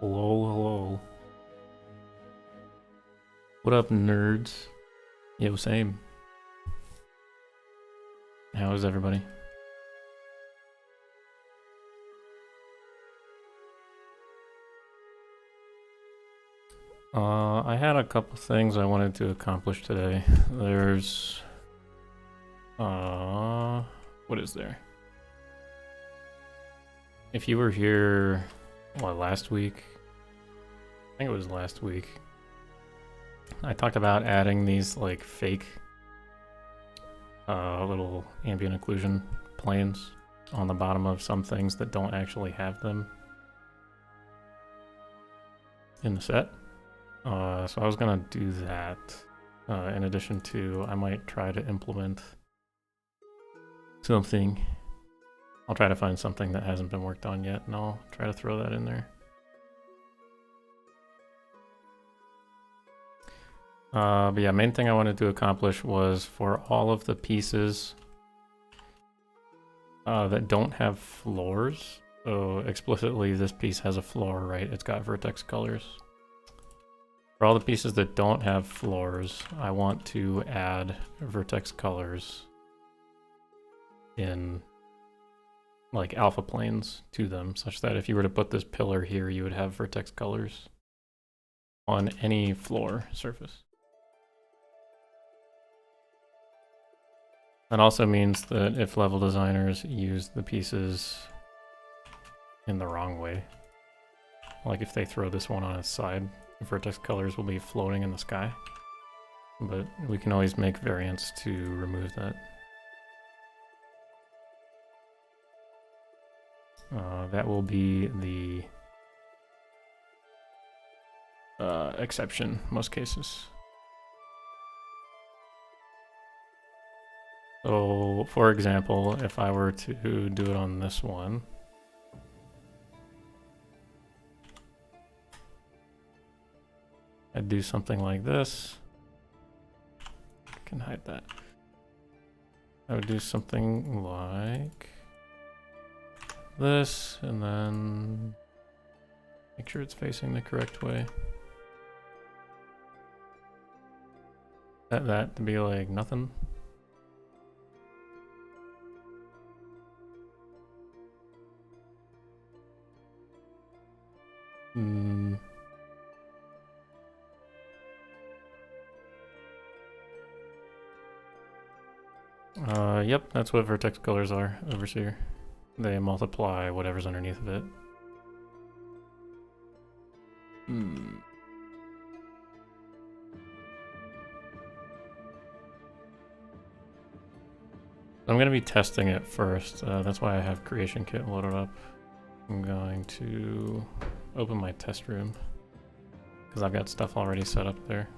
Hello, hello. What up, nerds? Yo, same. How is everybody? I had a couple things I wanted to accomplish today. There's, what is there? If you were here, what, last week? I think it was last week. I talked about adding these, like, fake, little ambient occlusion planes on the bottom of some things that don't actually have them in the set. So I was gonna do that. In addition to, I might try to implement something. I'll try to find something that hasn't been worked on yet, and I'll try to throw that in there. But yeah, main thing I wanted to accomplish was for all of the pieces that don't have floors. So explicitly, this piece has a floor, right? It's got vertex colors. For all the pieces that don't have floors, I want to add vertex colors in like alpha planes to them, such that if you were to put this pillar here, you would have vertex colors on any floor surface. That also means that if level designers use the pieces in the wrong way, like if they throw this one on its side, vertex colors will be floating in the sky. But we can always make variants to remove that. That will be the exception most cases. So, for example, if I were to do it on this one, I'd do something like this. I can hide that. I would do something like this, and then make sure it's facing the correct way. Set that to be like nothing. Yep, that's what vertex colors are, overseer. They multiply whatever's underneath of it. I'm going to be testing it first. That's why I have Creation Kit loaded up. I'm going to open my test room because I've got stuff already set up there.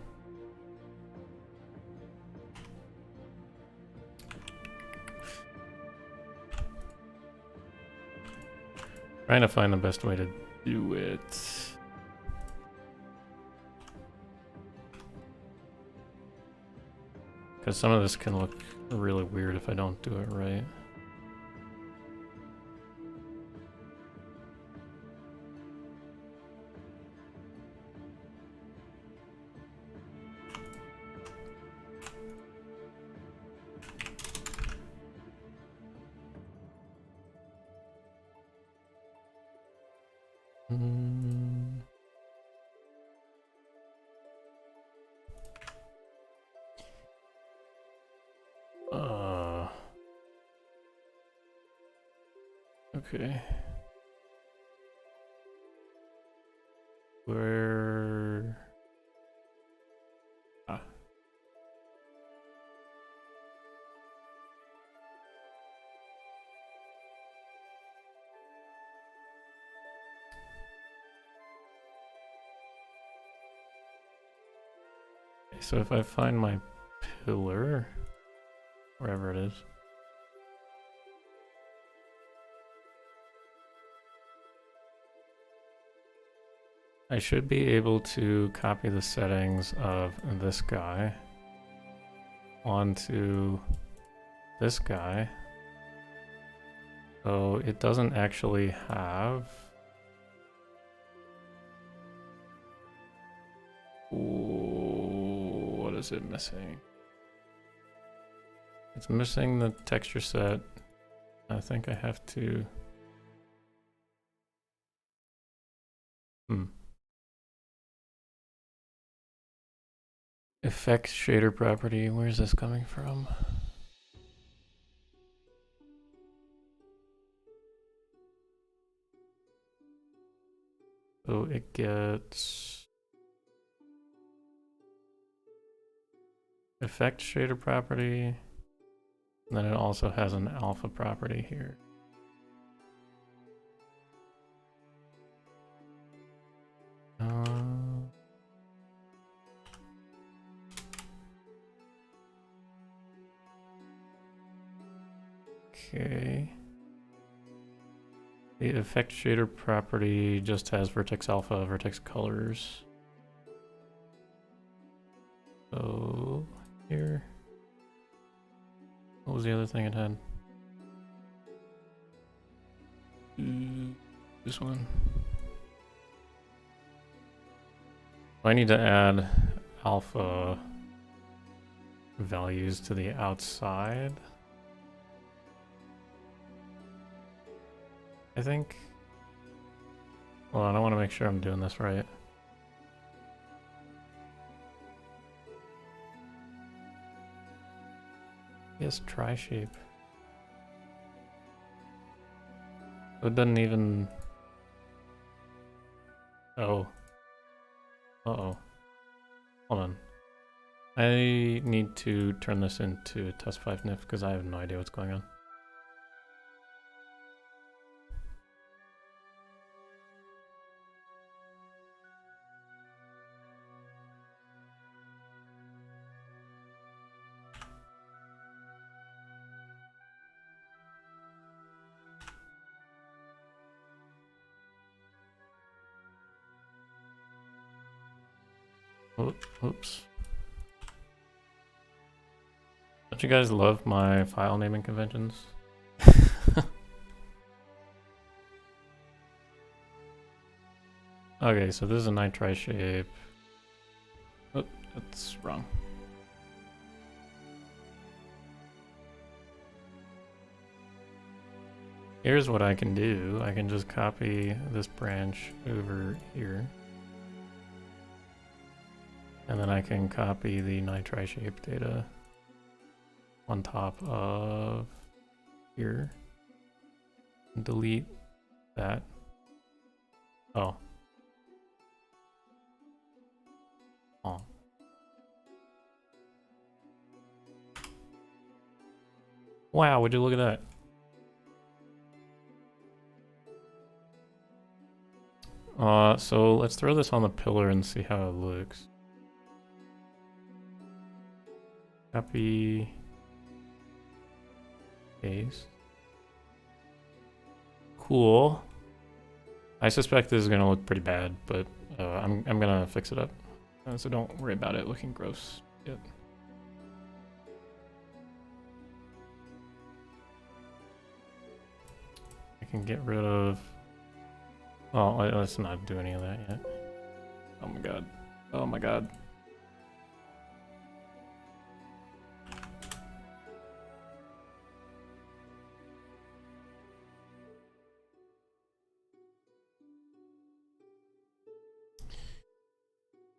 Trying to find the best way to do it. Because some of this can look really weird if I don't do it right. Okay. Where? Ah. Okay, so if I find my pillar, wherever it is. I should be able to copy the settings of this guy onto this guy. So it doesn't actually have Ooh, what is it missing? It's missing the texture set. I think I have to... Effect shader property, where's this coming from? So it gets... Effect shader property, and then it also has an alpha property here. Okay. The effect shader property just has vertex alpha, vertex colors. So here. What was the other thing it had? This one. I need to add alpha values to the outside. I think. Hold on, I want to make sure I'm doing this right. Yes, try shape. It doesn't even. Oh. Uh-oh. Hold on. I need to turn this into a test 5 NIF because I have no idea what's going on. Oops. Don't you guys love my file naming conventions? Okay, so this is a nitri shape. Oh, that's wrong. Here's what I can do. I can just copy this branch over here. And then I can copy the nitri shape data on top of here. And delete that. Oh. Oh. Wow, would you look at that? So let's throw this on the pillar and see how it looks. Copy. Paste. Cool. I suspect this is gonna look pretty bad, but I'm gonna fix it up. So don't worry about it looking gross yet. I can get rid of... Oh, let's not do any of that yet. Oh my god. Oh my god.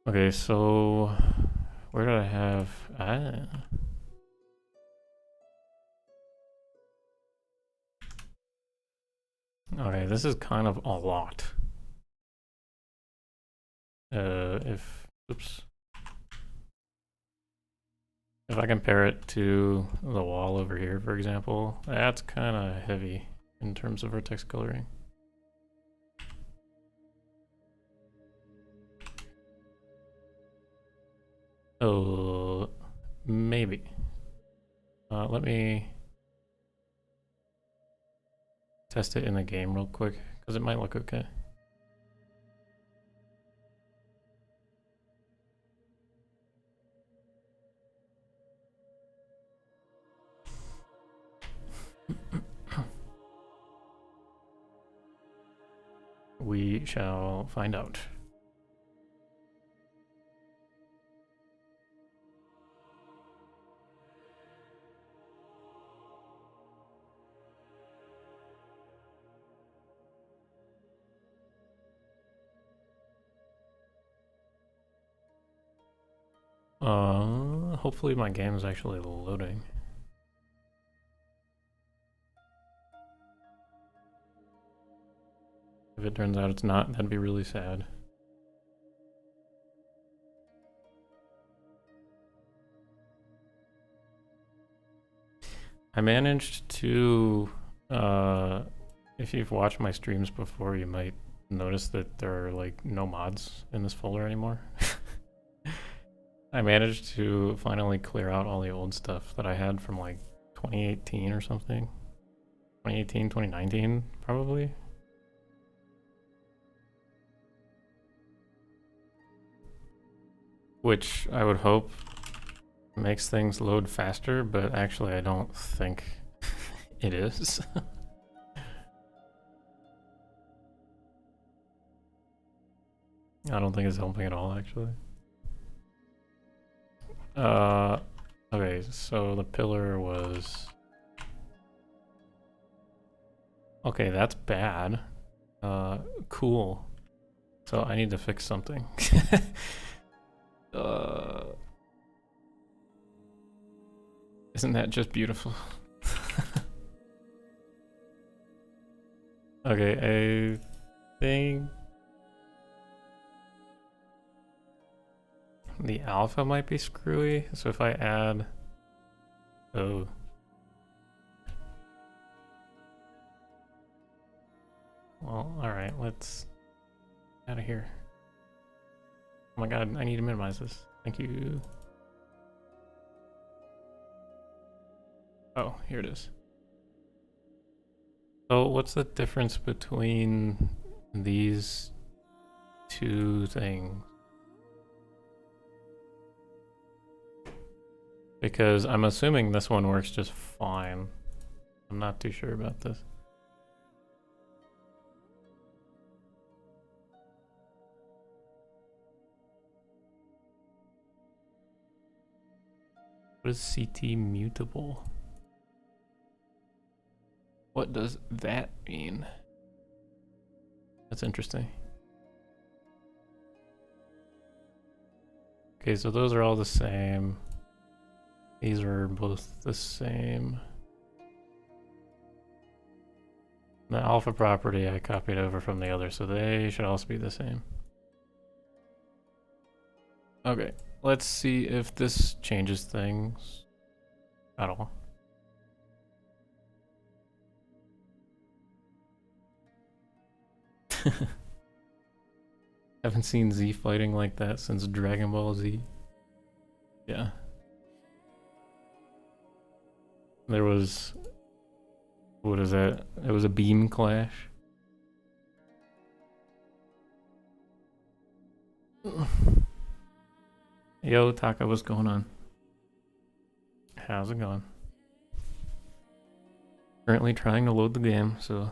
Okay, so where did I have... Okay, this is kind of a lot. Oops. If I compare it to the wall over here, for example, that's kind of heavy in terms of vertex coloring. Oh, maybe. Let me test it in the game real quick, because it might look okay. We shall find out. Hopefully my game is actually loading. If it turns out it's not, that'd be really sad. I managed to, if you've watched my streams before, you might notice that there are like no mods in this folder anymore. I managed to finally clear out all the old stuff that I had from like 2018 or something. 2018, 2019, probably. Which I would hope makes things load faster, but actually I don't think it is. I don't think it's helping at all, actually. Okay, so the pillar was... Okay, that's bad. Cool. So I need to fix something. Isn't that just beautiful? Okay, I think the alpha might be screwy, so if I add... Oh. Well, alright, let's... out of here. Oh my god, I need to minimize this. Thank you. Oh, here it is. So what's the difference between these two things? Because I'm assuming this one works just fine. I'm not too sure about this. What is CT mutable? What does that mean? That's interesting. Okay, so those are all the same. These are both the same. The alpha property I copied over from the other, so they should also be the same. Okay, let's see if this changes things at all. Haven't seen Z fighting like that since Dragon Ball Z. Yeah. There was... What is that? It was a beam clash. Yo, Taka, what's going on? How's it going? Currently trying to load the game, so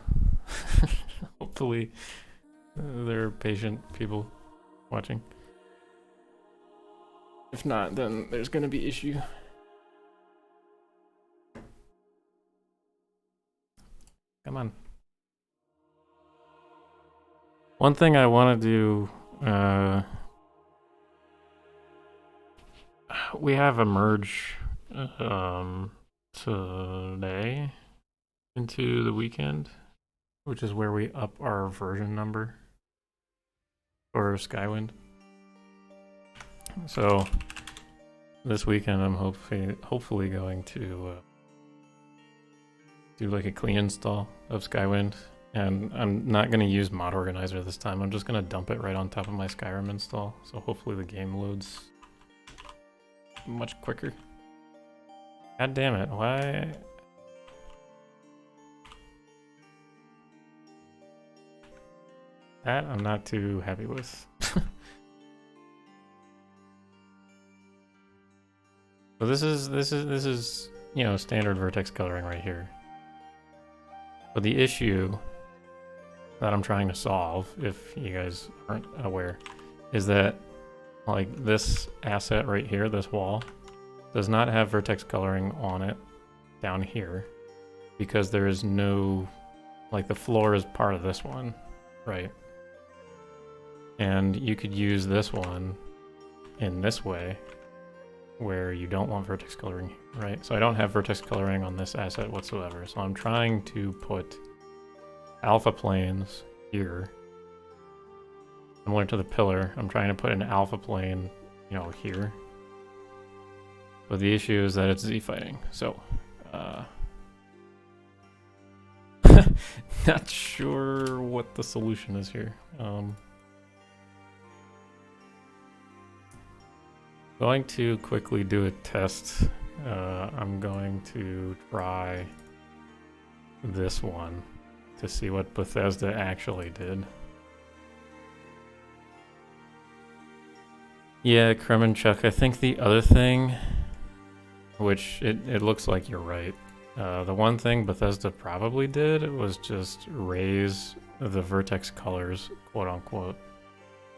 hopefully there are patient people watching. If not, then there's gonna be issue. Come on. One thing I want to do, we have a merge today into the weekend, which is where we up our version number for Skywind. So this weekend I'm hopefully going to do like a clean install of Skywind, and I'm not going to use mod organizer this time. I'm just going to dump it right on top of my Skyrim install, so hopefully the game loads much quicker. God damn it, why? That I'm not too happy with. So this is you know, standard Vertex coloring right here. But the issue that I'm trying to solve, if you guys aren't aware, is that like this asset right here, this wall, does not have Vertex coloring on it down here because there is no, like the floor is part of this one, right? And you could use this one in this way where you don't want vertex coloring, right? So I don't have vertex coloring on this asset whatsoever. So I'm trying to put alpha planes here. Similar to the pillar, I'm trying to put an alpha plane, you know, here. But the issue is that it's Z fighting, so not sure what the solution is here. Going to quickly do a test. I'm going to try this one to see what Bethesda actually did. Yeah, Kremenchuk, I think the other thing, which it looks like you're right. The one thing Bethesda probably did was just raise the vertex colors, quote unquote,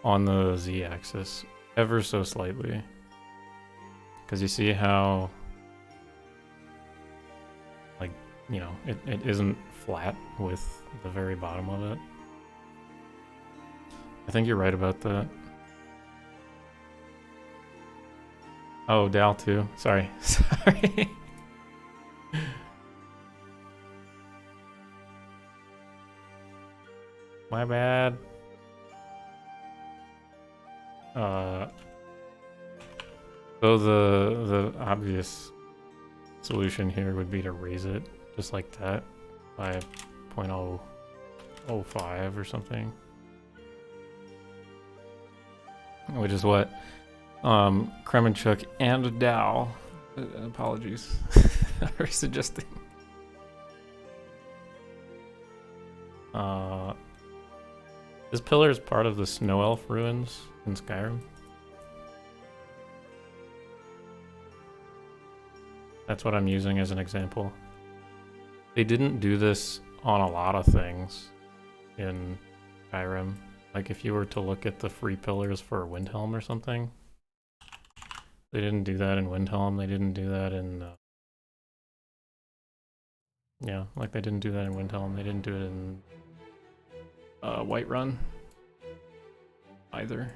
on the z-axis ever so slightly. Because you see how, like, you know, it isn't flat with the very bottom of it. I think you're right about that. Oh, Dal too. Sorry. Sorry. My bad. So the obvious solution here would be to raise it just like that by 0.005 or something. Which is what Kremenchuk and Dow, apologies, are suggesting. This pillar is part of the Snow Elf ruins in Skyrim. That's what I'm using as an example. They didn't do this on a lot of things in Skyrim. Like if you were to look at the free pillars for Windhelm or something, they didn't do that in Windhelm. They didn't do that in... yeah, like they didn't do that in Windhelm. They didn't do it in Whiterun either.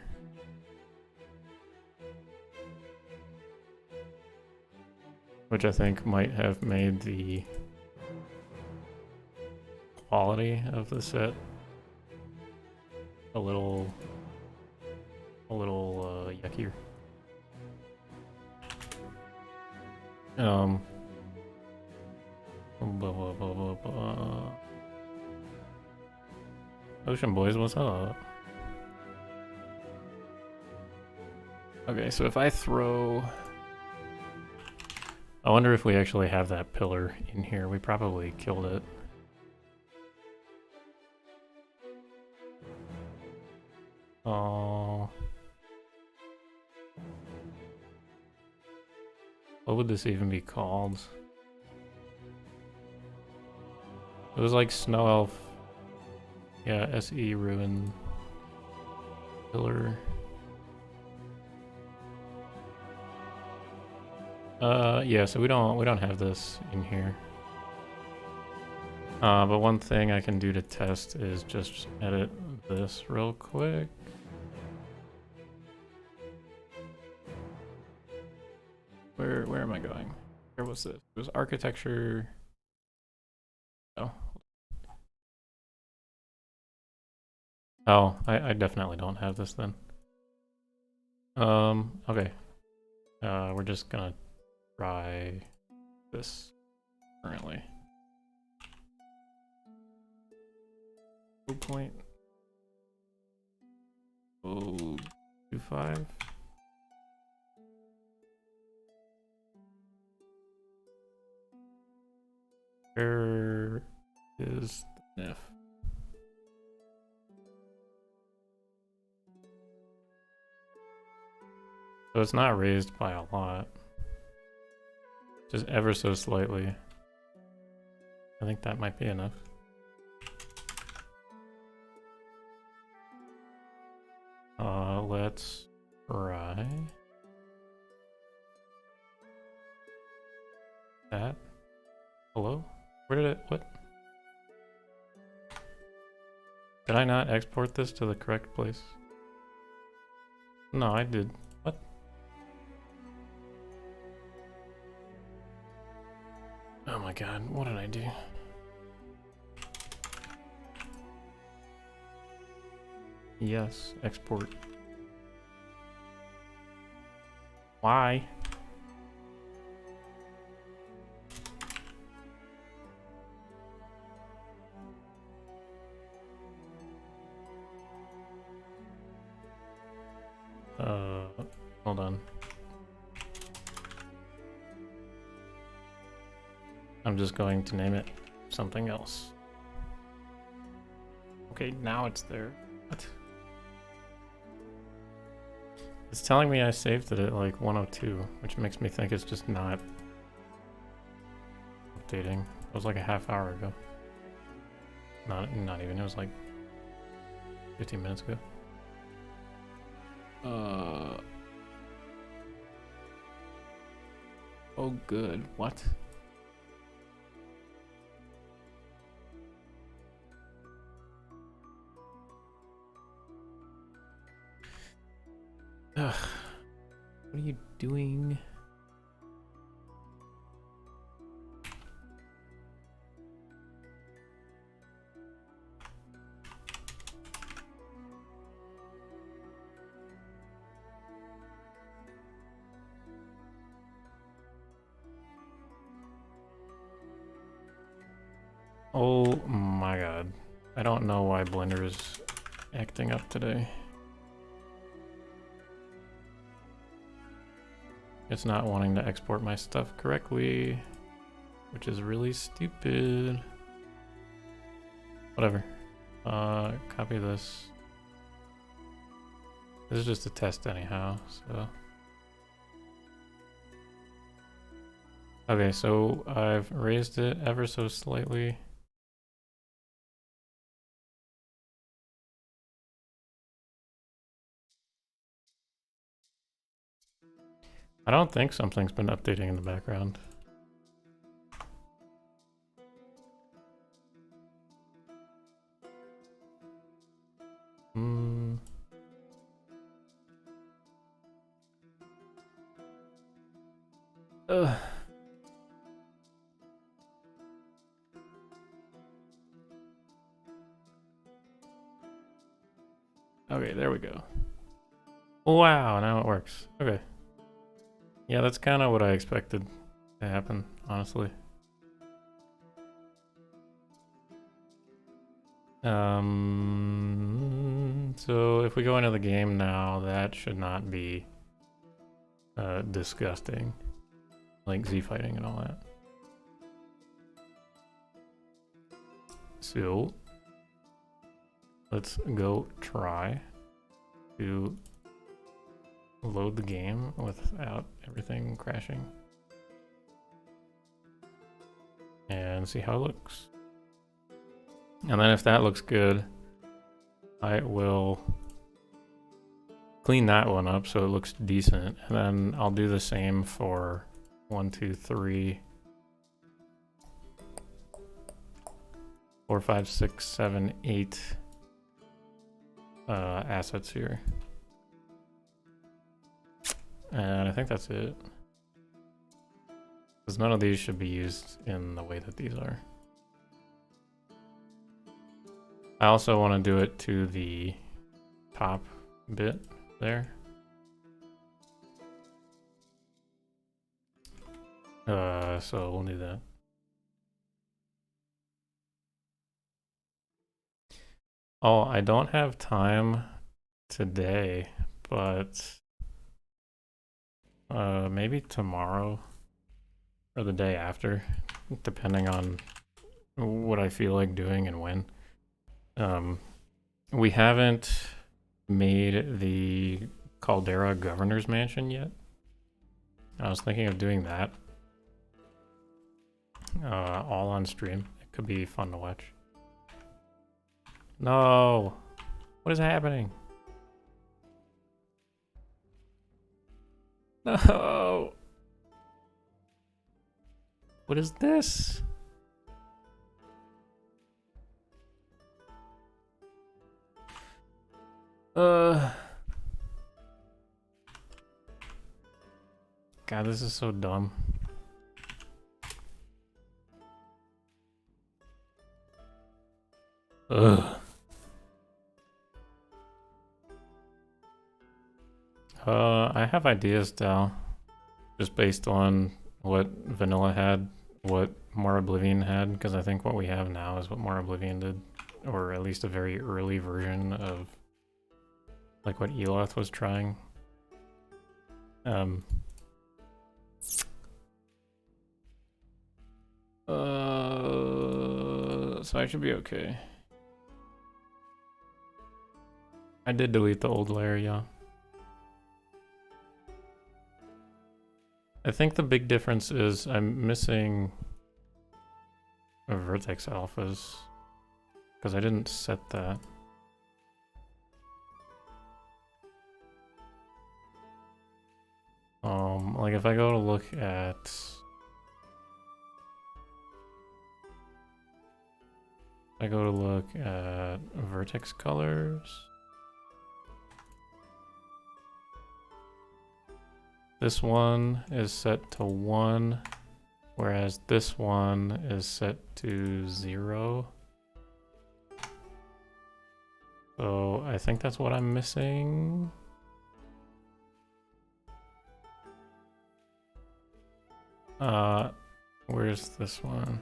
Which I think might have made the quality of the set a little yuckier. Ocean Boys, what's up? Okay, so if I throw... I wonder if we actually have that pillar in here. We probably killed it. Oh. What would this even be called? It was like Snow Elf. Yeah, SE Ruin Pillar. Yeah, so we don't have this in here. But one thing I can do to test is just edit this real quick. Where am I going? Where was this? It was architecture. Oh. Oh, I definitely don't have this then. Okay. We're just gonna try this currently. 0.025. Where is the NIF? So it's not raised by a lot. Just ever so slightly. I think that might be enough. Let's try that. Hello? Where did it, what? Did I not export this to the correct place? No, I did. What? Oh my god, what did I do? Yes, export. Why? Hold on. I'm just going to name it something else. Okay, now it's there. What? It's telling me I saved it at like 102, which makes me think it's just not updating. It was like a half hour ago. Not even, it was like 15 minutes ago. Oh good, what? Ugh. What are you doing? Oh my god. I don't know why Blender is acting up today. It's not wanting to export my stuff correctly, which is really stupid. Whatever. Copy this. This is just a test anyhow, so. Okay, so I've raised it ever so slightly. I don't think something's been updating in the background. Ugh. Okay, there we go. Wow, now it works. Okay. Yeah, that's kind of what I expected to happen, honestly. So if we go into the game now, that should not be disgusting. Like Z fighting and all that. So let's go try to load the game without everything crashing. And see how it looks. And then if that looks good, I will clean that one up so it looks decent. And then I'll do the same for 1, 2, 3, 4, 5, 6, 7, 8 assets here. And I think that's it. Because none of these should be used in the way that these are. I also want to do it to the top bit there. So we'll do that. Oh, I don't have time today, but maybe tomorrow or the day after, depending on what I feel like doing and when. We haven't made the Caldera Governor's Mansion yet. I was thinking of doing that all on stream. It could be fun to watch. No! What is happening? No! What is this? God, this is so dumb. Ugh. I have ideas now, just based on what Vanilla had, what More Oblivion had, because I think what we have now is what More Oblivion did, or at least a very early version of like what Eloth was trying. So I should be okay. I did delete the old layer, yeah. I think the big difference is I'm missing Vertex alphas because I didn't set that. Like if I go to look at Vertex colors. This one is set to 1, whereas this one is set to 0. So I think that's what I'm missing. Where's this one?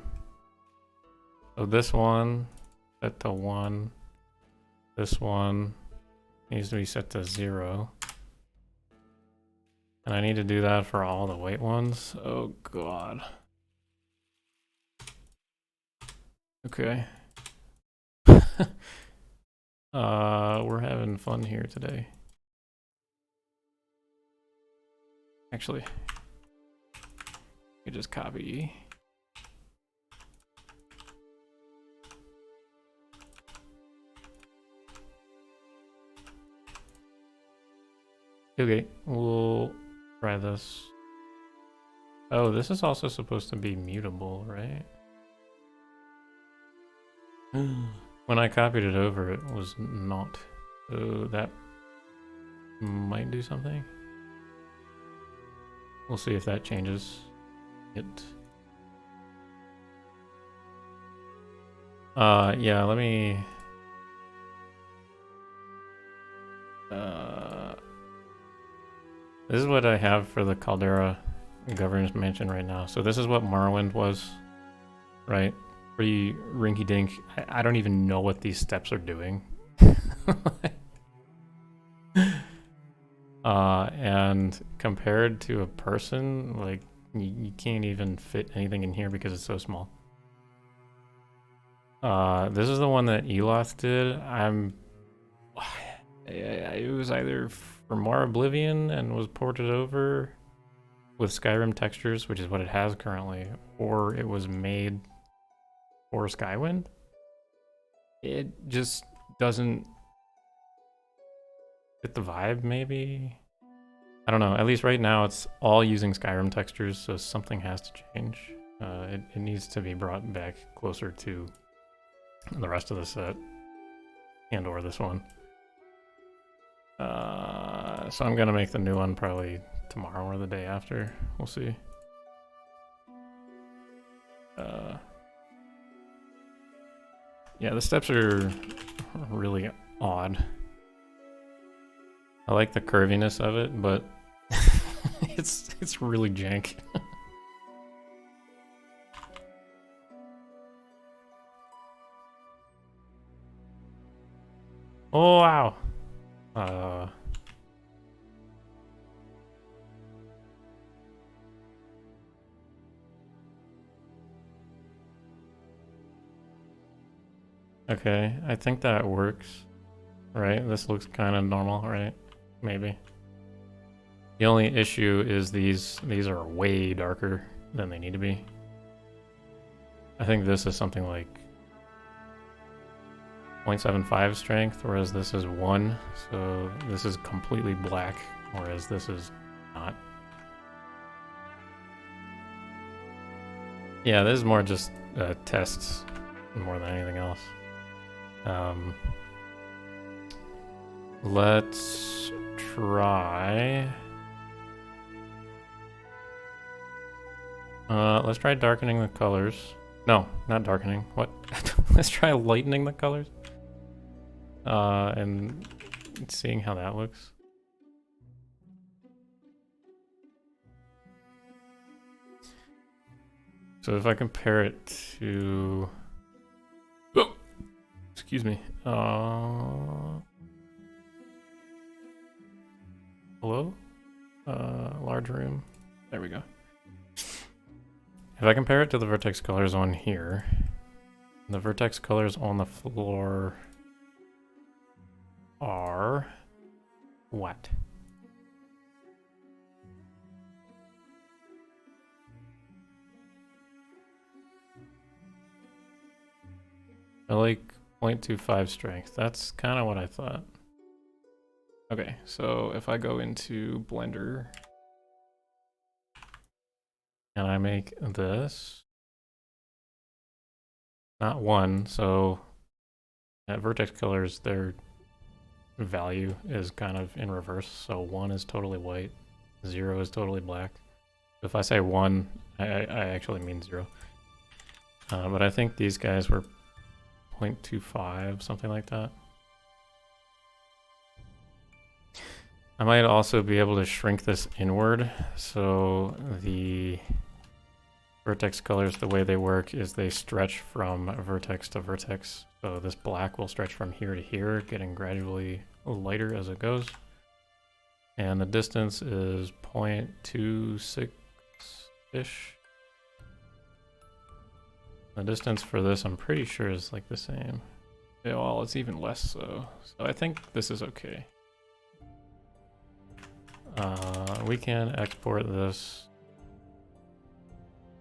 So this one set to 1. This one needs to be set to 0. And I need to do that for all the white ones. Oh god. Okay. We're having fun here today. Actually, you just copy. Okay, we'll try this. Oh, this is also supposed to be mutable, right? When I copied it over, it was not. So that might do something. We'll see if that changes it. Yeah, let me... This is what I have for the Caldera Governor's Mansion right now. So this is what Morrowind was, right? Pretty rinky-dink. I don't even know what these steps are doing. And compared to a person, like, you can't even fit anything in here because it's so small. This is the one that Eloth did. It was either for More Oblivion and was ported over with Skyrim textures, which is what it has currently, or it was made for Skywind. It just doesn't fit the vibe, maybe? I don't know. At least right now it's all using Skyrim textures, so something has to change. It needs to be brought back closer to the rest of the set, and or this one. So I'm gonna make the new one probably tomorrow or the day after. We'll see. Yeah, the steps are really odd. I like the curviness of it, but it's really jank. Oh wow. Okay, I think that works. Right? This looks kind of normal, right? Maybe. The only issue is these are way darker than they need to be. I think this is something like 0.75 strength, whereas this is 1. So this is completely black, whereas this is not. Yeah, this is more just tests more than anything else. Let's try... let's try darkening the colors. No, not darkening. What? Let's try lightening the colors. and seeing how that looks. So if I compare it to, oh, excuse me, hello? Large room, there we go. If I compare it to the vertex colors on here, the vertex colors on the floor are what? I like 0.25 strength. That's kind of what I thought. Okay, so if I go into Blender and I make this not 1, so at vertex colors their value is kind of in reverse. So 1 is totally white, 0 is totally black. If I say 1, I actually mean 0. But I think these guys were 0.25, something like that. I might also be able to shrink this inward, so the vertex colors, the way they work is they stretch from vertex to vertex. So this black will stretch from here to here, getting gradually lighter as it goes. And the distance is 0.26-ish. The distance for this, I'm pretty sure, is like the same. Yeah, well, it's even less so. So I think this is okay. We can export this.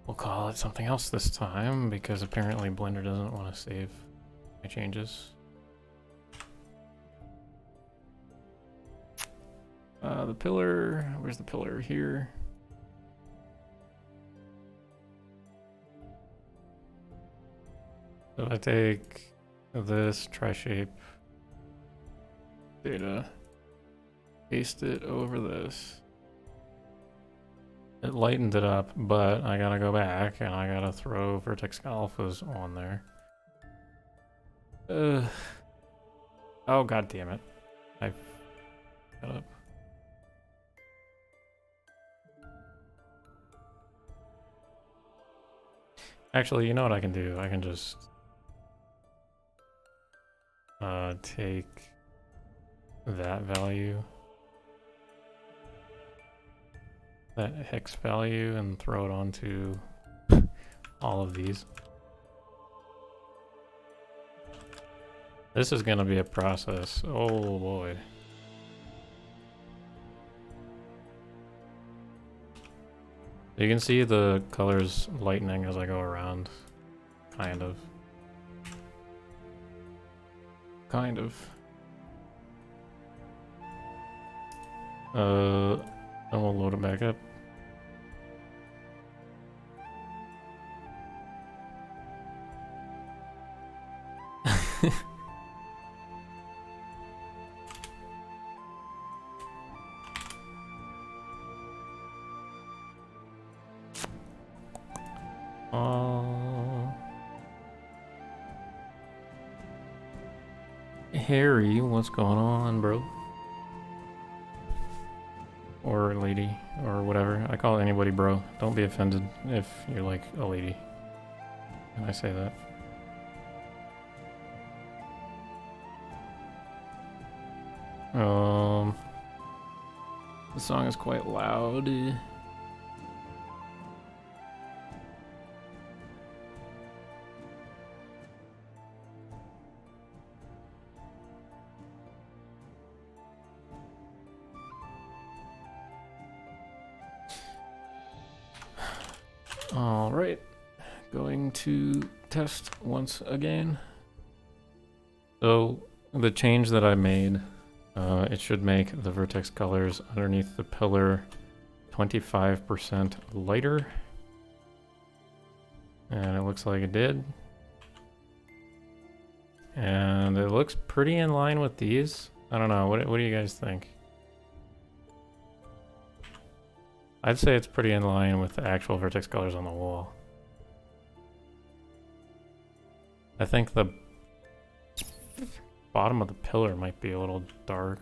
We'll call it something else this time, because apparently Blender doesn't want to save my changes. The pillar, where's the pillar? Here. So I take this tri-shape data, paste it over this. It lightened it up, but I gotta go back and I gotta throw vertex alphas on there. Oh, god damn it. I got up. Actually, you know what I can do? I can just take that value, that hex value, and throw it onto all of these. This is gonna be a process. Oh boy. You can see the colors lightening as I go around. Kind of. Kind of. Then we'll load it back up. Harry, what's going on, bro? Or lady, or whatever. I call anybody bro. Don't be offended if you're like a lady. Can I say that? The song is quite loud. All right, going to test once again. So the change that I made, it should make the vertex colors underneath the pillar 25% lighter. And it looks like it did. And it looks pretty in line with these. I don't know, what do you guys think? I'd say it's pretty in line with the actual vertex colors on the wall. I think bottom of the pillar might be a little dark.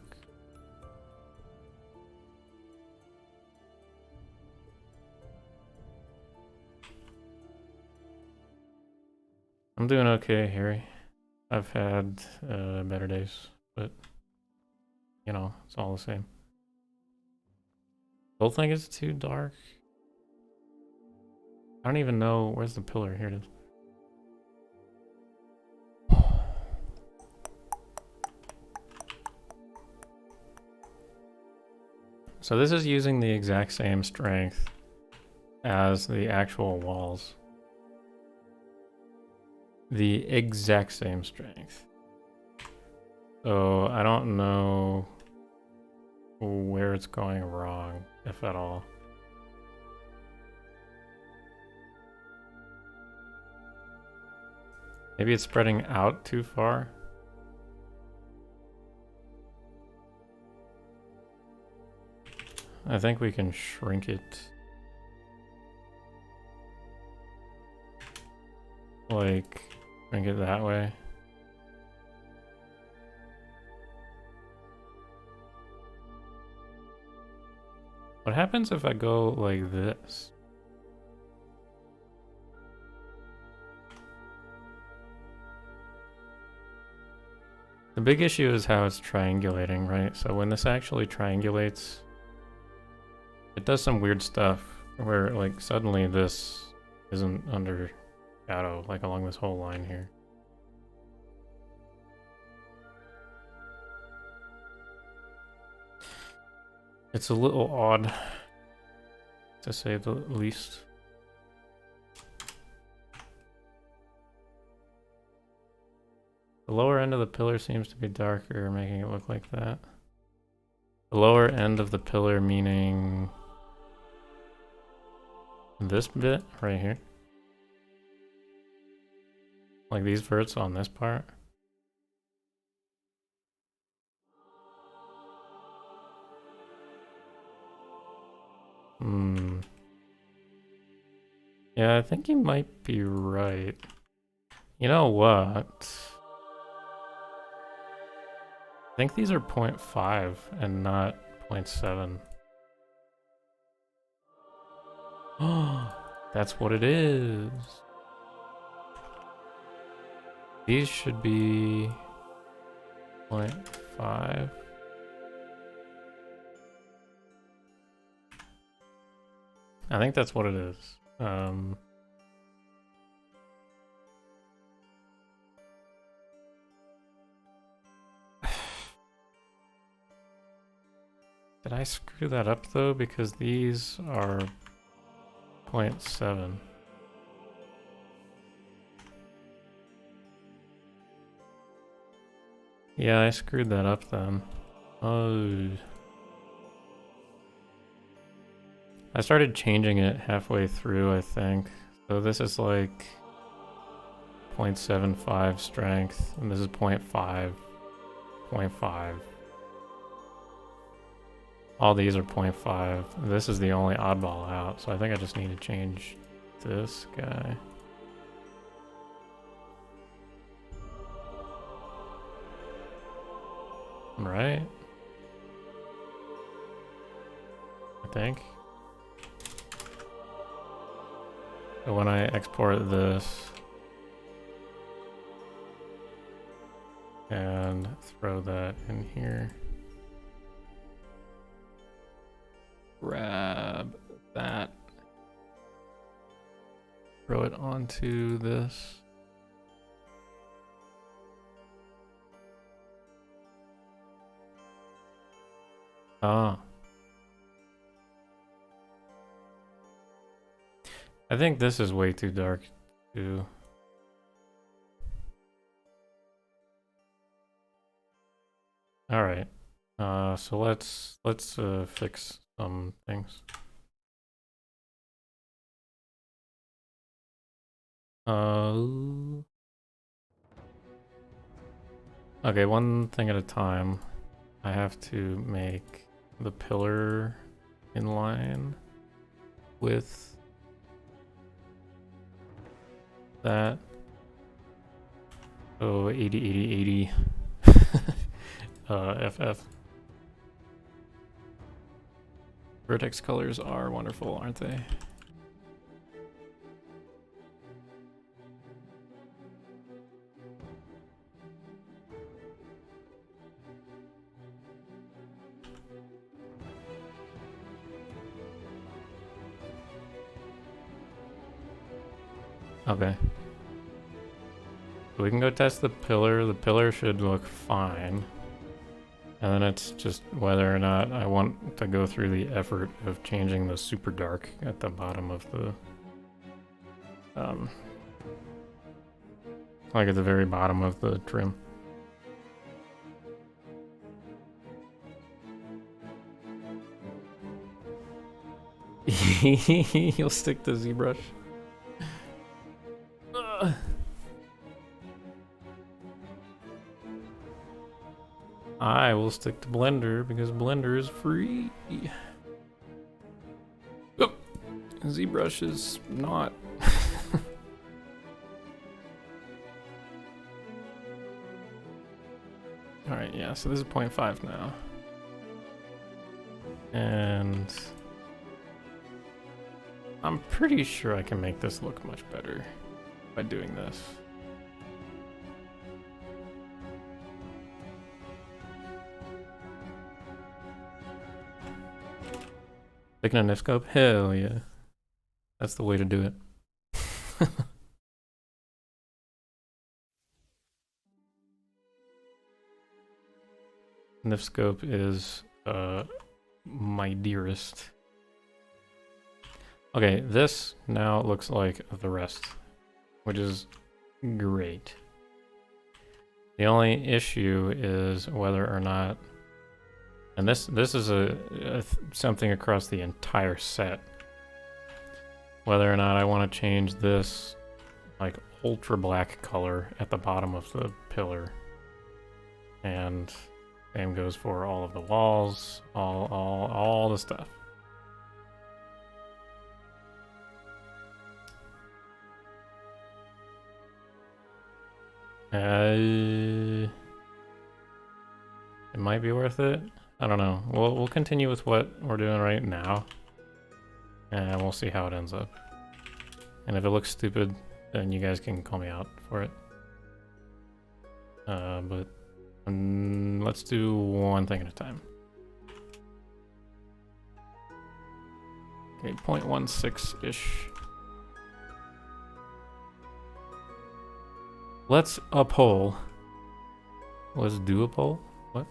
I'm doing okay, Harry. I've had better days, but you know, it's all the same. Still think it's too dark. I don't even know where's the pillar. Here it is. So this is using the exact same strength as the actual walls. The exact same strength. So I don't know where it's going wrong, if at all. Maybe it's spreading out too far. I think we can shrink it. Like, shrink it that way. What happens if I go like this? The big issue is how it's triangulating, right? So when this actually triangulates, it does some weird stuff where like suddenly this isn't under shadow, like along this whole line here. It's a little odd, to say the least. The lower end of the pillar seems to be darker, making it look like that. The lower end of the pillar meaning this bit right here. Like these verts on this part. Yeah, I think you might be right. You know what? I think these are 0.5 and not 0.7. Oh, that's what it is. These should be 0.5. I think that's what it is. Did I screw that up though? Because these are 0.7. Yeah, I screwed that up then. Oh. I started changing it halfway through, I think. So this is like 0.75 strength, and this is 0.5, 0.5. All these are 0.5. This is the only oddball out, so I think I just need to change this guy. Right? I think. So when I export this and throw that in here, grab that, throw it onto this. Ah. I think this is way too dark too. All right. So let's fix some things. Okay, one thing at a time. I have to make the pillar in line with that. Oh, 80, 80, 80. FF. Vertex colors are wonderful, aren't they? Okay. We can go test the pillar. The pillar should look fine. And then it's just whether or not I want to go through the effort of changing the super dark at the bottom of the... like at the very bottom of the trim. You'll stick to ZBrush. I will stick to Blender because Blender is free. Oh, ZBrush is not. Alright, yeah, so this is 0.5 now. And I'm pretty sure I can make this look much better by doing this. Picking a NIF scope? Hell yeah. That's the way to do it. NIF scope is my dearest. Okay, this now looks like the rest, which is great. The only issue is whether or not, and this is something across the entire set, whether or not I want to change this like ultra black color at the bottom of the pillar, and same goes for all of the walls, all the stuff. It might be worth it. I don't know. We'll continue with what we're doing right now, and we'll see how it ends up. And if it looks stupid, then you guys can call me out for it. But let's do one thing at a time. Okay, 0.16-ish. Let's a poll. Let's do a poll? What?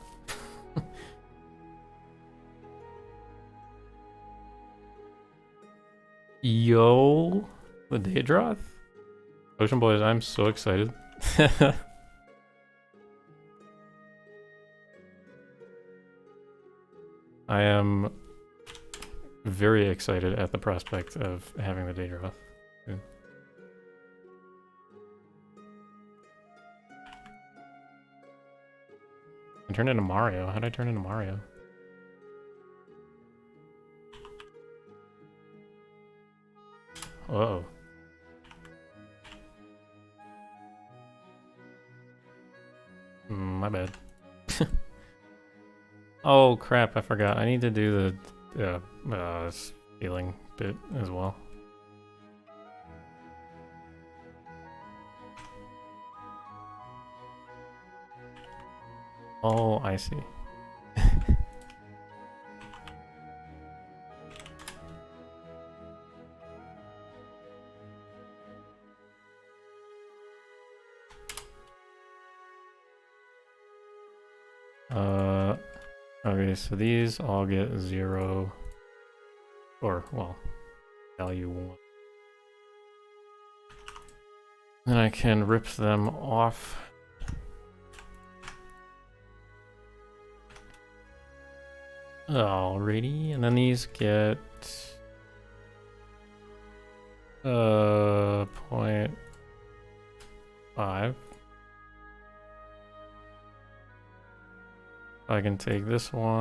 Yo, the Daedroth? Ocean Boys, I'm so excited. I am very excited at the prospect of having the Daedroth. Yeah. I turned into Mario. How'd I turn into Mario? Whoa. My bad. Oh crap, I forgot. I need to do the healing bit as well. Oh, I see. Okay, so these all get 0, or, well, value 1. Then I can rip them off. Alrighty, and then these get 0.5. I can take this one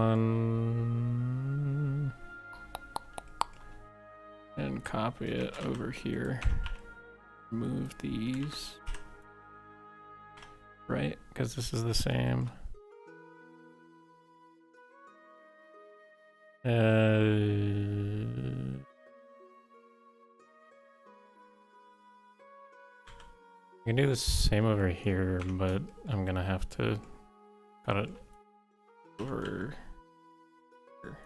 and copy it over here. Remove these, right? Because this is the same. I can do the same over here, but I'm gonna have to cut it over here.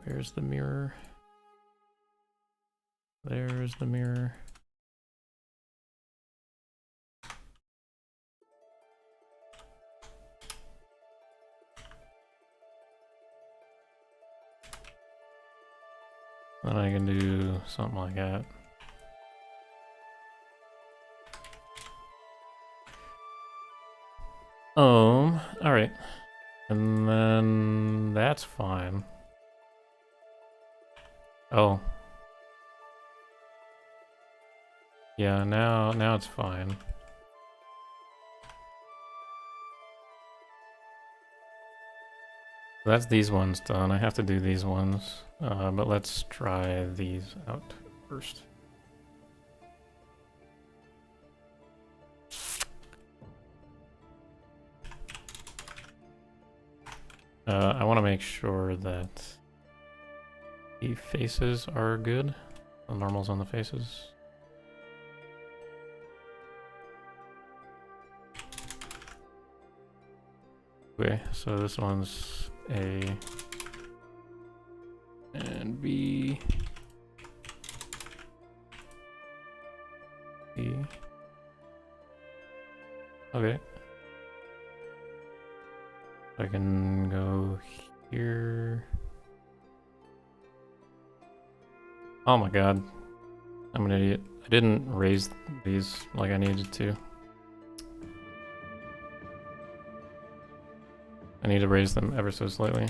Where's the mirror? There's the mirror. Then I can do something like that. Alright. And then that's fine. Oh. Yeah, now it's fine. That's these ones done. I have to do these ones. But let's try these out first. I want to make sure that the faces are good. The normals on the faces. Okay, so this one's A and B. B. Okay. I can go here. Oh my god. I'm an idiot. I didn't raise these like I needed to. I need to raise them ever so slightly.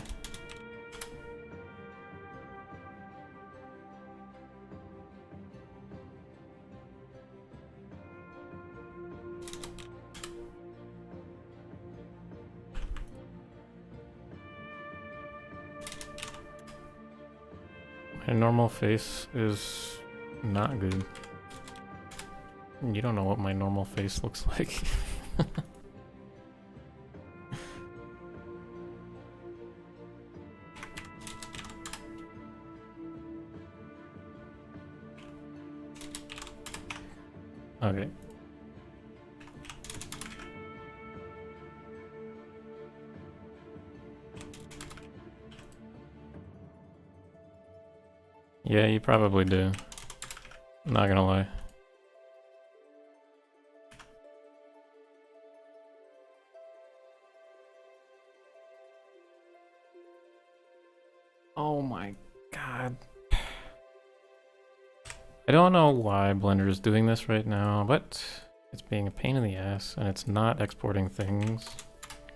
My normal face is not good. You don't know what my normal face looks like. Okay. Yeah, you probably do. Not gonna lie. Oh my god. I don't know why Blender is doing this right now, but it's being a pain in the ass and it's not exporting things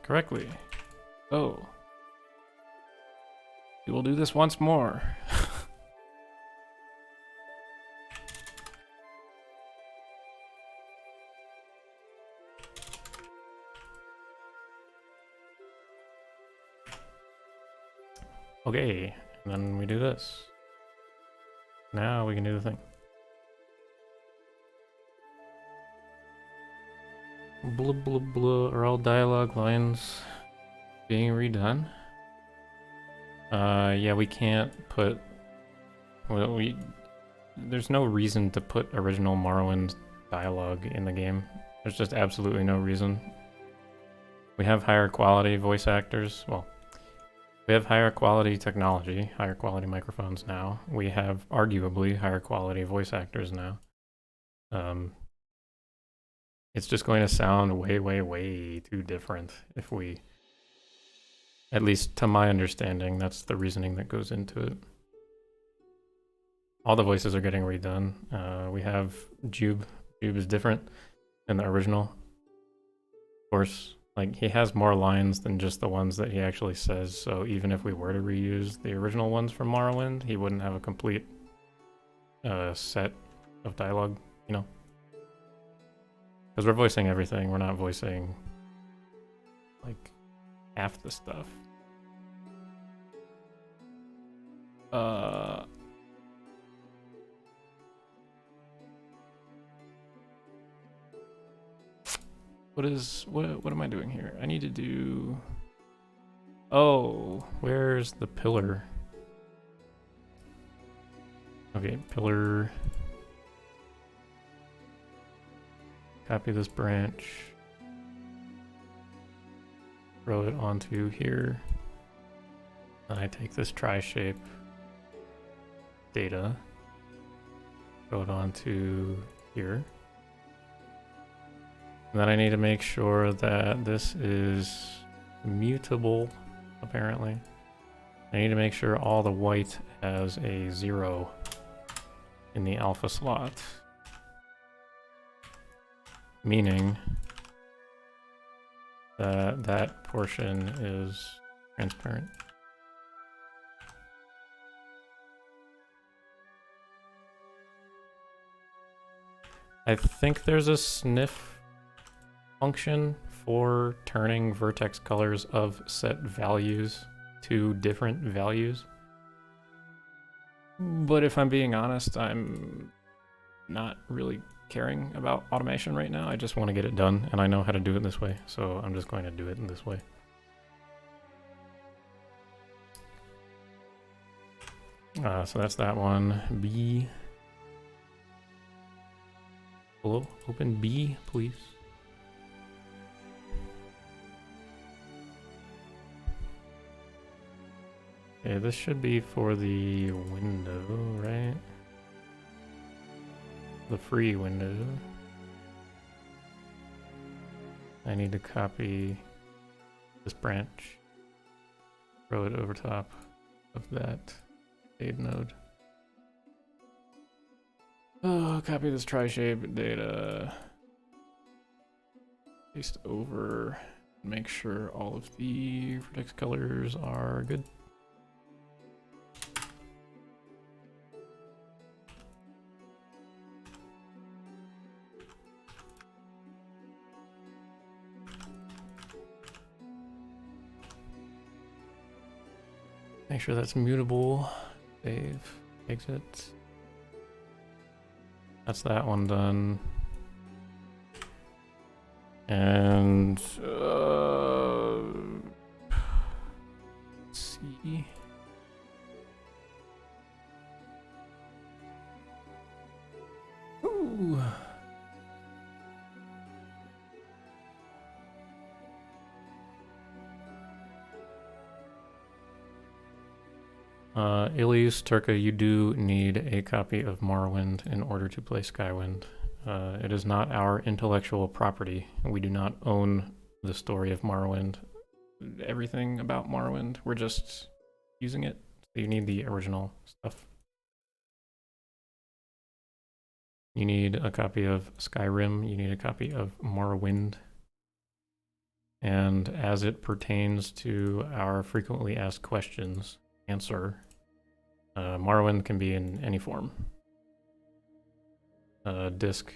correctly. Oh. We will do this once more. Okay, and then we do this. Now we can do the thing. Blah blah blah. Are all dialogue lines being redone? Yeah, we can't put. Well, there's no reason to put original Morrowind dialogue in the game. There's just absolutely no reason. We have higher quality voice actors. Well, we have higher quality technology, higher quality microphones now. We have arguably higher quality voice actors now. It's just going to sound way, way, way too different if we, at least to my understanding, that's the reasoning that goes into it. All the voices are getting redone. We have Jube. Jube is different than the original. Of course, like he has more lines than just the ones that he actually says. So even if we were to reuse the original ones from Morrowind, he wouldn't have a complete set of dialogue, you know? Because we're voicing everything, we're not voicing like half the stuff. What am I doing here? I need to do... Oh, where's the pillar? Okay, pillar. Copy this branch. Throw it onto here. Then I take this tri-shape data. Throw it onto here. And then I need to make sure that this is mutable, apparently. I need to make sure all the white has a 0 in the alpha slot. Meaning that that portion is transparent. I think there's a sniff function for turning vertex colors of set values to different values. But if I'm being honest, I'm not really caring about automation right now. I just want to get it done, and I know how to do it this way, so I'm just going to do it in this way. So that's that one. B. Hello? Open B, please. Okay, this should be for the window, right? The free window. I need to copy this branch, throw it over top of that aid node. Oh, copy this tri-shape data. Paste over. Make sure all of the vertex colors are good. Make sure that's mutable. Save. Exit. That's that one done. And let's see. Ooh. Ilias, Turka, you do need a copy of Morrowind in order to play Skywind. It is not our intellectual property. We do not own the story of Morrowind. Everything about Morrowind, we're just using it. So you need the original stuff. You need a copy of Skyrim. You need a copy of Morrowind. And as it pertains to our frequently asked questions, answer. Morrowind can be in any form. Disk,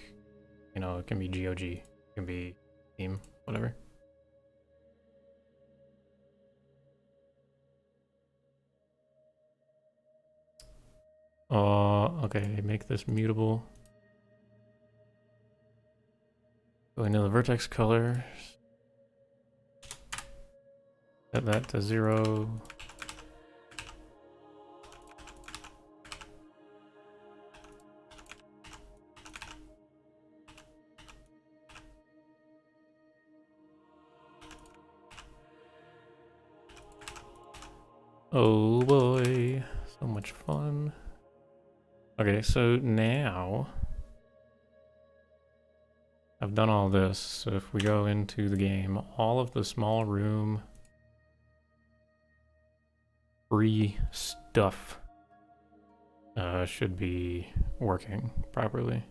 you know, it can be GOG, it can be Steam, whatever. Okay, make this mutable. Go into the vertex color. Set that to 0. Oh boy, so much fun. Okay, so now I've done all this. So if we go into the game, all of the small room free stuff should be working properly.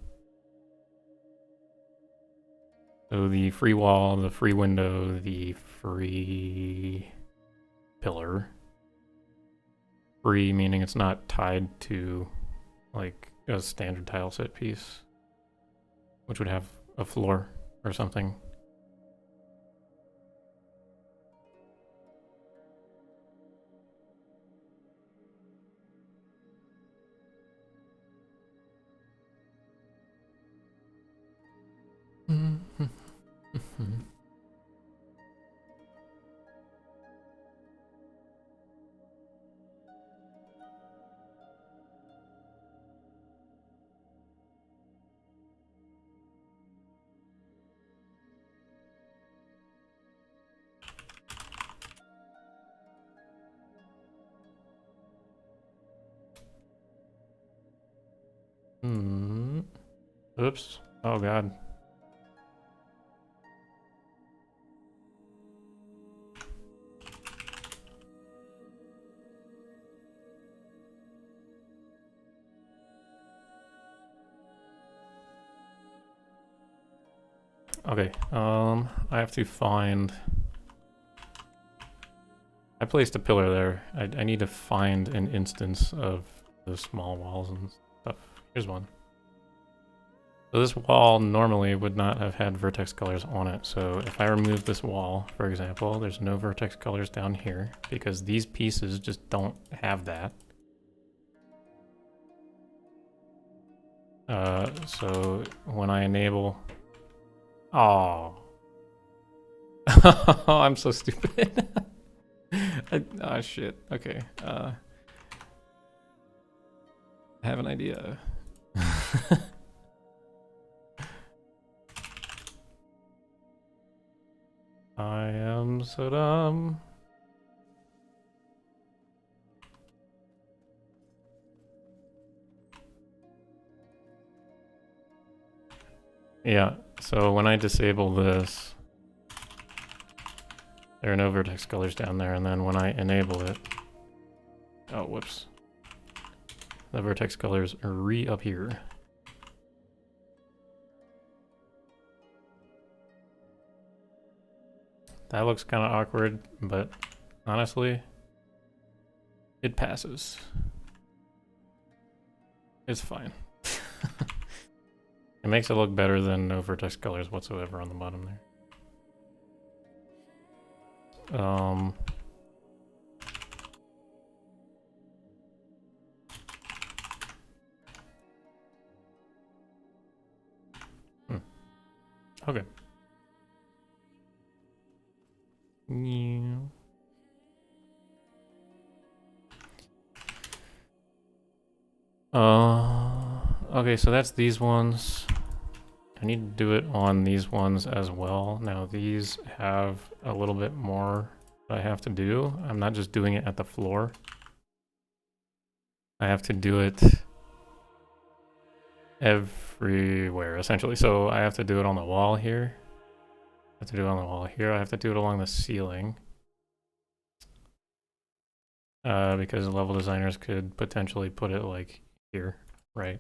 So the free wall, the free window, the free pillar. Free meaning it's not tied to like a standard tile set piece, which would have a floor or something. Oops. Oh god. Okay, I have to find... I placed a pillar there. I need to find an instance of those small walls and stuff. Here's one. So this wall normally would not have had vertex colors on it. So if I remove this wall, for example, there's no vertex colors down here because these pieces just don't have that. So when I enable... Oh. I'm so stupid. Oh shit. Okay. I have an idea. I am so dumb. Yeah, so when I disable this, there are no vertex colors down there, and then when I enable it... Oh, whoops. The vertex colors reappear. That looks kind of awkward, but honestly, it passes. It's fine. It makes it look better than no vertex colors whatsoever on the bottom there. Okay. Yeah. Okay, so that's these ones. I need to do it on these ones as well. Now these have a little bit more that I have to do. I'm not just doing it at the floor. I have to do it everywhere, essentially. So I have to do it on the wall here. I have to do it on the wall here. I have to do it along the ceiling. Because level designers could potentially put it like here, right?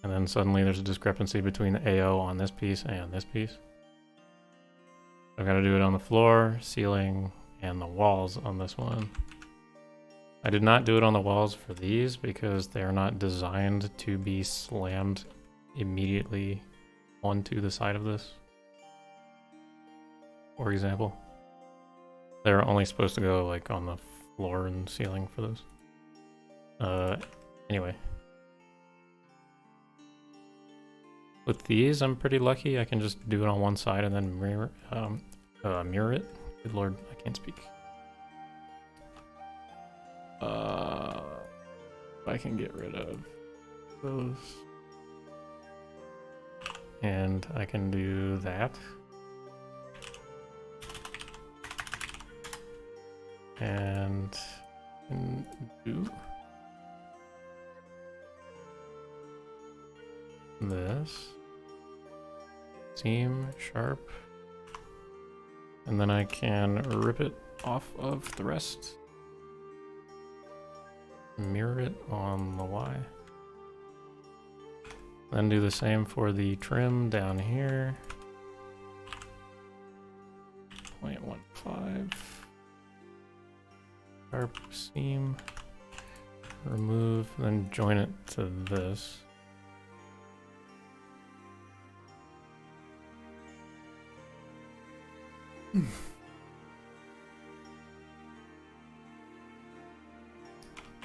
And then suddenly there's a discrepancy between the AO on this piece and this piece. I've got to do it on the floor, ceiling, and the walls on this one. I did not do it on the walls for these because they're not designed to be slammed immediately onto the side of this. For example, they're only supposed to go like on the floor and ceiling for those. Anyway. With these, I'm pretty lucky. I can just do it on one side and then mirror it. Good lord, I can't speak. I can get rid of those. And I can do that. And do this. Seam, sharp. And then I can rip it off of the rest. Mirror it on the Y. Then do the same for the trim down here. 0.15. Sharp seam. Remove, then join it to this.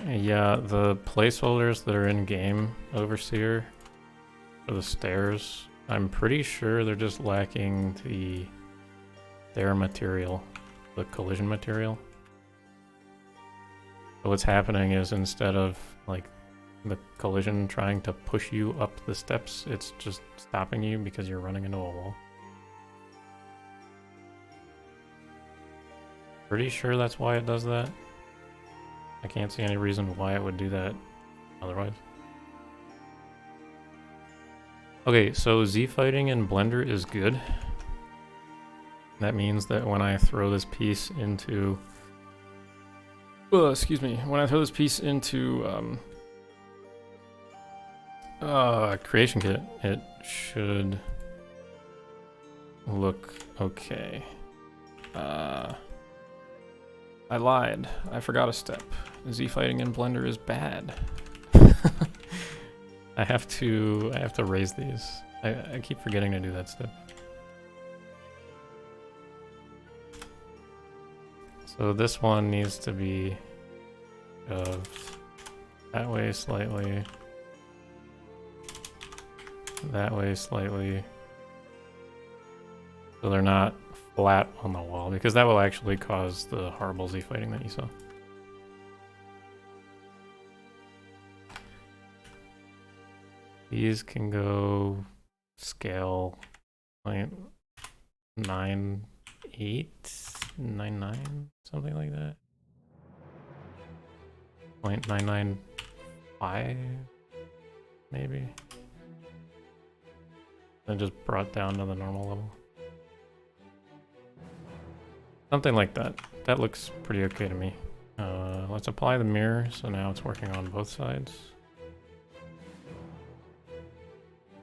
Yeah, the placeholders that are in game overseer for the stairs, I'm pretty sure they're just lacking their material, the collision material. So what's happening is instead of like the collision trying to push you up the steps, it's just stopping you because you're running into a wall. Pretty sure that's why it does that. I can't see any reason why it would do that otherwise. Okay, so Z fighting in Blender is good. That means that when I throw this piece into... excuse me. When I throw this piece into Creation Kit, it should look okay. I lied. I forgot a step. Z fighting in Blender is bad. I have to raise these. I keep forgetting to do that step. So this one needs to be shoved that way slightly, that way slightly, so they're not flat on the wall, because that will actually cause the horrible Z fighting that you saw. These can go scale 0.98, 99, something like that. 0.995, maybe. Then just brought down to the normal level. Something like that. That looks pretty okay to me. Let's apply the mirror, so now it's working on both sides.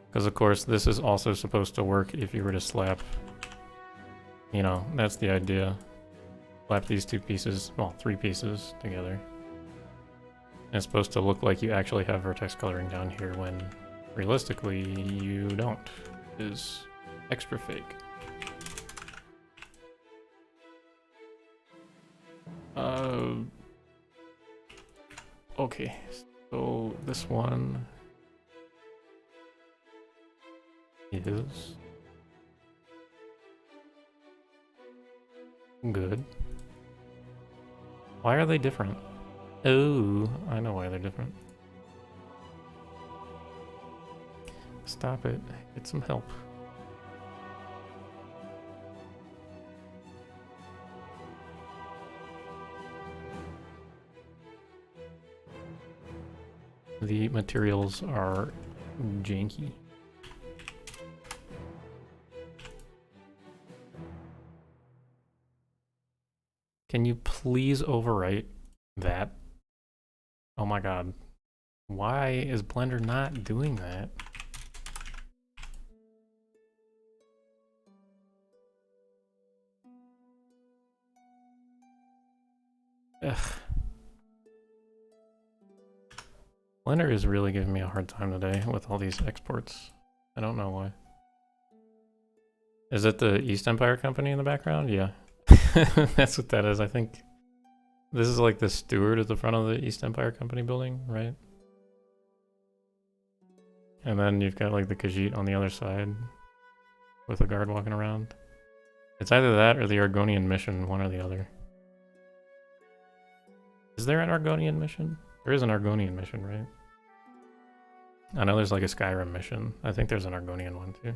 Because of course this is also supposed to work if you were to slap, you know, that's the idea. Slap these two pieces, well, three pieces together. And it's supposed to look like you actually have vertex coloring down here when realistically you don't. It is extra fake. Okay, so this one is good. Why are they different? Oh, I know why they're different. Stop it. Get some help. The materials are janky. Can you please overwrite that? Oh my god. Why is Blender not doing that? Ugh. Blender is really giving me a hard time today with all these exports. I don't know why. Is it the East Empire Company in the background? Yeah. That's what that is. I think this is like the steward at the front of the East Empire Company building, right? And then you've got like the Khajiit on the other side with a guard walking around. It's either that or the Argonian mission, one or the other. Is there an Argonian mission? There is an Argonian mission, right? I know there's like a Skyrim mission. I think there's an Argonian one too.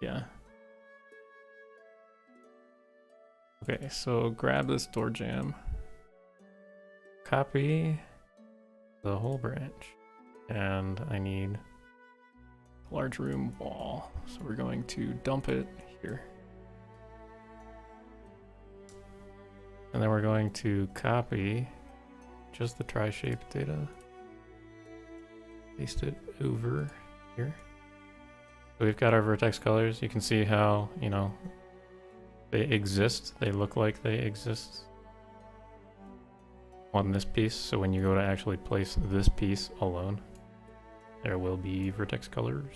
Yeah. Okay, so grab this door jamb. Copy the whole branch. And I need a large room wall. So we're going to dump it here. And then we're going to copy just the tri-shape data. Paste it over here. So we've got our vertex colors. You can see how, you know, they exist. They look like they exist on this piece. So when you go to actually place this piece alone, there will be vertex colors.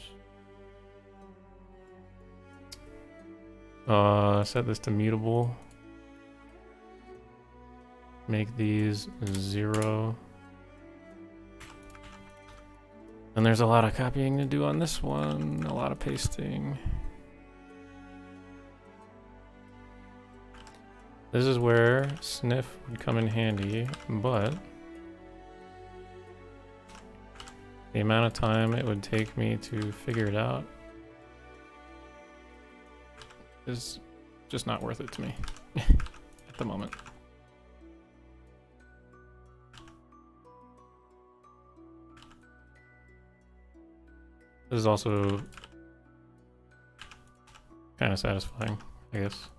Set this to mutable. Make these 0. And there's a lot of copying to do on this one, a lot of pasting. This is where sniff would come in handy, but the amount of time it would take me to figure it out is just not worth it to me at the moment. This is also kind of satisfying, I guess.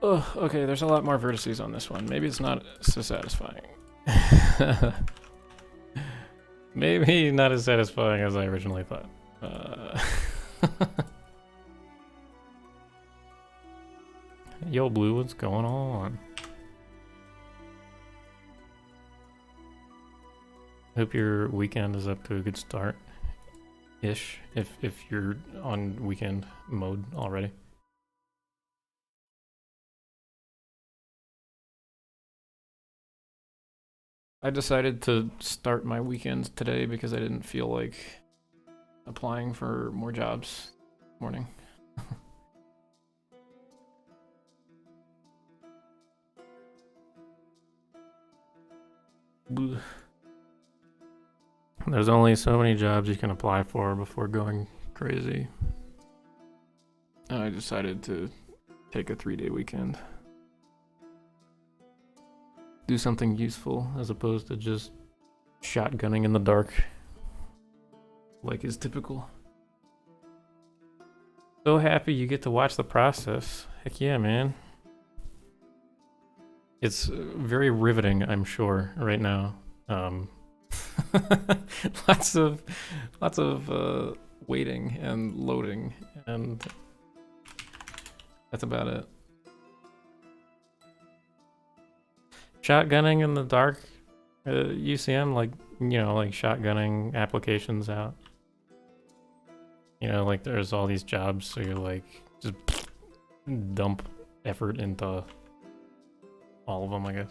Oh, okay, there's a lot more vertices on this one. Maybe it's not so satisfying. Maybe not as satisfying as I originally thought. Yo, Blue, what's going on? Hope your weekend is up to a good start. Ish, if you're on weekend mode already. I decided to start my weekend today because I didn't feel like applying for more jobs this morning. There's only so many jobs you can apply for before going crazy. And I decided to take a 3-day weekend. Do something useful as opposed to just shotgunning in the dark, like is typical. So happy you get to watch the process. Heck yeah, man. It's very riveting, I'm sure, right now. lots of waiting and loading, and that's about it. Shotgunning in the dark, UCM, like, you know, like shotgunning applications out. You know, like there's all these jobs, so you're like, just dump effort into all of them, I guess.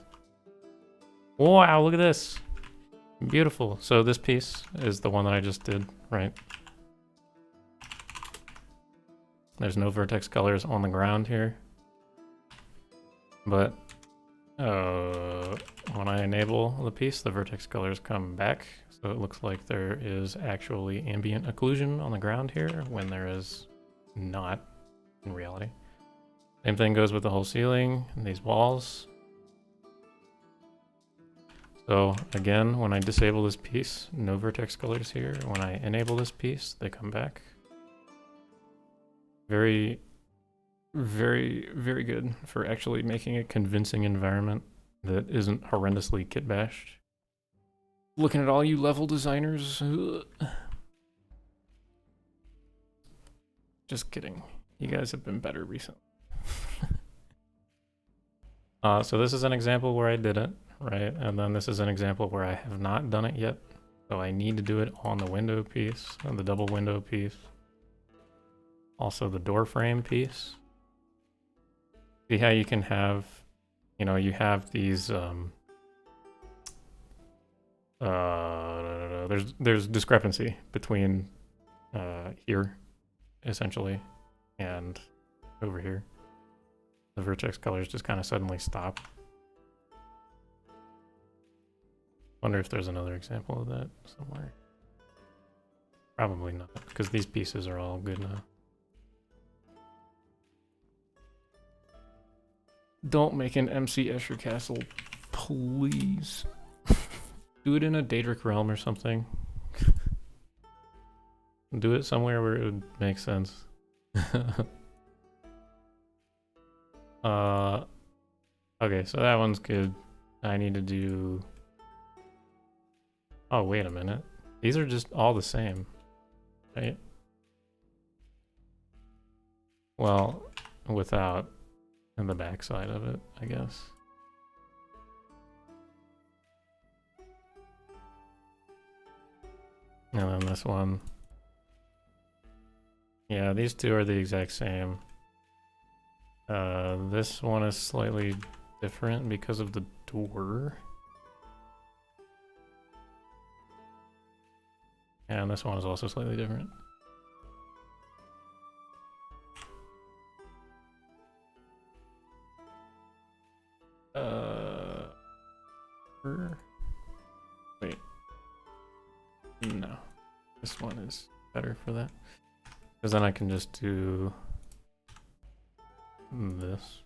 Wow, look at this. Beautiful. So this piece is the one that I just did, right? There's no vertex colors on the ground here. But when I enable the piece, the vertex colors come back. So it looks like there is actually ambient occlusion on the ground here when there is not in reality. Same thing goes with the whole ceiling and these walls. So again, when I disable this piece, no vertex colors here. When I enable this piece, they come back. Very, very, very good for actually making a convincing environment that isn't horrendously kit bashed. Looking at all you level designers. Just kidding. You guys have been better recently. So this is an example where I did it, right? And then this is an example where I have not done it yet. So I need to do it on the window piece, on the double window piece. Also the door frame piece. See how you can have, you know, you have these, there's discrepancy between here, essentially, and over here. The vertex colors just kind of suddenly stop. Wonder if there's another example of that somewhere. Probably not, because these pieces are all good now. Don't make an MC Escher castle, please. Do it in a Daedric realm or something. Do it somewhere where it would make sense. Okay, so that one's good. I need to do... Oh, wait a minute. These are just all the same, right? Well, without in the backside of it, I guess. And then this one. Yeah, these two are the exact same. This one is slightly different because of the door. And this one is also slightly different. Wait. No. This one is better for that. Because then I can just do this.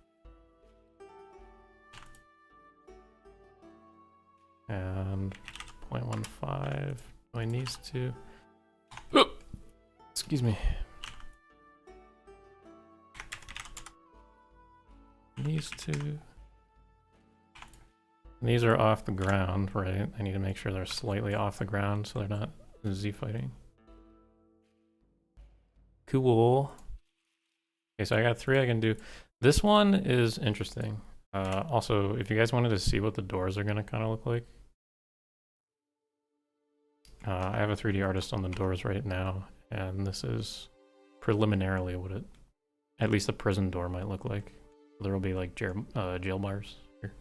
And 0.15 between these two. Oh! Excuse me. These two. These are off the ground, right? I need to make sure they're slightly off the ground so they're not Z-fighting. Cool. Okay, so I got 3 I can do. This one is interesting. Also, if you guys wanted to see what the doors are going to kind of look like, I have a 3D artist on the doors right now, and this is preliminarily what it, at least a prison door might look like. There will be like jail bars here.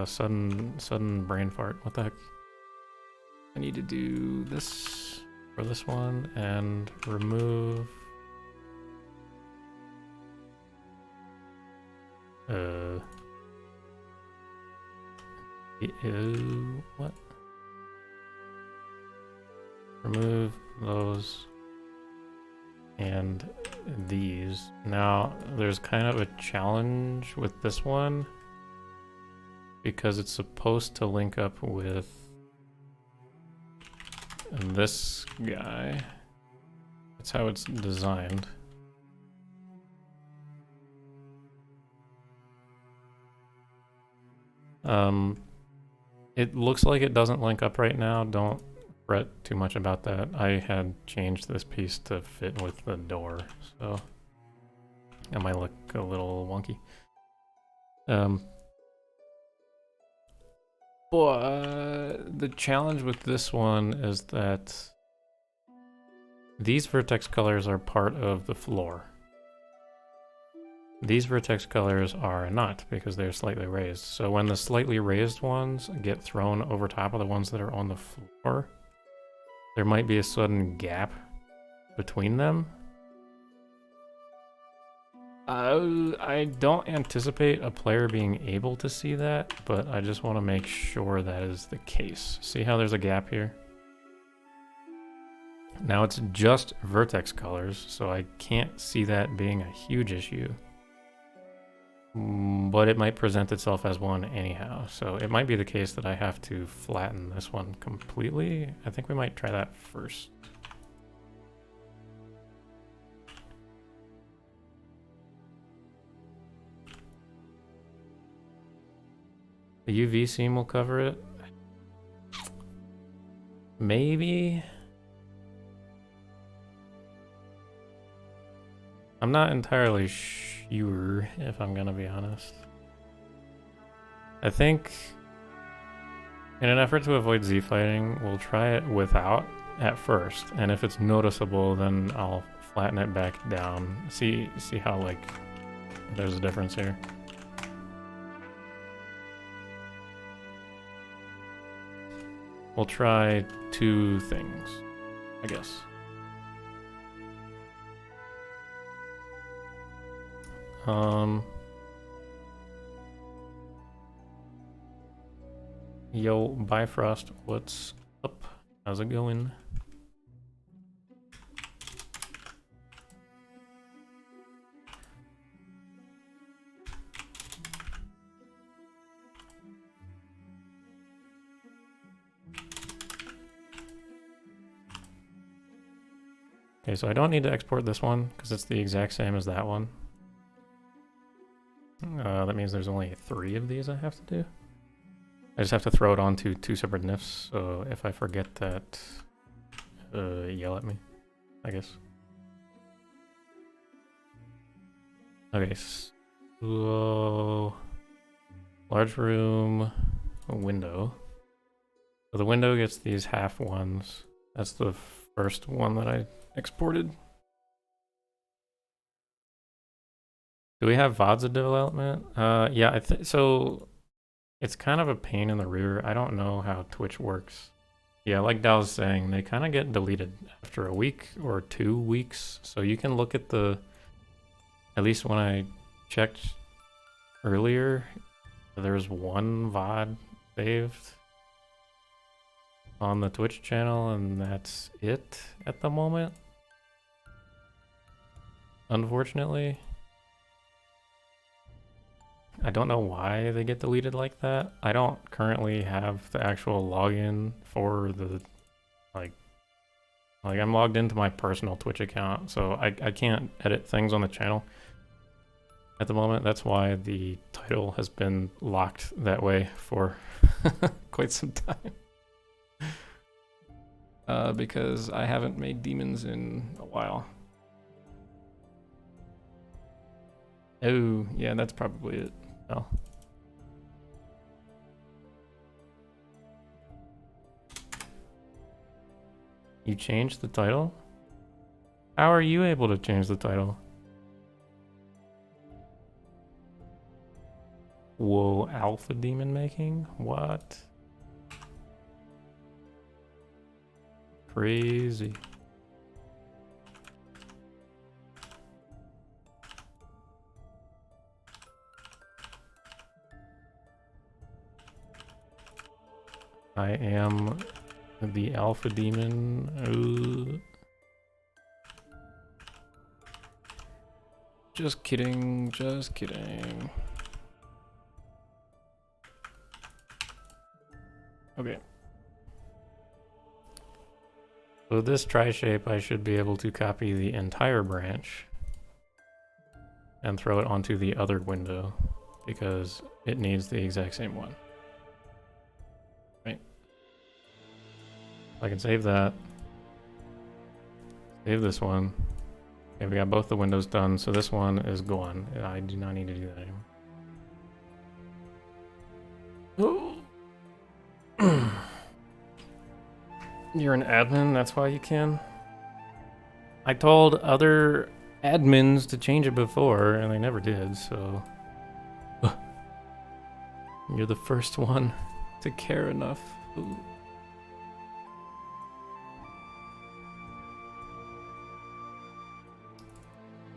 Sudden brain fart. What the heck? I need to do this for this one and remove. What? Remove those and these. Now, there's kind of a challenge with this one because it's supposed to link up with this guy. That's how it's designed. It looks like it doesn't link up right now. Don't fret too much about that. I had changed this piece to fit with the door, so it might look a little wonky. But the challenge with this one is that these vertex colors are part of the floor. These vertex colors are not because they're slightly raised. So when the slightly raised ones get thrown over top of the ones that are on the floor, there might be a sudden gap between them. I don't anticipate a player being able to see that, but I just want to make sure that is the case. See how there's a gap here? Now it's just vertex colors, so I can't see that being a huge issue. But it might present itself as one anyhow, so it might be the case that I have to flatten this one completely. I think we might try that first. The UV seam will cover it. Maybe. I'm not entirely sure, if I'm gonna be honest. I think in an effort to avoid Z-fighting, we'll try it without at first, and if it's noticeable, then I'll flatten it back down. See how, like, there's a difference here. We'll try 2 things, I guess. Yo, Bifrost, what's up? How's it going? Okay, so I don't need to export this one because it's the exact same as that one. That means there's only 3 of these I have to do. I just have to throw it onto 2 separate nifs, so if I forget that, yell at me, I guess. Okay, so large room, a window. So the window gets these half ones. That's the first one that I exported. Do we have VODs of development? Yeah, so it's kind of a pain in the rear. I don't know how Twitch works Yeah, like Dal was saying, they kind of get deleted after a week or 2 weeks. So you can look at the, at least when I checked earlier, there's one VOD saved on the Twitch channel, and that's it at the moment. Unfortunately. I don't know why they get deleted like that. I don't currently have the actual login for the, like I'm logged into my personal Twitch account, so I can't edit things on the channel at the moment. That's why the title has been locked that way for quite some time. Because I haven't made demons in a while. Oh, yeah, that's probably it. Oh. You changed the title? How are you able to change the title? Whoa, alpha demon making? What? Crazy. I am the alpha demon. Just kidding, just kidding. Okay. So this tri-shape, I should be able to copy the entire branch and throw it onto the other window because it needs the exact same one. Right. I can save that. Save this one. Okay, we got both the windows done, so this one is gone. I do not need to do that anymore. Oh. You're an admin, that's why you can? I told other admins to change it before, and they never did, so... You're the first one to care enough. Ooh.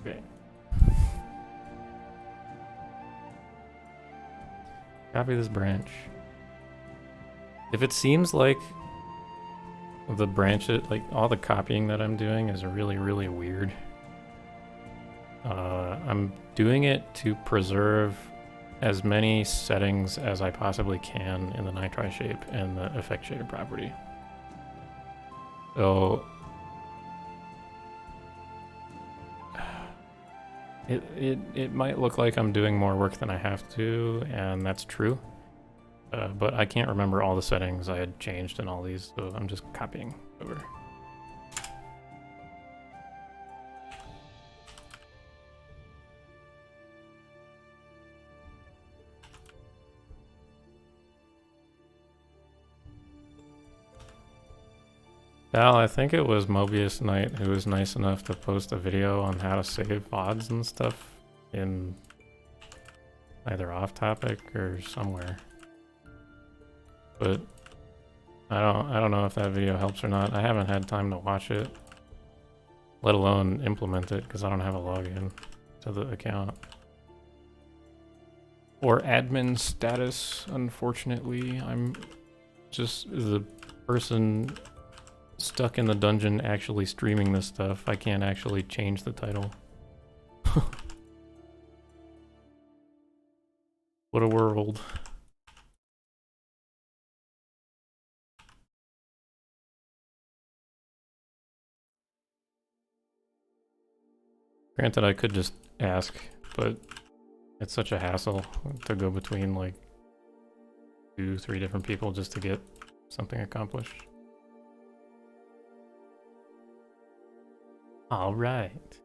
Okay. Copy this branch. If it seems like the branches, like all the copying that I'm doing is really, really weird, I'm doing it to preserve as many settings as I possibly can in the nitri shape and the effect shader property. So it might look like I'm doing more work than I have to, and that's true. But I can't remember all the settings I had changed in all these, so I'm just copying over. Val, I think it was Mobius Knight who was nice enough to post a video on how to save VODs and stuff in either off topic or somewhere. But I don't know if that video helps or not. I haven't had time to watch it, let alone implement it, because I don't have a login to the account. Or admin status, unfortunately. I'm just the person stuck in the dungeon actually streaming this stuff. I can't actually change the title. What a world. Granted, I could just ask, but it's such a hassle to go between like 2-3 different people just to get something accomplished. All right.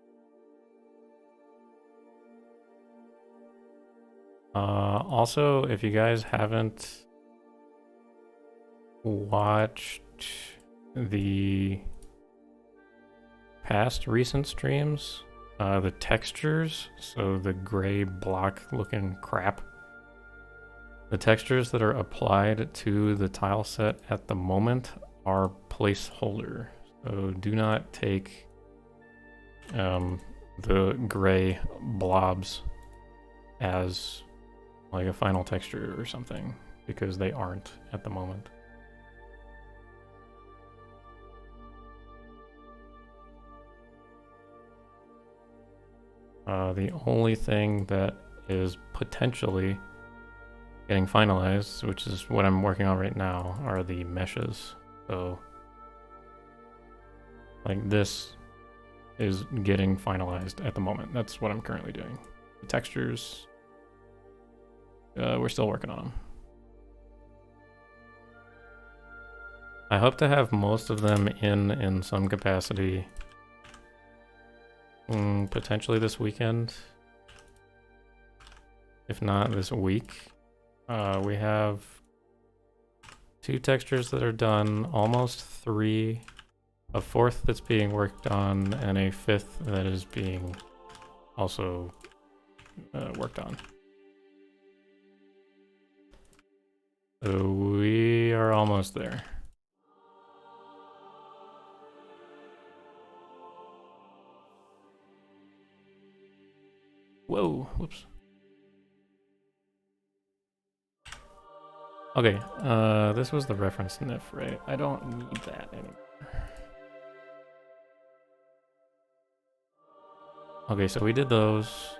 Also, if you guys haven't watched the past recent streams, the textures, so the gray block looking crap, the textures that are applied to the tile set at the moment our placeholder. So do not take the gray blobs as like a final texture or something, because they aren't at the moment. The only thing that is potentially getting finalized, which is what I'm working on right now, are the meshes. So like this is getting finalized at the moment. That's what I'm currently doing. The textures, we're still working on them. I hope to have most of them in some capacity potentially this weekend. If not this week. We have 2 textures that are done, almost 3, a 4th that's being worked on, and a 5th that is being also worked on. So we are almost there. Whoa, whoops. Okay, this was the reference NIF, right? I don't need that anymore. Okay, so we did those.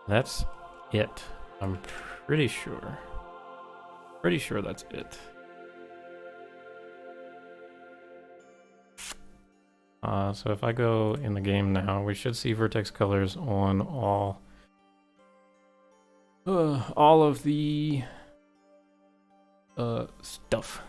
That's it. I'm pretty sure. Pretty sure that's it. So if I go in the game now, we should see Vertex colors on all of the stuff.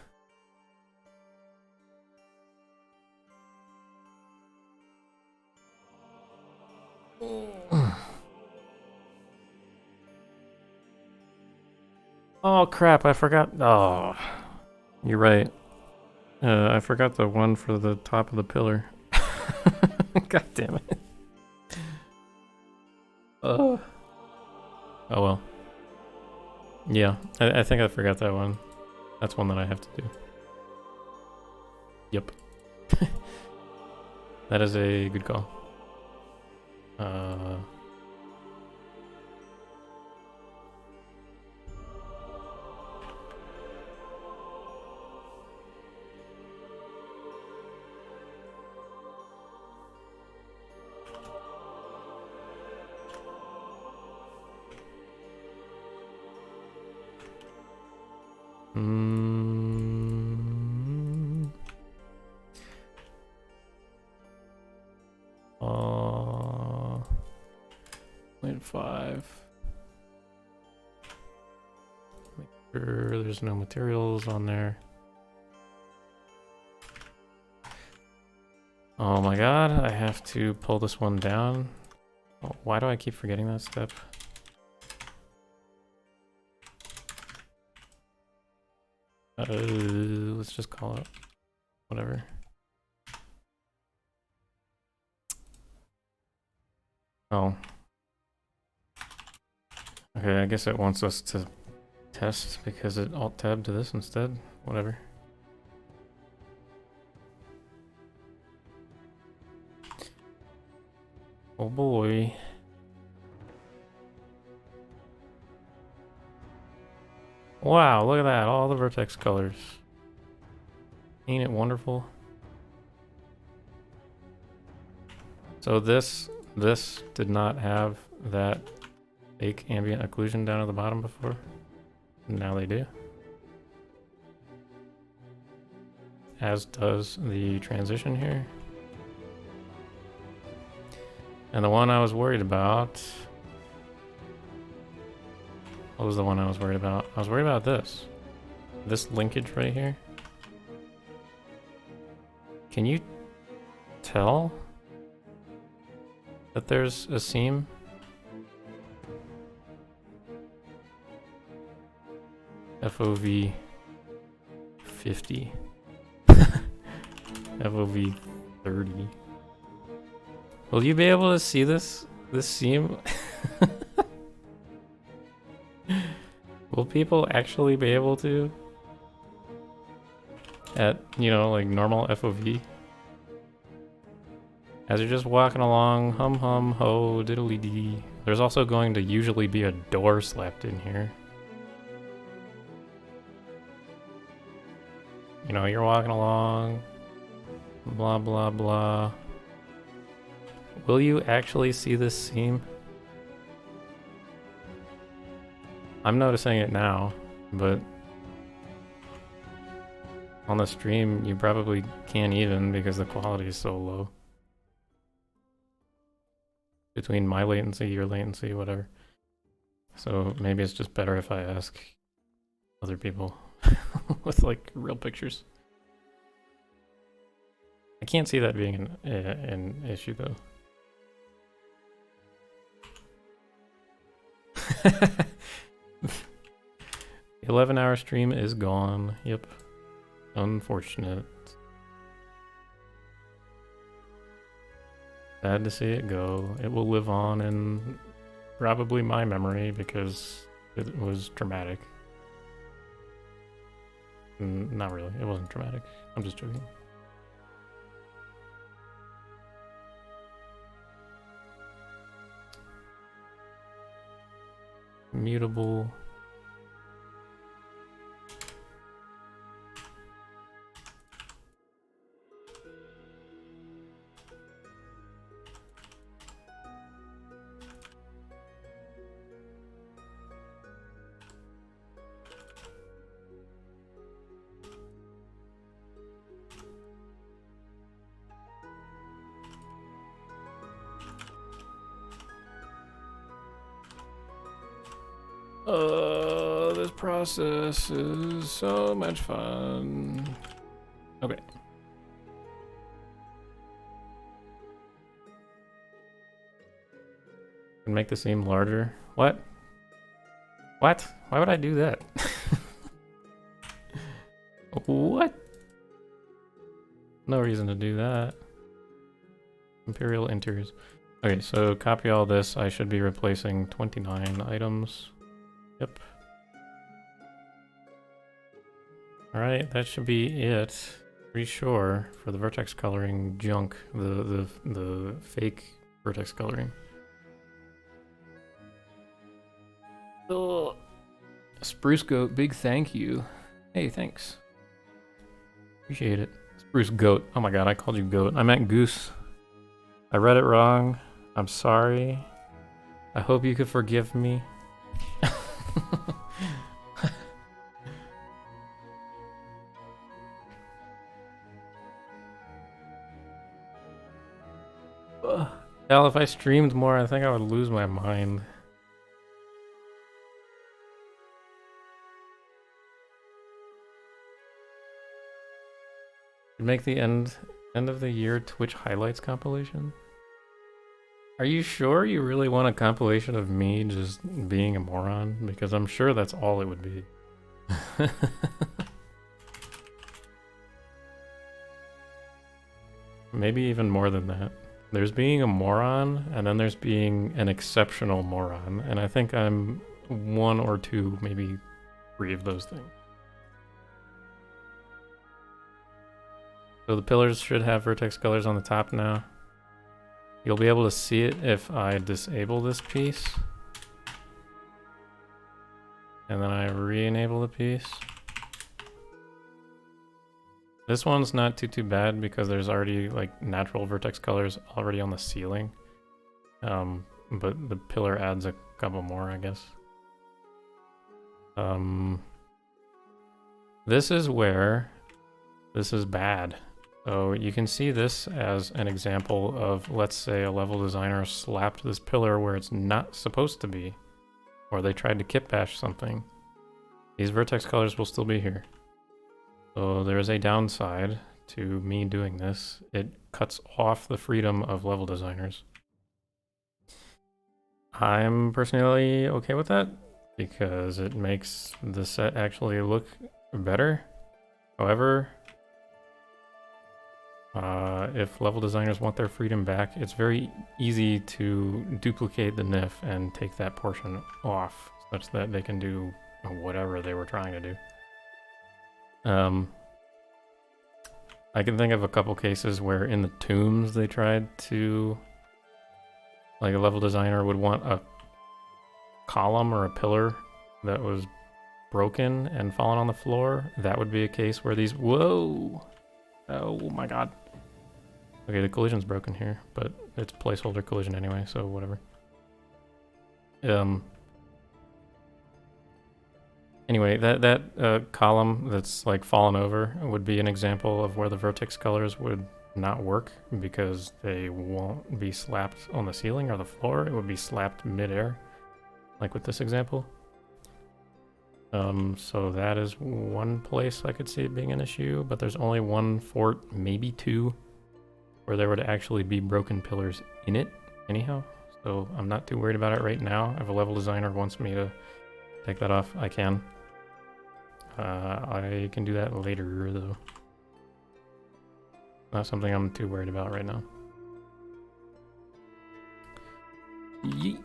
Oh crap, I forgot. Oh, you're right. I forgot the one for the top of the pillar. God damn it. Oh well. Yeah, I think I forgot that one. That's one that I have to do. Yep. That is a good call. Lane 5. Make sure there's no materials on there. Oh my god, I have to pull this one down. Oh, why do I keep forgetting that step? Let's just call it whatever. Oh. Okay, I guess it wants us to test because it alt-tabbed to this instead. Whatever. Oh boy. Wow, look at that. All the Vertex colors. Ain't it wonderful? So this did not have that fake ambient occlusion down at the bottom before. Now they do. As does the transition here. And the one I was worried about... What was the one I was worried about? I was worried about this. This linkage right here. Can you tell that there's a seam? FOV 50. FOV 30. Will you be able to see this seam? Will people actually be able to? at, you know, like normal FOV. As you're just walking along, hum hum ho diddly dee. There's also going to usually be a door slapped in here. You know, you're walking along, blah blah blah. Will you actually see this seam? I'm noticing it now, but on the stream you probably can't even because the quality is so low. Between my latency, your latency, whatever. So maybe it's just better if I ask other people with like real pictures. I can't see that being an issue though. The 11-hour stream is gone. Yep. Unfortunate. Sad to see it go. It will live on in probably my memory because it was traumatic. Not really. It wasn't traumatic. I'm just joking. Mutable. This process is so much fun. Okay. And make the seam larger. What? What? Why would I do that? What? No reason to do that. Imperial interiors. Okay, so copy all this. I should be replacing 29 items. Yep. Alright, that should be it. Pretty sure for the vertex coloring junk, the fake vertex coloring. Ugh. Spruce Goat, big thank you. Hey, thanks. Appreciate it. Spruce Goat. Oh my god, I called you Goat. I meant Goose. I read it wrong. I'm sorry. I hope you could forgive me. Hell, if I streamed more, I think I would lose my mind. Make the end of the year Twitch highlights compilation? Are you sure you really want a compilation of me just being a moron? Because I'm sure that's all it would be. Maybe even more than that. There's being a moron, and then there's being an exceptional moron. And I think I'm one or two, maybe 3 of those things. So the pillars should have vertex colors on the top now. You'll be able to see it if I disable this piece. And then I re-enable the piece. This one's not too bad because there's already like natural vertex colors already on the ceiling. But the pillar adds a couple more, I guess. This is where this is bad. So you can see this as an example of, let's say, a level designer slapped this pillar where it's not supposed to be, or they tried to kit bash something. These vertex colors will still be here. So there is a downside to me doing this. It cuts off the freedom of level designers. I'm personally okay with that because it makes the set actually look better. However, if level designers want their freedom back, it's very easy to duplicate the NIF and take that portion off such that they can do whatever they were trying to do. I can think of a couple cases where in the tombs they tried to, like a level designer would want a column or a pillar that was broken and fallen on the floor. That would be a case where these, whoa, oh my god. Okay, the collision's broken here, but it's placeholder collision anyway, so whatever. Anyway, that column that's like fallen over would be an example of where the vertex colors would not work because they won't be slapped on the ceiling or the floor. It would be slapped mid-air, like with this example. So that is one place I could see it being an issue, but there's only one fort, maybe two, where there would actually be broken pillars in it anyhow. So I'm not too worried about it right now. If a level designer wants me to take that off, I can. I can do that later, though. Not something I'm too worried about right now. Yeet.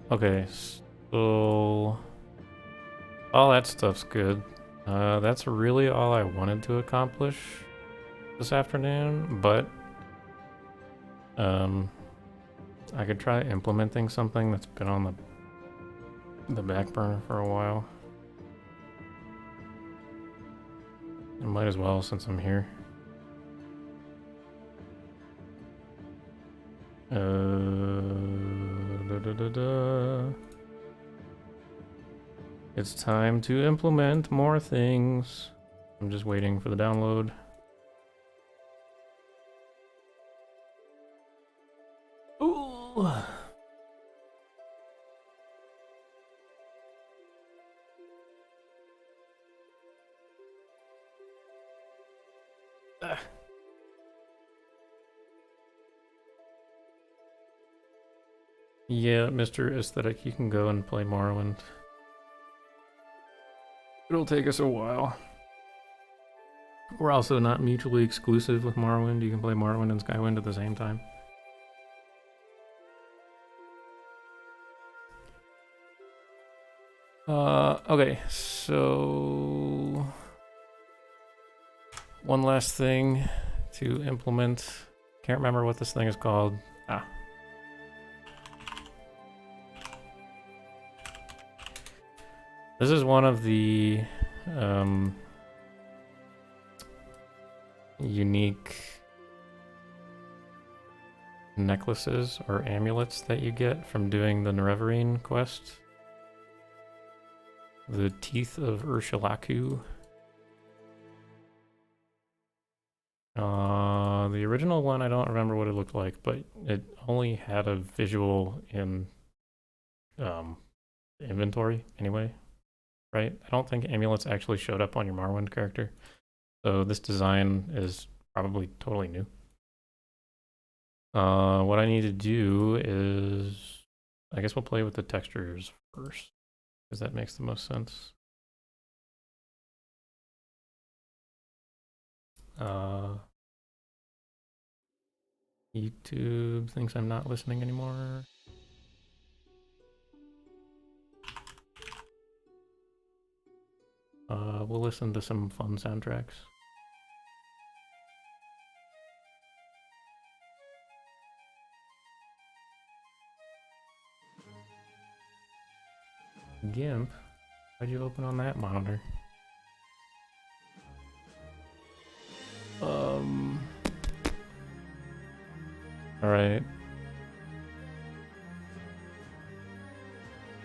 Okay, so all that stuff's good. That's really all I wanted to accomplish this afternoon, but I could try implementing something that's been on the back burner for a while. I might as well since I'm here. It's time to implement more things. I'm just waiting for the download. Ooh. Yeah, Mr. Aesthetic, you can go and play Morrowind. It'll take us a while. We're also not mutually exclusive with Morrowind. You can play Morrowind and Skywind at the same time. Okay, so one last thing to implement. Can't remember what this thing is called. This is one of the unique necklaces or amulets that you get from doing the Nerevarine quest. The Teeth of Urshilaku. The original one, I don't remember what it looked like, but it only had a visual in inventory anyway. Right? I don't think amulets actually showed up on your Morrowind character. So this design is probably totally new. What I need to do is, I guess we'll play with the textures first, because that makes the most sense. YouTube thinks I'm not listening anymore. We'll listen to some fun soundtracks. GIMP? Why'd you open on that monitor? Alright.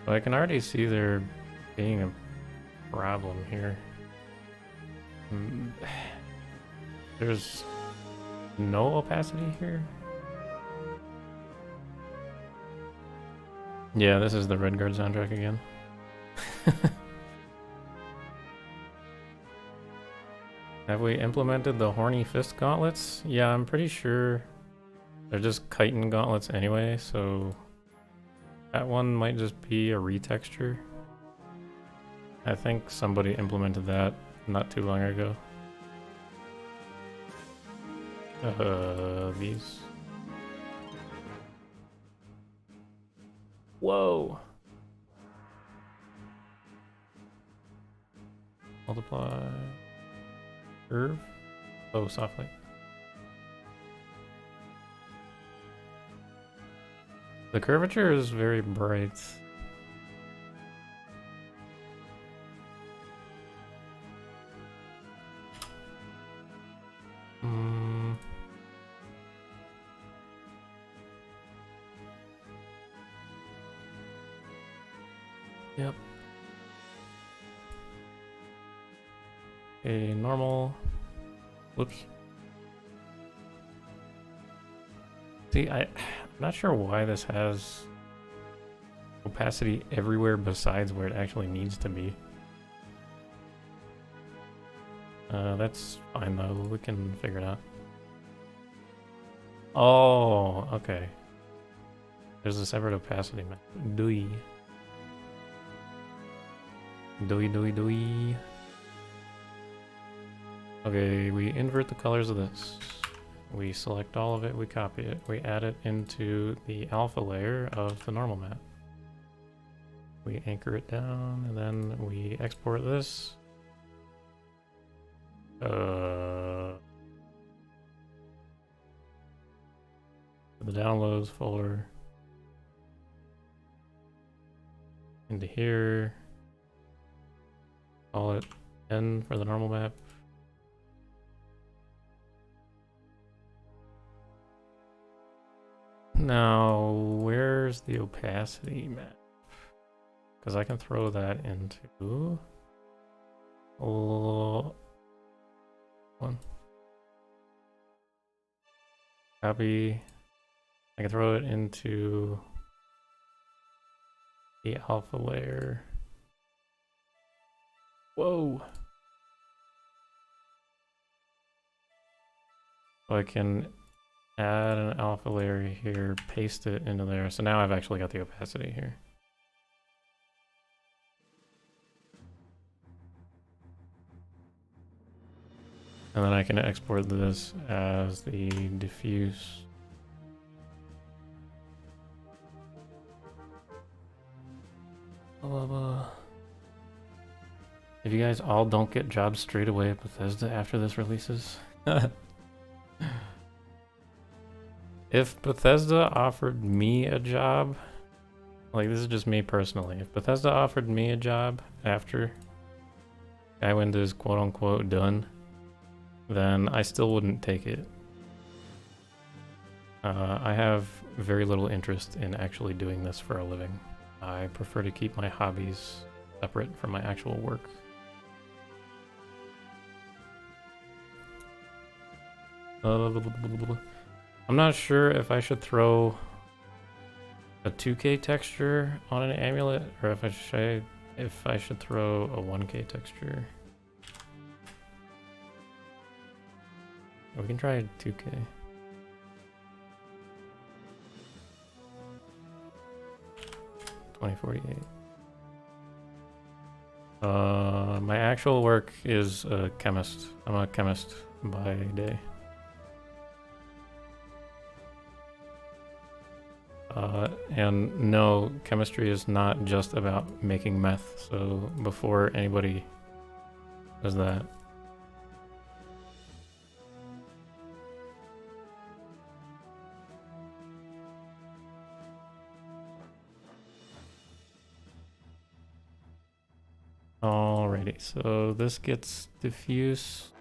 Well, I can already see there being a problem here. There's no opacity here. Yeah, this is the Redguard soundtrack again. Have we implemented the Horny Fist gauntlets? Yeah, I'm pretty sure they're just chitin gauntlets anyway, so that one might just be a retexture. I think somebody implemented that not too long ago. These. Whoa! Multiply. Curve. Oh, soft light. The curvature is very bright. Yep. A normal. Whoops. See, I'm not sure why this has opacity everywhere besides where it actually needs to be. That's fine though, we can figure it out. Oh, okay. There's a separate opacity method. Dooey. Dooey. Okay, we invert the colors of this. We select all of it, we copy it, we add it into the alpha layer of the normal map. We anchor it down, and then we export this. The downloads folder into here. Call it N for the normal map. Now, where's the opacity map? Because I can throw that into one. Copy. I can throw it into the alpha layer. Whoa! So I can add an alpha layer here, paste it into there. So now I've actually got the opacity here. And then I can export this as the diffuse. If you guys all don't get jobs straight away at Bethesda after this releases. If Bethesda offered me a job, like this is just me personally, if Bethesda offered me a job after Skywind is quote unquote done, then I still wouldn't take it. I have very little interest in actually doing this for a living. I prefer to keep my hobbies separate from my actual work. I'm not sure if I should throw a 2K texture on an amulet or if I should throw a 1K texture. We can try 2K. My actual work is a chemist. I'm a chemist by day. And no, chemistry is not just about making meth, so before anybody does that. Alrighty, so this gets diffuse.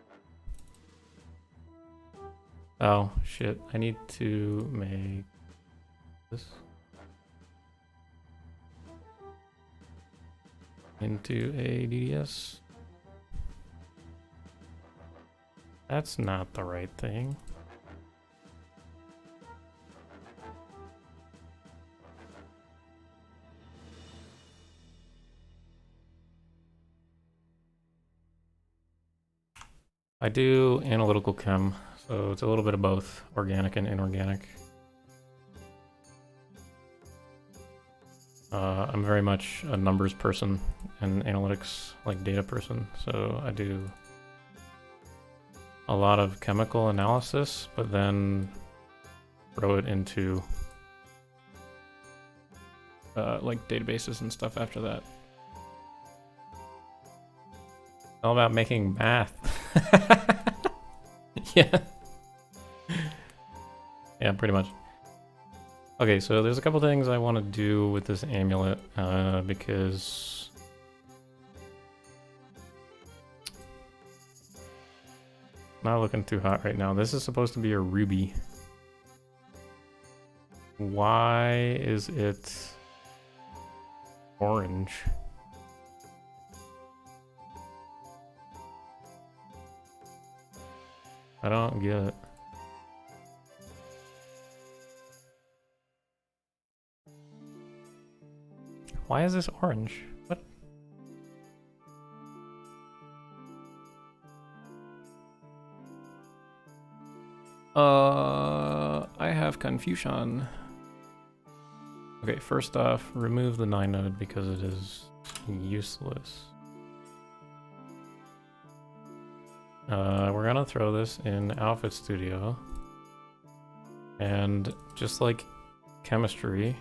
Oh shit, I need to make this into a DDS. That's not the right thing. I do analytical chem, so it's a little bit of both organic and inorganic. I'm very much a numbers person and analytics, like data person, so I do a lot of chemical analysis, but then throw it into like databases and stuff after that. All about making math. Yeah. Yeah, pretty much. Okay, so there's a couple things I want to do with this amulet, because not looking too hot right now. This is supposed to be a ruby. Why is it orange? I don't get it. Why is this orange? What? I have confusion. Okay, first off, remove the 9 node because it is useless. We're gonna throw this in Outfit Studio. And just like chemistry,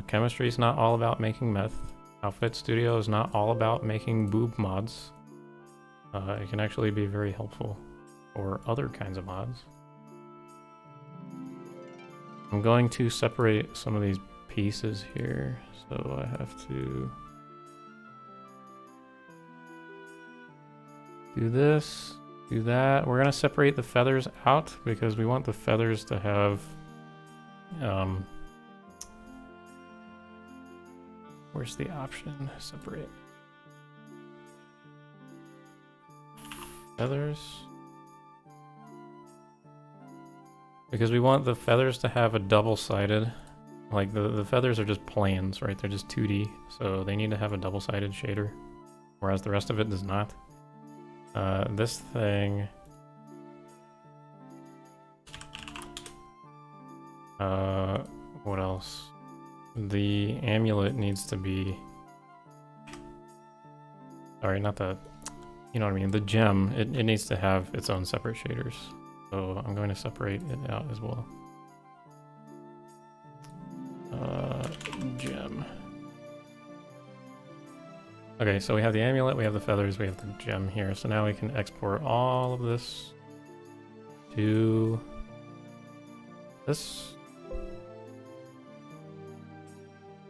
chemistry is not all about making meth. Outfit Studio is not all about making boob mods. It can actually be very helpful for other kinds of mods. I'm going to separate some of these pieces here, so I have to do this, do that. We're gonna separate the feathers out because we want the feathers to have where's the option? Separate feathers. Because we want the feathers to have a double-sided, like the feathers are just planes, right? They're just 2D, so they need to have a double-sided shader, whereas the rest of it does not. This thing, what else? The amulet needs to be, sorry, not the, you know what I mean, the gem, it needs to have its own separate shaders. So I'm going to separate it out as well. Gem. Okay, so we have the amulet, we have the feathers, we have the gem here. So now we can export all of this to this.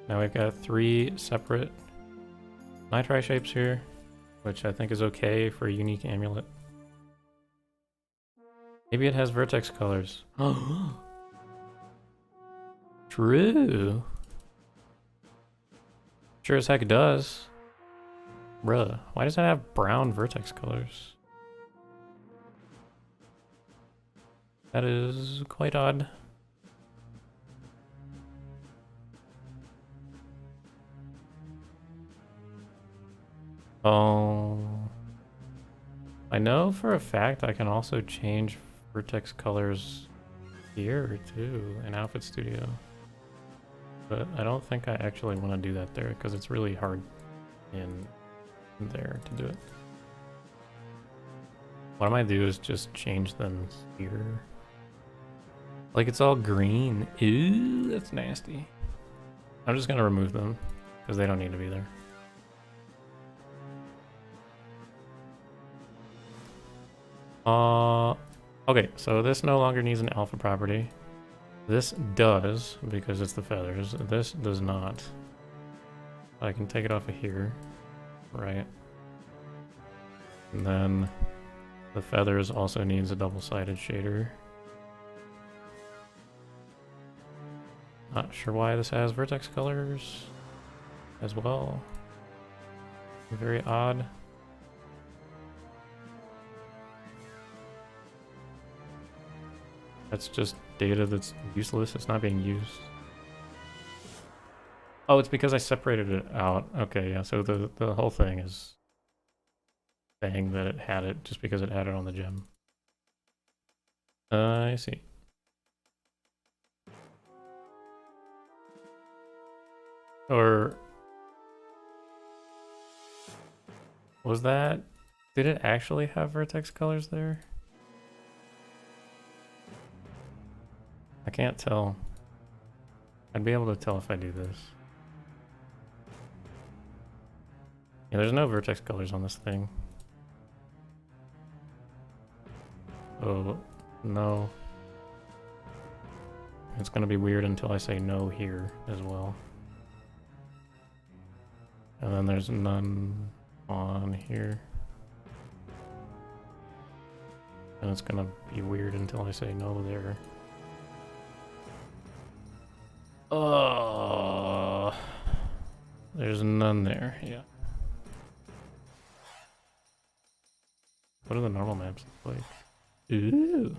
Now we've got 3 separate nitride shapes here, which I think is okay for a unique amulet. Maybe it has vertex colors. Oh, true. Sure as heck does. Bruh, why does it have brown vertex colors? That is quite odd. Oh, I know for a fact I can also change vertex colors here too in Outfit Studio, but I don't think I actually want to do that there because it's really hard in there to do it. What I might do is just change them here. Like it's all green. Ew, that's nasty. I'm just gonna remove them because they don't need to be there. Okay, so this no longer needs an alpha property. This does, because it's the feathers. This does not. I can take it off of here, right? And then the feathers also needs a double-sided shader. Not sure why this has vertex colors as well. Very odd. That's just data that's useless. It's not being used. Oh, it's because I separated it out. Okay, yeah, so the whole thing is saying that it had it just because it had it on the gem. I see. Or was that? Did it actually have vertex colors there? I can't tell. I'd be able to tell if I do this. Yeah, there's no vertex colors on this thing. Oh, no. It's gonna be weird until I say no here as well. And then there's none on here. And it's gonna be weird until I say no there. There's none there, yeah. What do the normal maps look like? Ooh,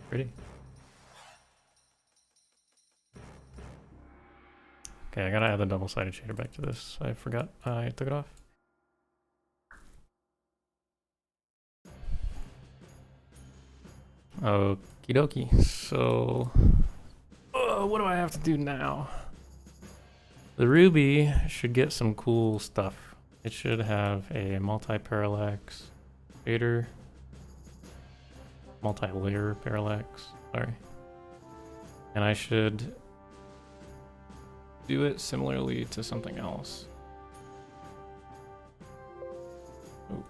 pretty. Okay, I gotta add the double-sided shader back to this. I forgot I took it off. Okie dokie. So, what do I have to do now? The Ruby should get some cool stuff. It should have a multi-parallax shader. Multi-layer parallax, sorry. And I should do it similarly to something else. Oh.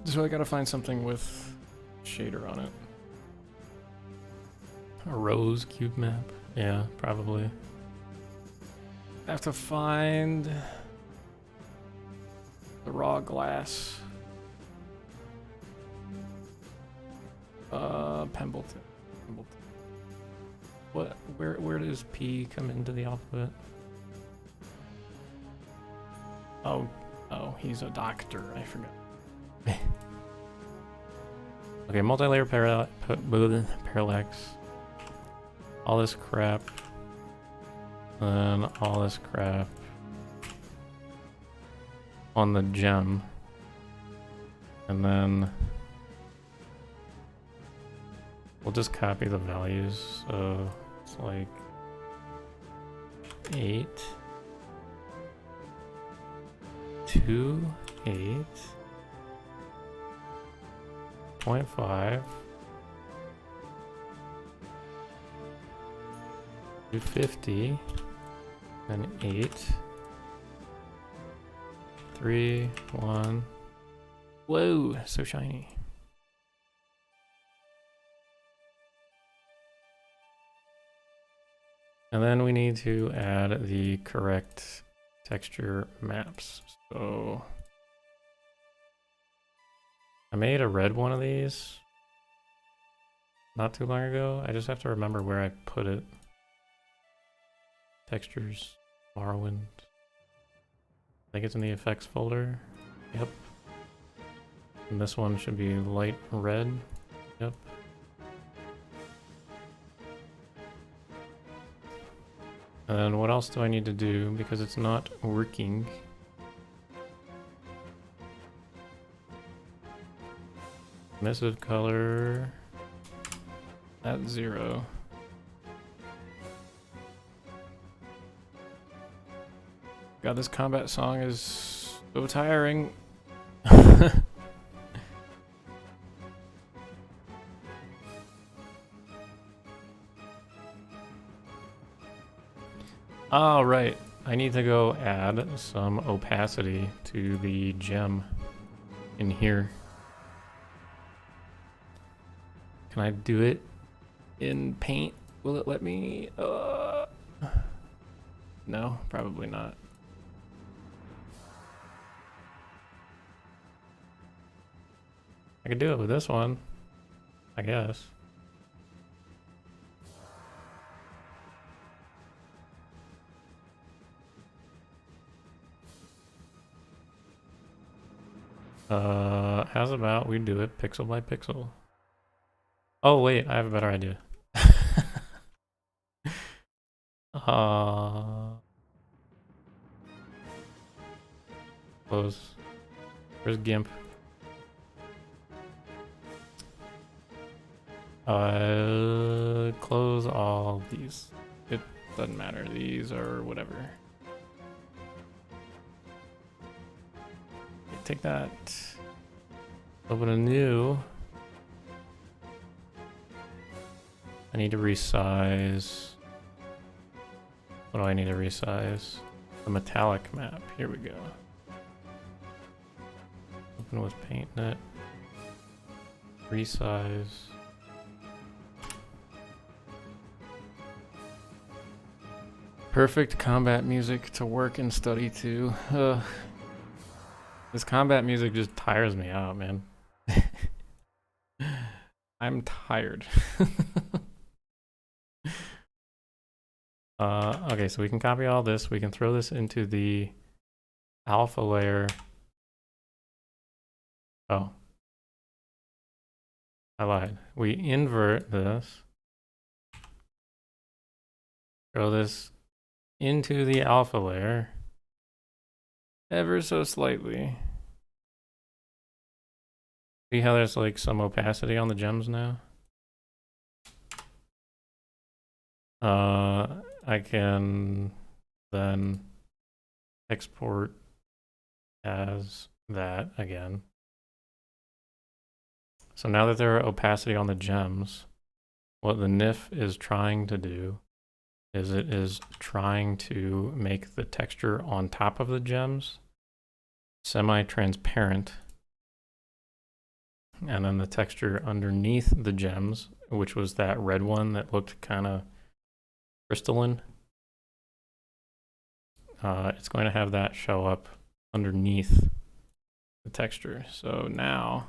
So I gotta find something with shader on it. A rose cube map? Yeah, probably. I have to find the raw glass. Pembleton. What? Where does P come into the alphabet? Oh, he's a doctor. I forgot. Okay, multi-layer parallax. All this crap. Then all this crap on the gem. And then we'll just copy the values. So it's like 8, 2, 8, 0.5, 250, and 8, 3, 1. Whoa, so shiny. And then we need to add the correct texture maps. So I made a red one of these not too long ago. I just have to remember where I put it. Textures, Morrowind. I think it's in the effects folder. Yep. And this one should be light red. Yep. And what else do I need to do because it's not working? Emissive color at 0. God, this combat song is so tiring. Oh, right. I need to go add some opacity to the gem in here. Can I do it in paint? Will it let me? No, probably not. I could do it with this one, I guess. How's about we do it pixel by pixel? Oh wait, I have a better idea. Close. Where's GIMP? Close all these. Doesn't matter. These are whatever. Okay, take that. Open a new. I need to resize. What do I need to resize? The metallic map. Here we go. Open with PaintNet. Resize. Perfect combat music to work and study to. This combat music just tires me out, man. I'm tired. Okay, so we can copy all this. We can throw this into the alpha layer. Oh. I lied. We invert this. Throw this into the alpha layer. Ever so slightly. See how there's like some opacity on the gems now? I can then export as that again. So now that there are opacity on the gems, what the NIF is trying to do is it is trying to make the texture on top of the gems semi-transparent, and then the texture underneath the gems, which was that red one that looked kind of crystalline, it's going to have that show up underneath the texture. So now,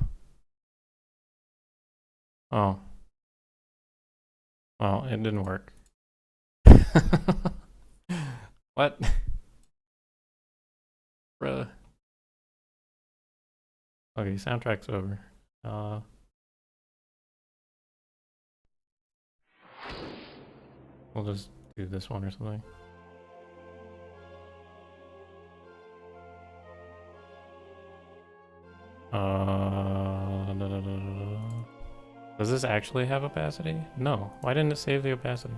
oh, well, it didn't work. What? Bruh. Okay, soundtrack's over. We'll just do this one or something. Does this actually have opacity? No. Why didn't it save the opacity?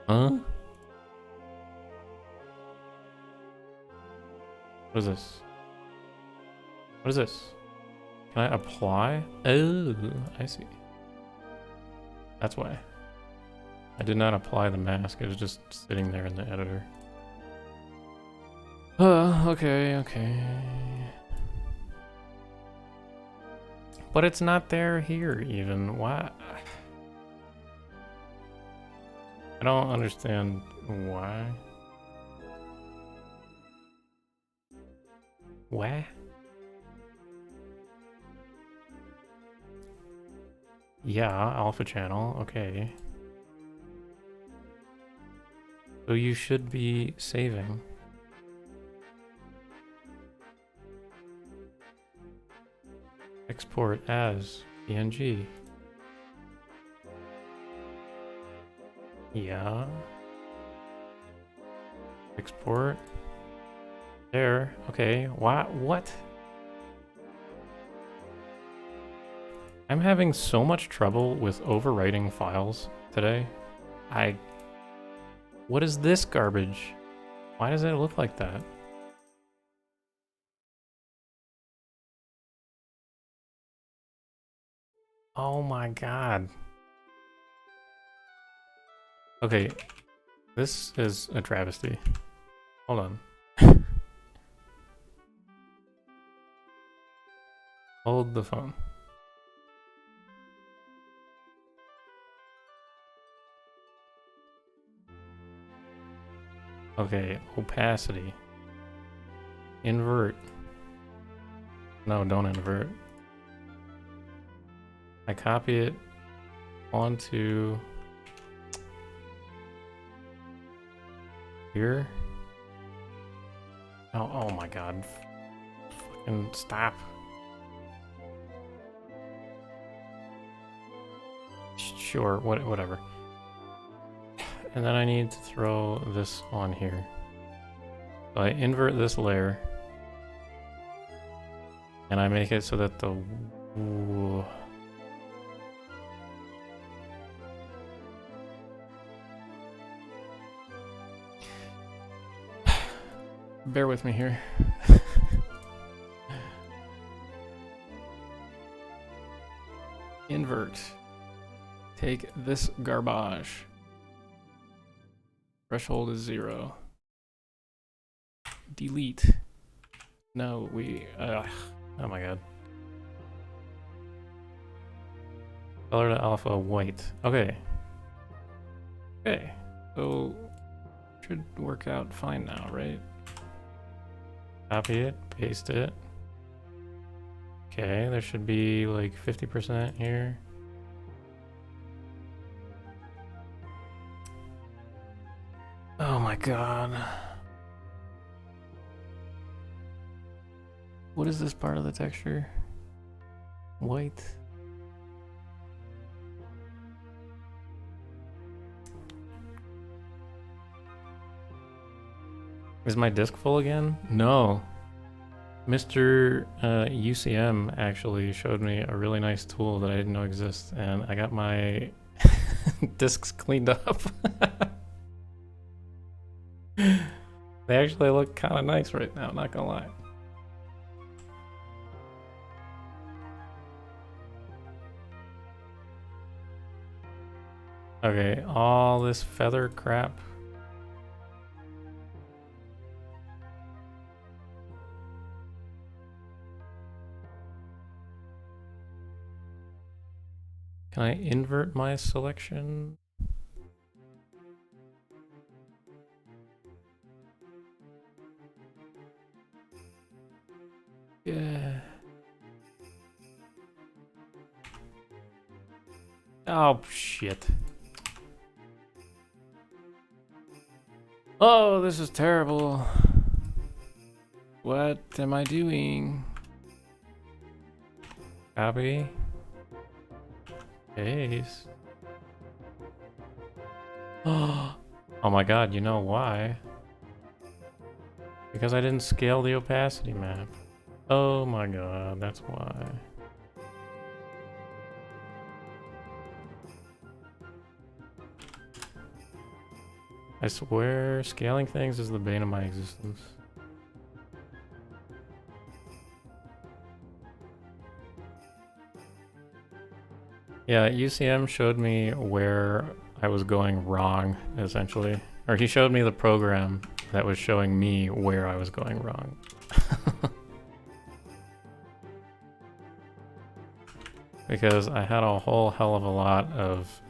Huh? What is this? What is this? Can I apply? Oh, I see. That's why. I did not apply the mask. It was just sitting there in the editor. Okay. But it's not there here even. Why? I don't understand why. Why? Yeah, alpha channel, okay. So you should be saving. Export as PNG. Yeah. Export. There. Okay. What? I'm having so much trouble with overwriting files today. What is this garbage? Why does it look like that? Oh my god. Okay. This is a travesty. Hold on. Hold the phone. Okay, opacity. Invert. No, don't invert. I copy it onto here. Oh my god. Fucking stop. Sure, whatever. And then I need to throw this on here. So I invert this layer. And I make it so that the... bear with me here. Invert. Take this garbage. Threshold is 0. Delete. No, oh my god. Color to alpha white. Okay. Okay. So should work out fine now, right? Copy it, paste it. Okay, there should be like 50% here. Oh my god. What is this part of the texture? White. Is my disk full again? No. Mr. UCM actually showed me a really nice tool that I didn't know exists, and I got my disks cleaned up. They actually look kind of nice right now, not gonna lie. Okay, all this feather crap. Can I invert my selection? Yeah. Oh, shit. Oh, this is terrible. What am I doing? Copy. Paste. Oh my god, you know why? Because I didn't scale the opacity map. Oh my god, that's why. I swear, scaling things is the bane of my existence. Yeah, UCM showed me where I was going wrong, essentially. Or he showed me the program that was showing me where I was going wrong. Because I had a whole hell of a lot of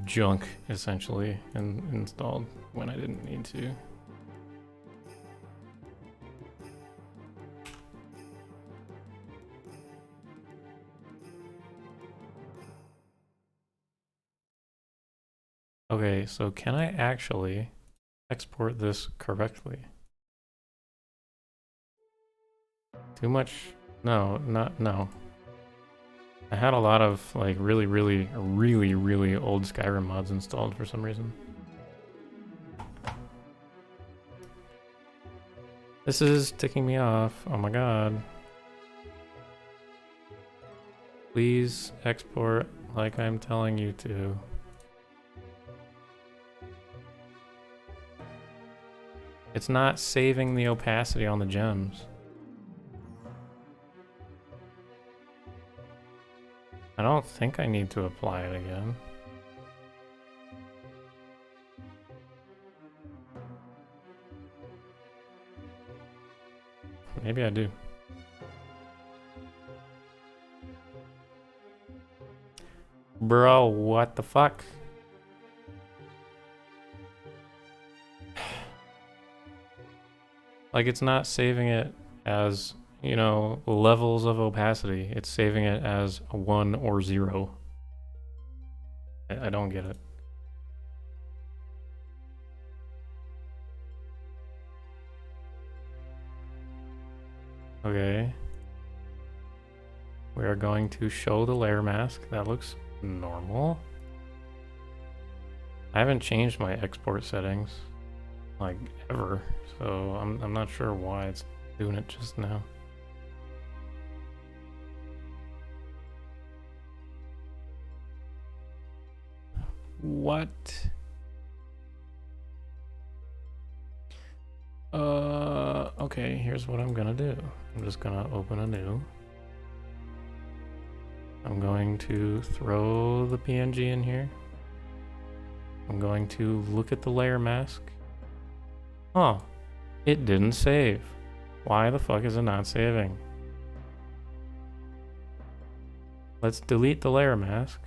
junk, essentially, installed when I didn't need to. Okay, so can I actually export this correctly? Too much? No, no. I had a lot of like really old Skyrim mods installed for some reason. This is ticking me off. Oh my god. Please export like I'm telling you to. It's not saving the opacity on the gems. I don't think I need to apply it again. Maybe I do. Bro, what the fuck? Like, it's not saving it as, you know, levels of opacity. It's saving it as a 1 or 0. I don't get it. Okay. We are going to show the layer mask. That looks normal. I haven't changed my export settings, like, ever, so I'm not sure why it's doing it just now. What? Okay, here's what I'm gonna do. I'm just gonna open a new. I'm going to throw the PNG in here. I'm going to look at the layer mask. Huh, it didn't save. Why the fuck is it not saving? Let's delete the layer mask.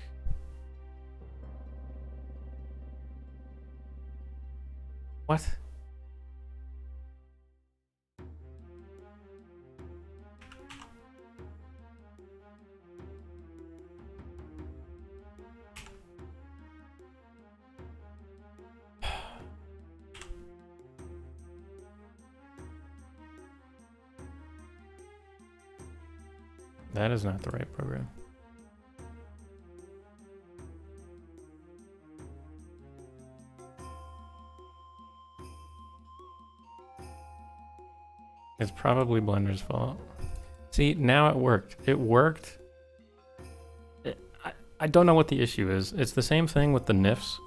What? That is not the right program. It's probably Blender's fault. See, now it worked. It worked. I don't know what the issue is. It's the same thing with the nifs.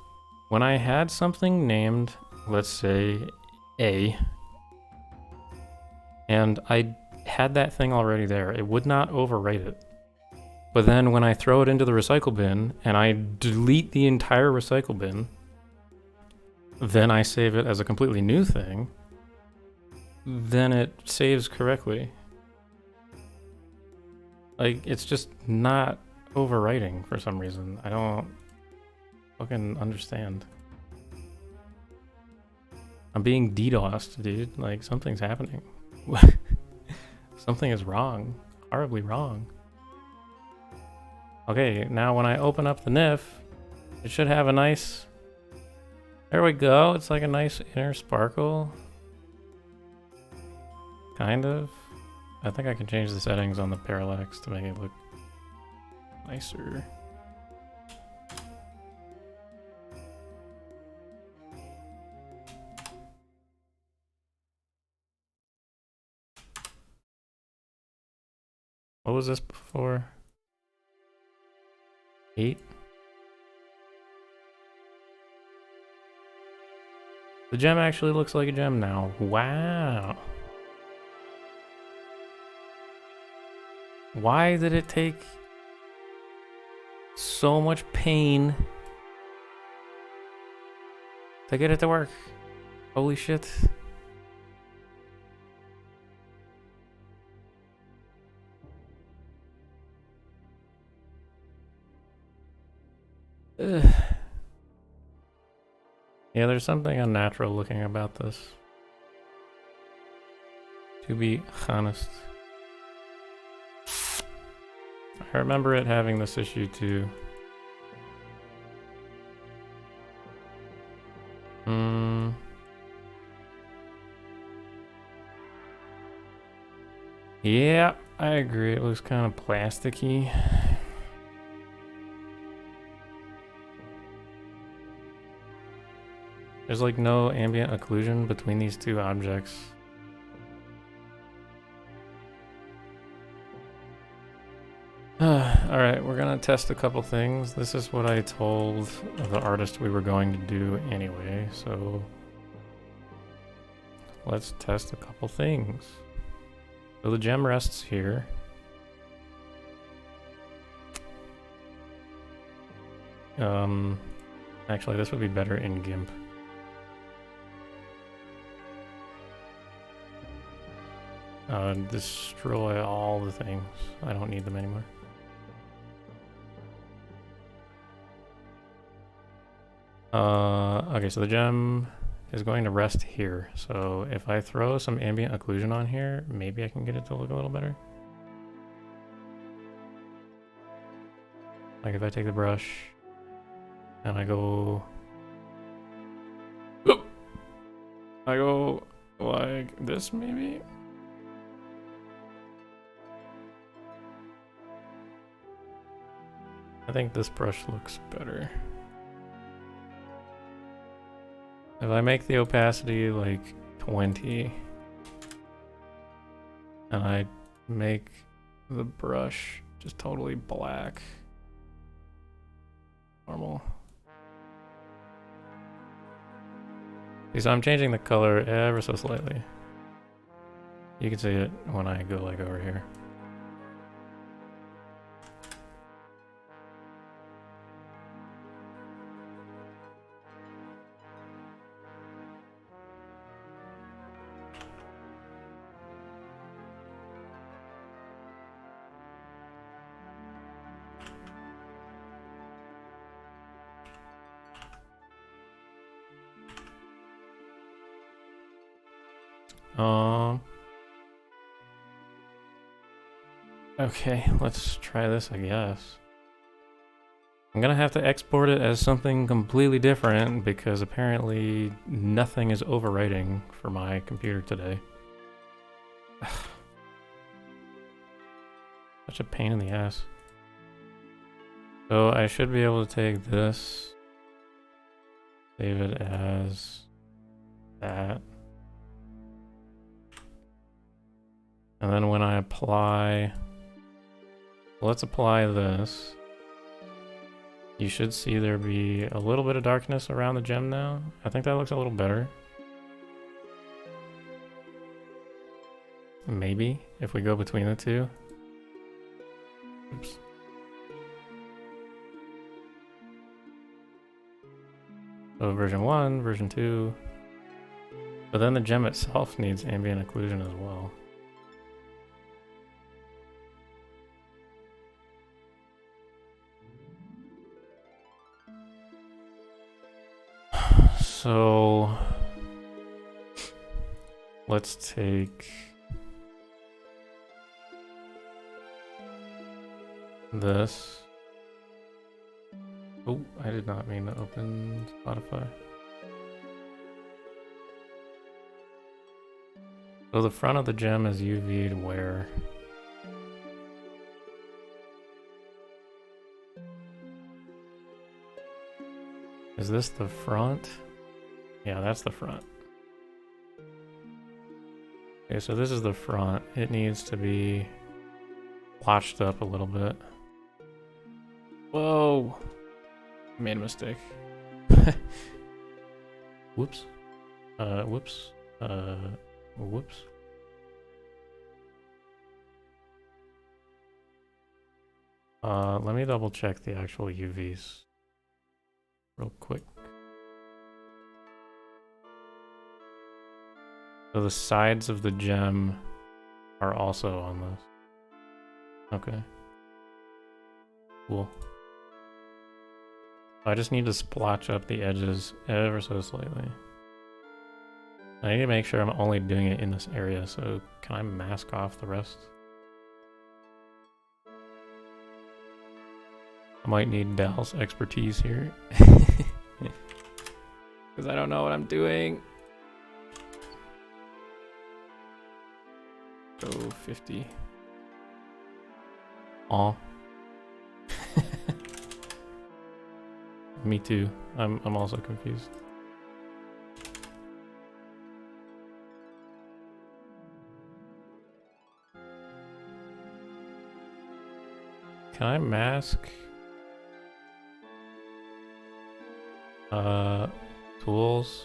When I had something named, let's say, A, and I had that thing already there, it would not overwrite it. But then when I throw it into the recycle bin and I delete the entire recycle bin, then I save it as a completely new thing, then it saves correctly. Like, it's just not overwriting for some reason. I don't fucking understand. I'm being DDoSed, dude. Like, something's happening. Something is wrong. Horribly wrong. Okay, now when I open up the NIF, it should have a nice... There we go. It's like a nice inner sparkle. Kind of. I think I can change the settings on the parallax to make it look nicer. What was this before? 8? The gem actually looks like a gem now. Wow. Why did it take so much pain to get it to work? Holy shit. Ugh. Yeah, there's something unnatural looking about this, to be honest. I remember it having this issue too. Yeah, I agree. It looks kind of plasticky. There's like no ambient occlusion between these two objects. Alright, we're gonna test a couple things. This is what I told the artist we were going to do anyway, so let's test a couple things. So the gem rests here. Actually, this would be better in GIMP. Destroy all the things. I don't need them anymore. Okay, so the gem is going to rest here. So if I throw some ambient occlusion on here, maybe I can get it to look a little better. Like if I take the brush and I go like this maybe. I think this brush looks better. If I make the opacity like 20 and I make the brush just totally black, normal. See, so I'm changing the color ever so slightly. You can see it when I go like over here. Okay, let's try this, I guess. I'm gonna have to export it as something completely different because apparently nothing is overwriting for my computer today. Such a pain in the ass. So I should be able to take this, save it as that. And then when I apply, let's apply this. You should see there be a little bit of darkness around the gem now. I think that looks a little better. Maybe, if we go between the two. Oops. So version 1, version 2. But then the gem itself needs ambient occlusion as well. So let's take this. Oh, I did not mean to open Spotify. So the front of the gem is UV'd where? Is this the front? Yeah, that's the front. Okay, so this is the front. It needs to be blotched up a little bit. Whoa! I made a mistake. Whoops. Whoops. Whoops. Let me double check the actual UVs real quick. So the sides of the gem are also on this. Okay. Cool. I just need to splotch up the edges ever so slightly. I need to make sure I'm only doing it in this area, so can I mask off the rest? I might need Dal's expertise here. Because I don't know what I'm doing. Go 50. Aw. Me too. I'm also confused. Can I mask tools?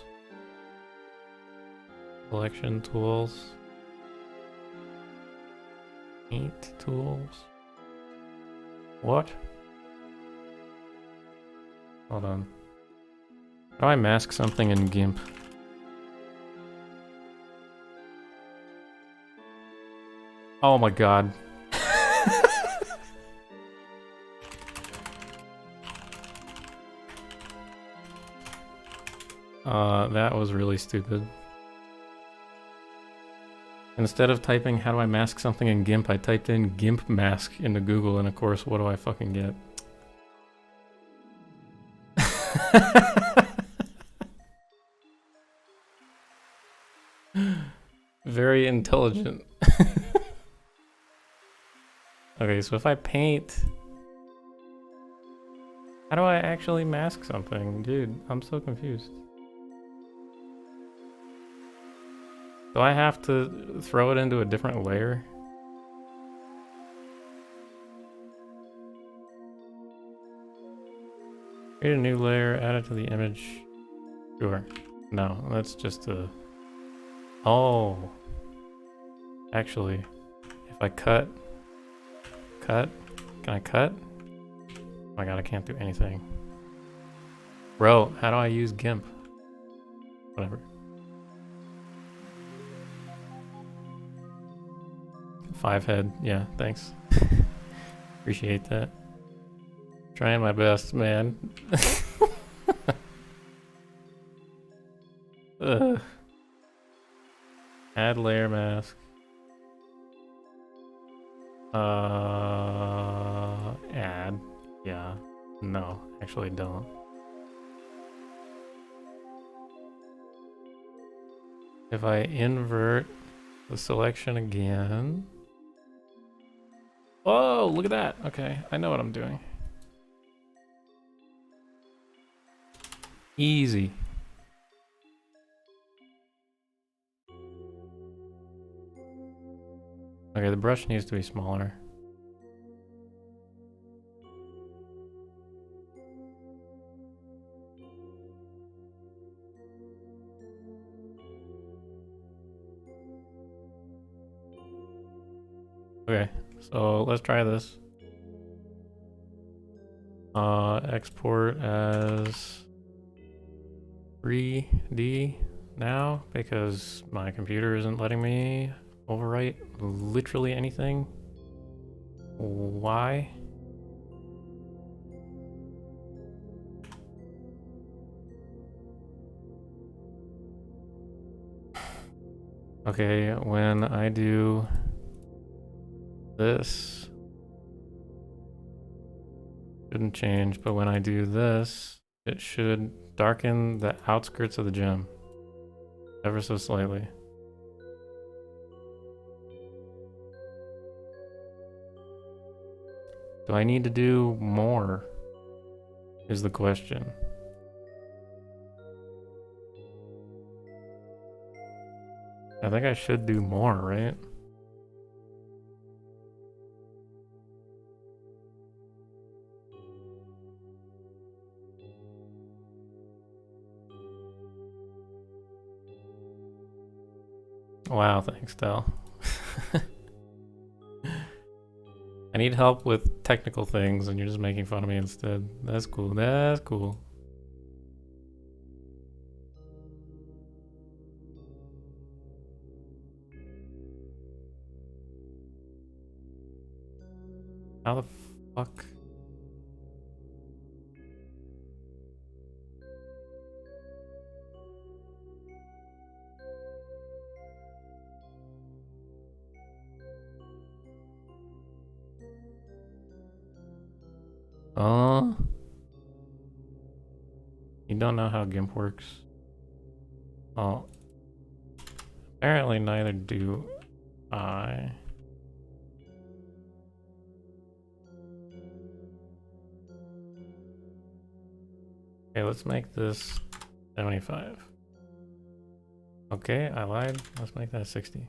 Collection tools. Paint tools. What? Hold on. How do I mask something in GIMP? Oh my god. That was really stupid. Instead of typing how do I mask something in GIMP, I typed in GIMP mask into Google, and of course, what do I fucking get? Very intelligent. Okay, so if I paint... How do I actually mask something? Dude, I'm so confused. Do I have to throw it into a different layer? Create a new layer, add it to the image. Sure. No, that's just a... Oh. Actually, if I cut, can I cut? Oh my god, I can't do anything. Bro, how do I use GIMP? Whatever. 5 head, yeah, thanks. Appreciate that. Trying my best, man. Ugh. Add layer mask. Add. Yeah. No, actually don't. If I invert the selection again. Oh, look at that. Okay, I know what I'm doing. Easy. Okay, the brush needs to be smaller. Okay, so let's try this. Export as 3D now because my computer isn't letting me overwrite literally anything. Why? Okay, when I do this, shouldn't change, but when I do this, it should darken the outskirts of the gem ever so slightly. Do I need to do more? Is the question. I think I should do more, right? Wow, thanks, Del. I need help with technical things and you're just making fun of me instead. That's cool, that's cool. How the fuck? You don't know how GIMP works? Oh. Apparently neither do I. Okay, let's make this 75. Okay, I lied. Let's make that 60.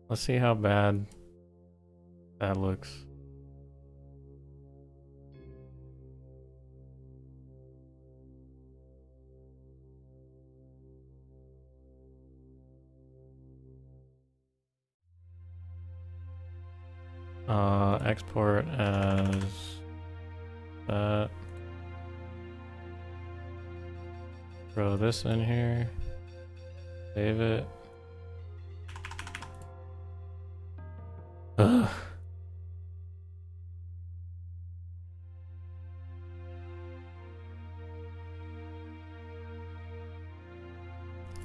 Let's see how bad that looks. Export as that. Throw this in here. Save it. Ugh.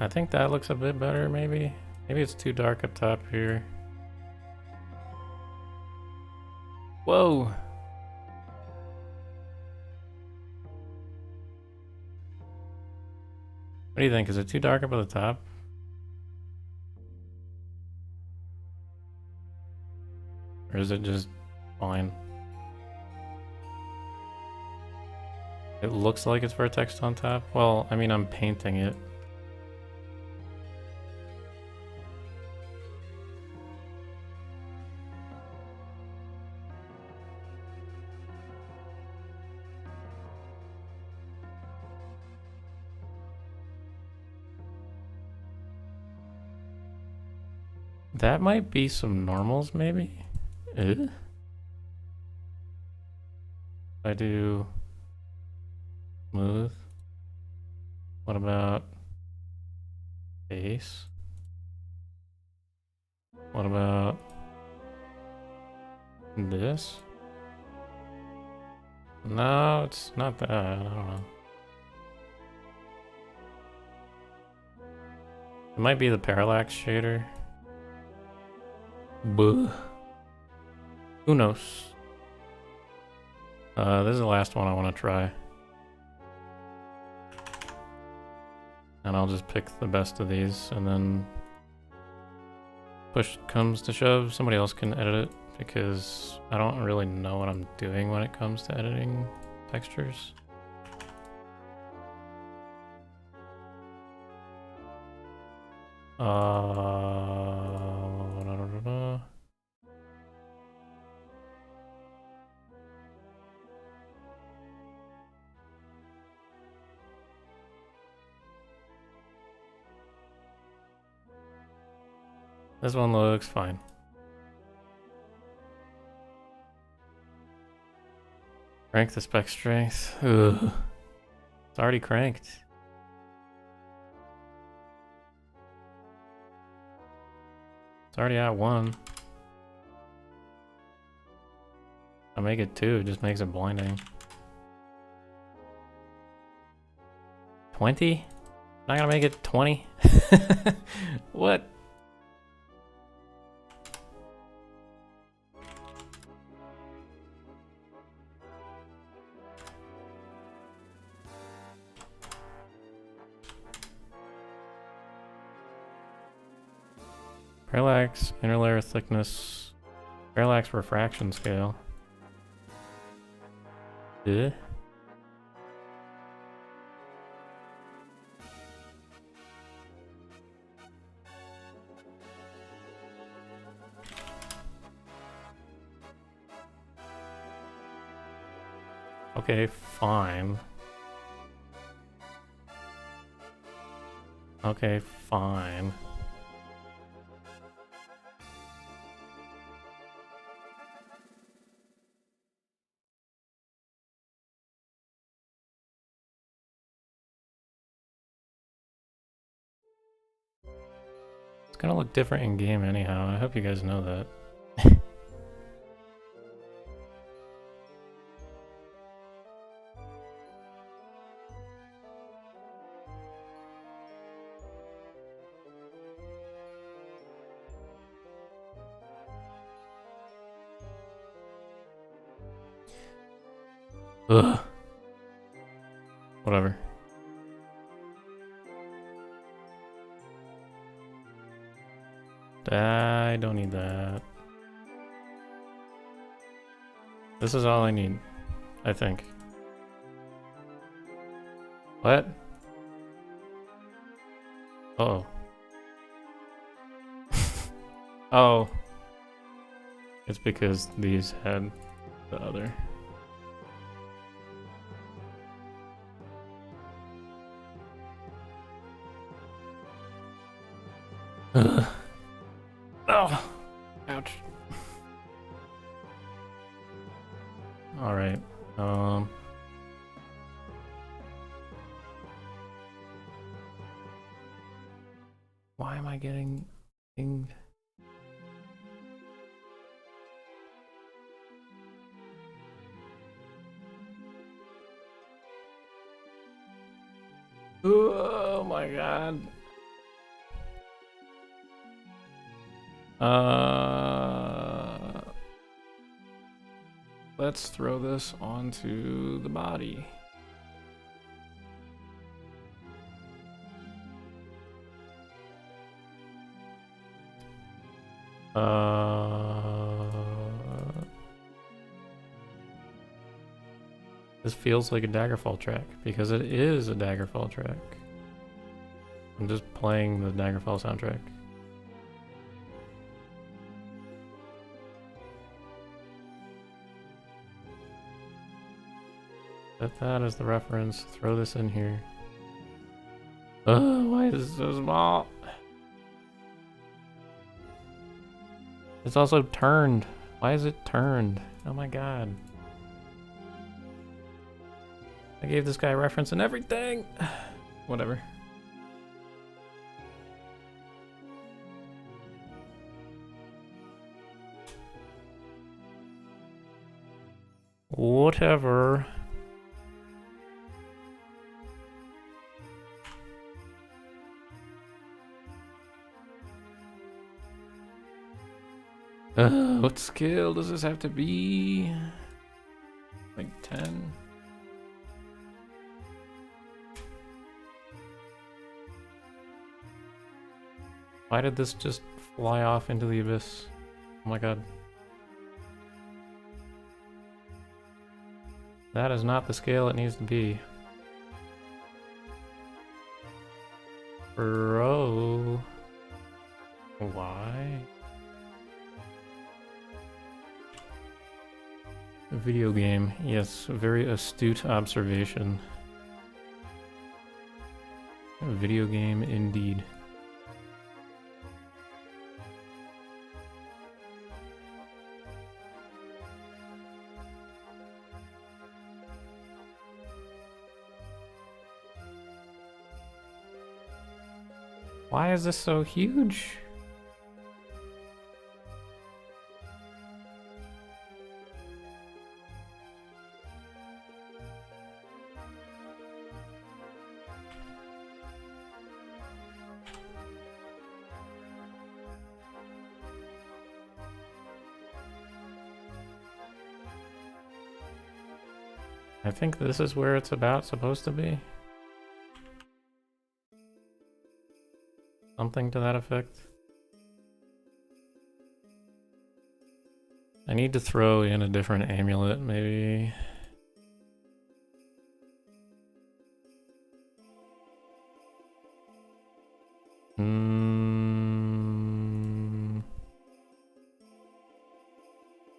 I think that looks a bit better, maybe. Maybe it's too dark up top here. Whoa! What do you think? Is it too dark up at the top? Or is it just fine? It looks like it's Vertex on top. Well, I mean, I'm painting it. That might be some normals, maybe? I do smooth. What about base? What about this? No, it's not that. I don't know. It might be the parallax shader. Buh. Who knows? This is the last one I want to try. And I'll just pick the best of these, and then push comes to shove, somebody else can edit it, because I don't really know what I'm doing when it comes to editing textures. This one looks fine. Crank the spec strength. Ugh. It's already cranked. It's already at 1. I make it 2, it just makes it blinding. 20? Not gonna make it 20? What? Parallax, interlayer thickness, parallax refraction scale. Yeah. Okay, fine. Okay, fine. It's gonna look different in game anyhow. I hope you guys know that. Ugh. Whatever. I don't need that. This is all I need, I think. What? Uh-oh. Oh. It's because these had the other. Ugh. Oh, ouch. All right. Why am I getting pinged? Oh my god. Let's throw this onto the body. This feels like a Daggerfall track because it is a Daggerfall track. I'm just playing the Daggerfall soundtrack. Set that as the reference. Throw this in here. Why is it so small? It's also turned. Why is it turned? Oh my god. I gave this guy a reference and everything. Whatever. Whatever. What scale does this have to be? Like 10? Why did this just fly off into the abyss? Oh my god. That is not the scale it needs to be. Bro. Why? A video game. Yes, very astute observation. A video game indeed. Why is this so huge? I think this is where it's supposed to be. Something to that effect. I need to throw in a different amulet, maybe.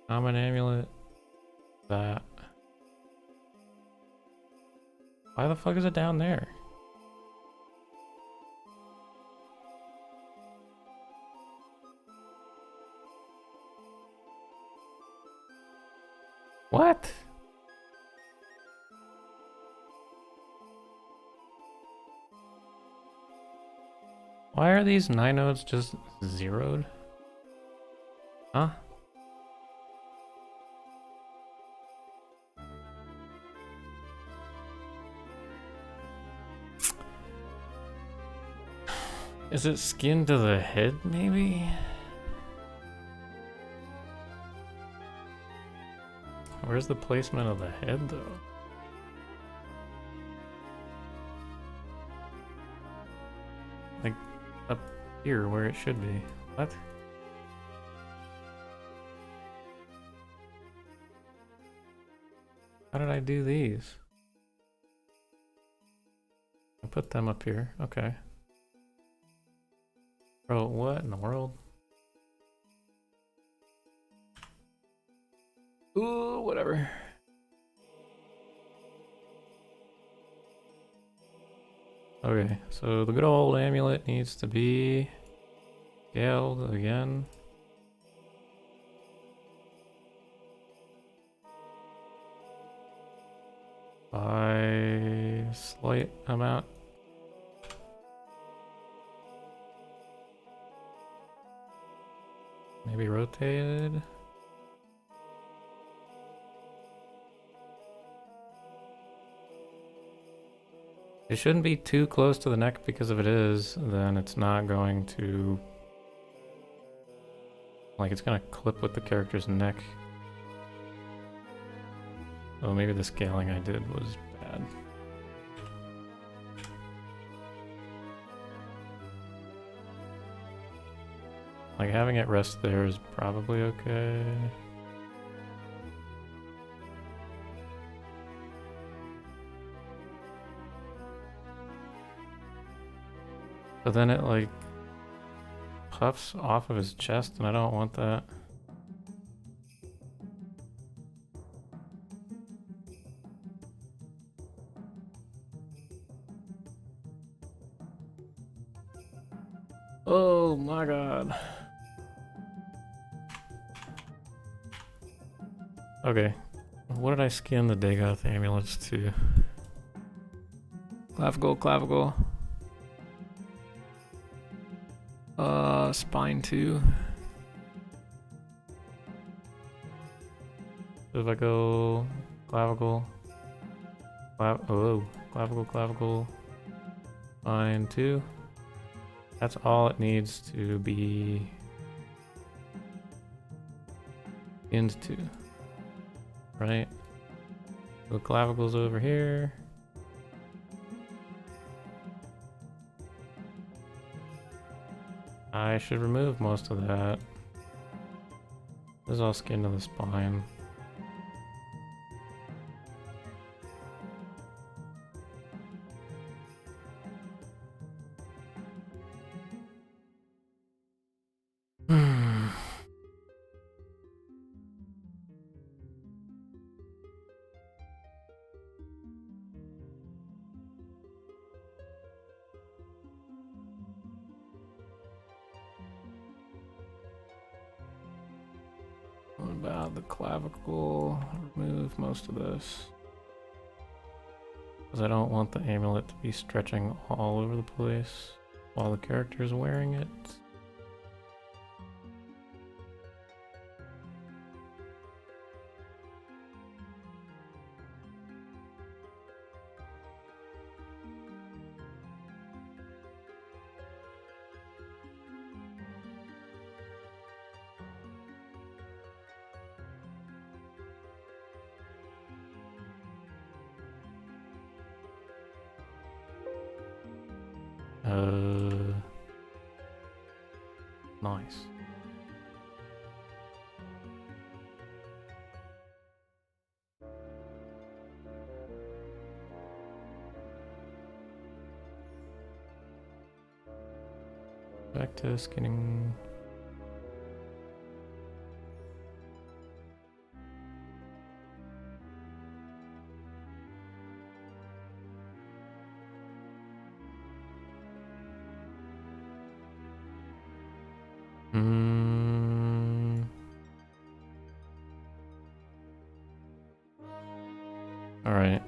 Common amulet. That. Why the fuck is it down there? What? Why are these 9 nodes just zeroed? Huh? Is it skin to the head, maybe? Where's the placement of the head, though? Like, up here where it should be. What? How did I do these? I put them up here. Okay. Bro, what in the world? Ooh, whatever. Okay, so the good old amulet needs to be scaled again. By slight amount. Maybe rotated. It shouldn't be too close to the neck, because if it is, then it's not going to... Like, it's gonna clip with the character's neck. Oh, maybe the scaling I did was bad. Like, having it rest there is probably okay. But then it, like, puffs off of his chest, and I don't want that. Oh my god. Okay. What did I skin the Dagoth amulets to? Clavicle. Spine 2. So if I go clavicle, clavicle, spine 2. That's all it needs to be into, right? The clavicle's over here. I should remove most of that. This is all skin to the spine. What about the clavicle? Remove most of this. Because I don't want the amulet to be stretching all over the place while the character is wearing it. Nice. Back to skinning. Alright.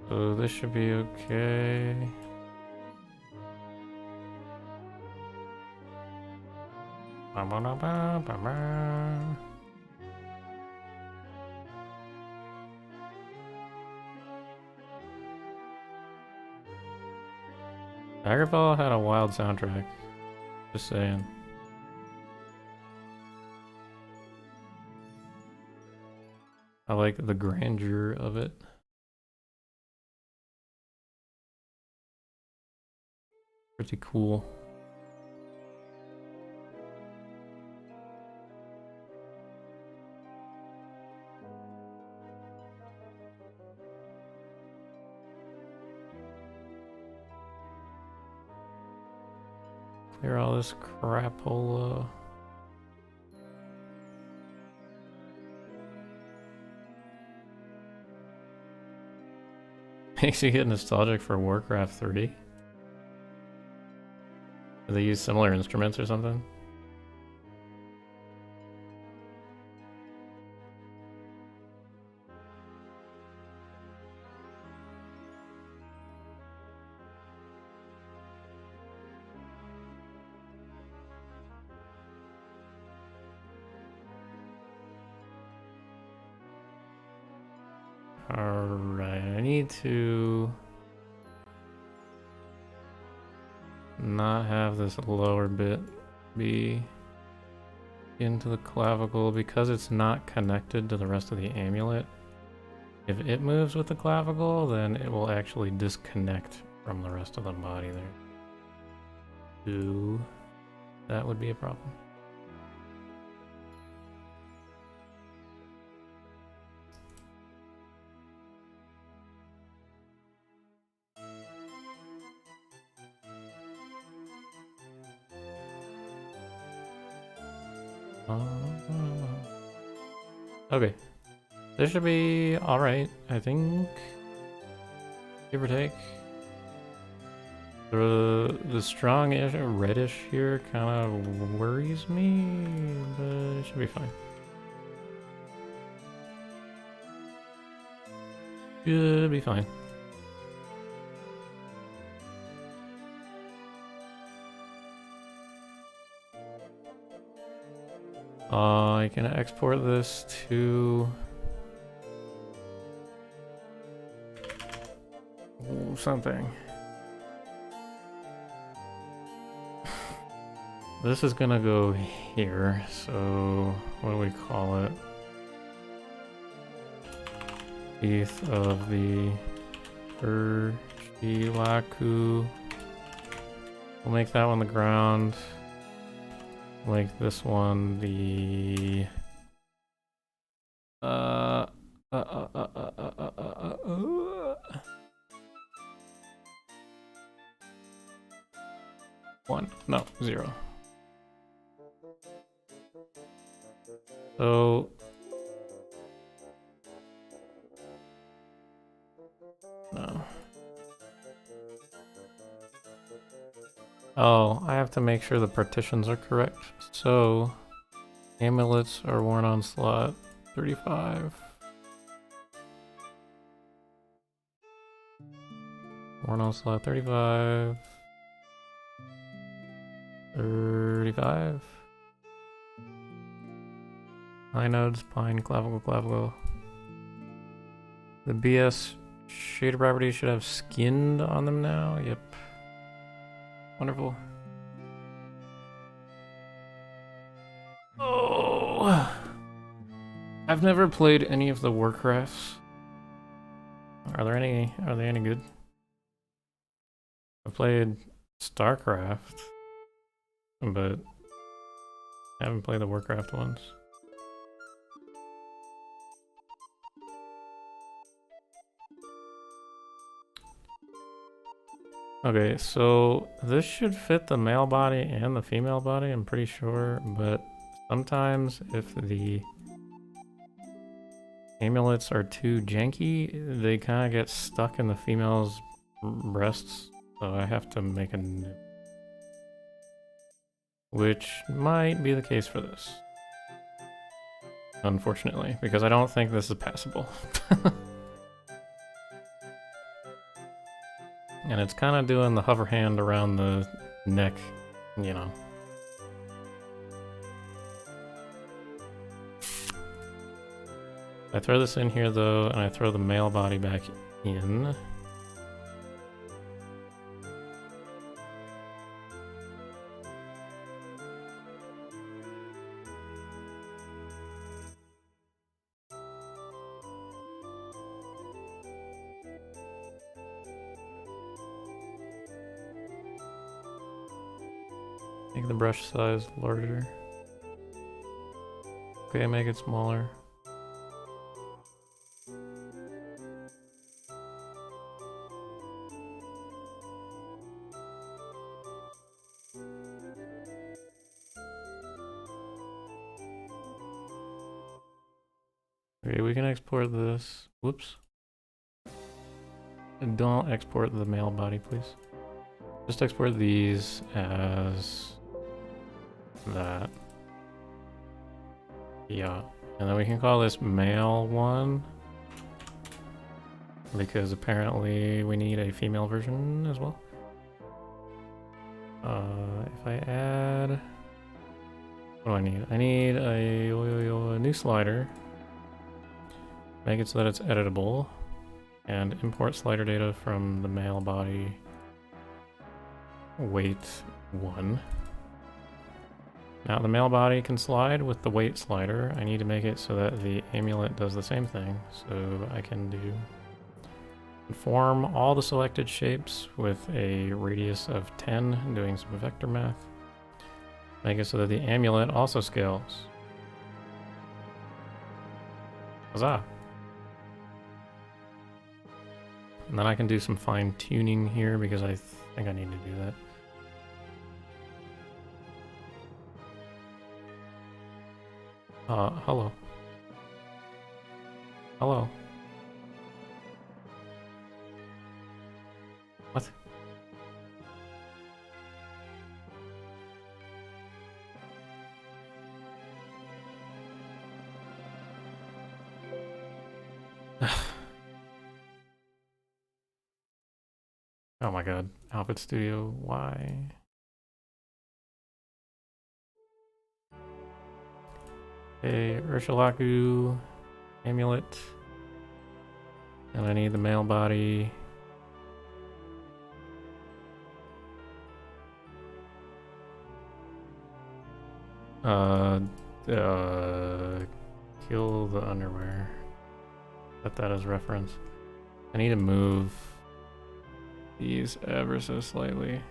So this should be okay. Daggerfall had a wild soundtrack. Just saying. I like the grandeur of it. Pretty cool. Clear all this crapola. Makes you get nostalgic for Warcraft 3. Do they use similar instruments or something? Alright, I need to not have this lower bit be into the clavicle because it's not connected to the rest of the amulet. If it moves with the clavicle, then it will actually disconnect from the rest of the body there. Ooh, that would be a problem. Okay, this should be alright, I think. Give or take. The strong-ish reddish here kind of worries me, but it should be fine. Should be fine. I can export this to something. This is gonna go here, so what do we call it? Teeth of the Urchilaku. We'll make that one the ground. Make this one the one. No, 0. So no. Oh, I have to make sure the partitions are correct. So amulets are worn on slot 35. Worn on slot 35. 35. High nodes, pine, clavicle, clavicle. The BS shader properties should have skinned on them now. Yep. Wonderful. Oh, I've never played any of the Warcrafts. Are they any good? I've played StarCraft, but I haven't played the Warcraft ones. Okay, so this should fit the male body and the female body, I'm pretty sure, but sometimes if the amulets are too janky, they kind of get stuck in the female's breasts, so I have to make a new. Which might be the case for this. Unfortunately, because I don't think this is passable. And it's kind of doing the hover hand around the neck, you know. I throw this in here though, and I throw the male body back in. Make the brush size larger. Okay, make it smaller. Okay, we can export this. Whoops. And don't export the male body, please. Just export these as that. Yeah. And then we can call this male 1. Because apparently we need a female version as well. If I add... What do I need? I need a new slider. Make it so that it's editable. And import slider data from the male body weight 1. Now the male body can slide with the weight slider. I need to make it so that the amulet does the same thing. So I can do conform all the selected shapes with a radius of 10, doing some vector math. Make it so that the amulet also scales. Huzzah! And then I can do some fine tuning here because I think I need to do that. Hello. Hello. What? Oh my god. Outfit Studio, why? Okay, Urshulaku amulet. And I need the male body. Kill the underwear. Set that as reference. I need to move these ever so slightly.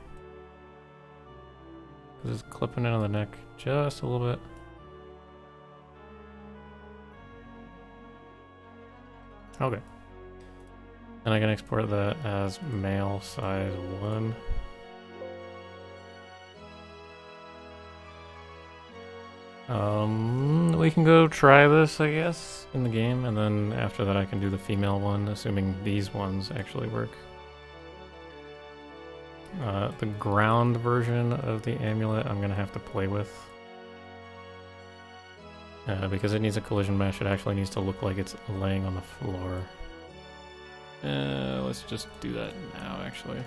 This is clipping into the neck just a little bit. Okay. And I can export that as male size 1. We can go try this, I guess, in the game, and then after that I can do the female one, assuming these ones actually work. The ground version of the amulet I'm gonna have to play with. Because it needs a collision mesh, it actually needs to look like it's laying on the floor. Let's just do that now, actually.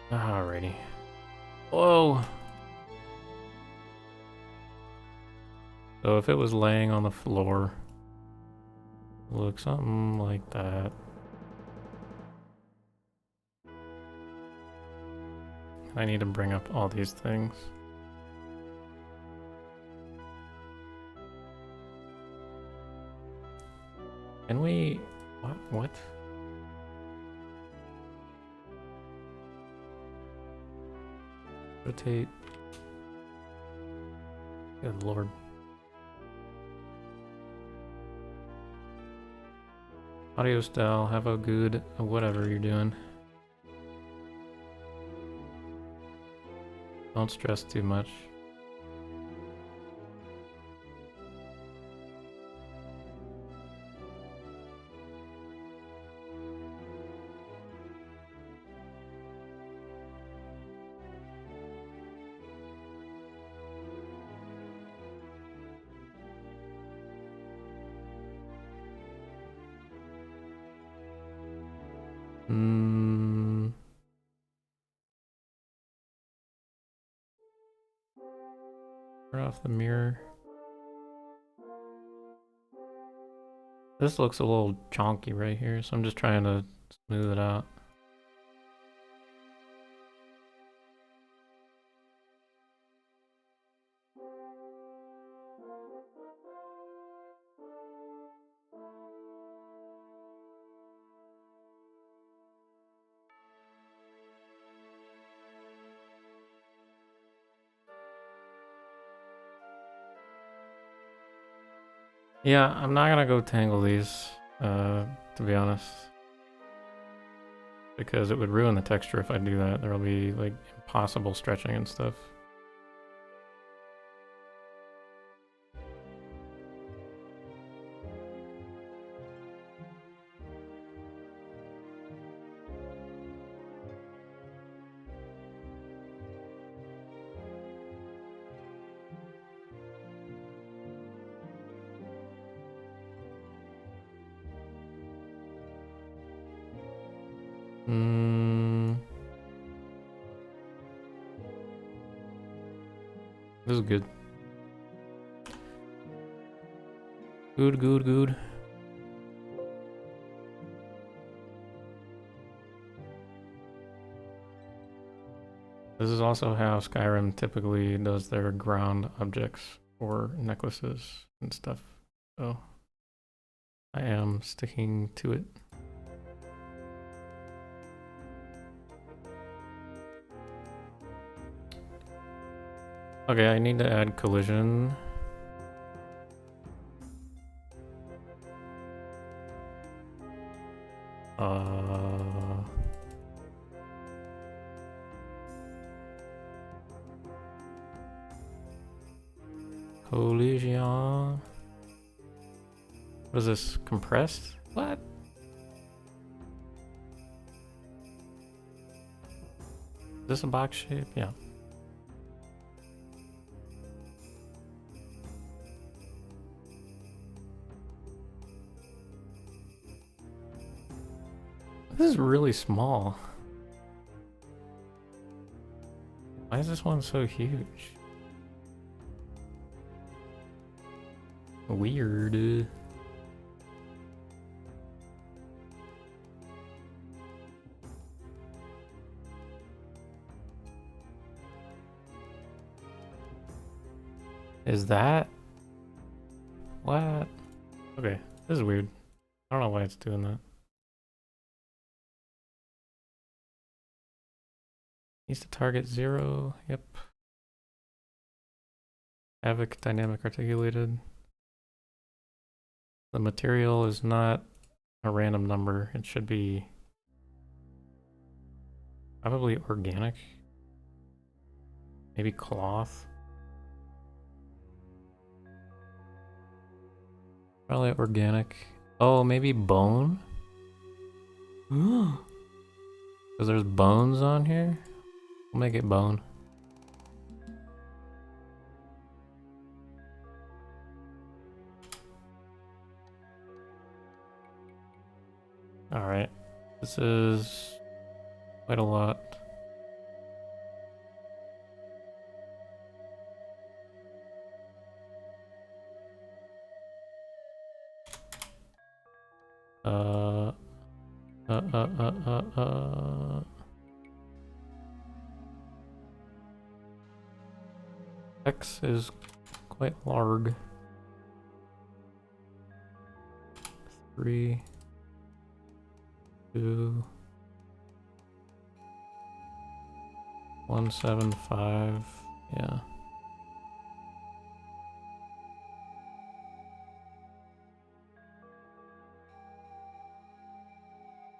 Alrighty. Whoa! So if it was laying on the floor, look something like that. I need to bring up all these things. Can we... What? Rotate. Good lord. Audio style, have a good whatever you're doing. Don't stress too much. Turn off the mirror. This looks a little chonky right here, so I'm just trying to smooth it out. Yeah, I'm not gonna go tangle these, to be honest. Because it would ruin the texture if I do that. There'll be, like, impossible stretching and stuff. This is good. Good. This is also how Skyrim typically does their ground objects for necklaces and stuff. So I am sticking to it. Okay, I need to add collision. Collision. What is this? Compressed? What? Is this a box shape? Yeah. This is really small. Why is this one so huge? Weird. Is that? What? Okay, this is weird. I don't know why it's doing that. Needs to target 0. Yep. Havoc dynamic articulated. The material is not a random number. It should be probably organic. Maybe cloth. Probably organic. Oh, maybe bone? Because there's bones on here? We'll make it bone. Alright. This is quite a lot. X is quite large. 3, 2, 175. Yeah.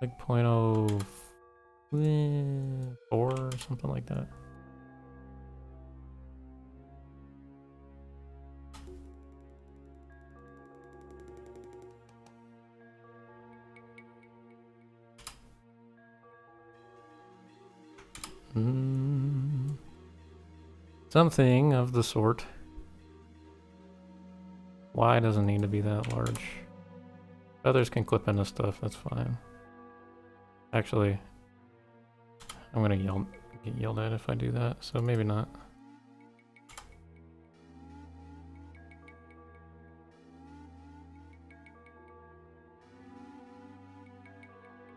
Like 0.04 or something like that. Something of the sort. Y doesn't need to be that large. Feathers can clip into stuff, that's fine. Actually, I'm gonna get yelled at if I do that, so maybe not.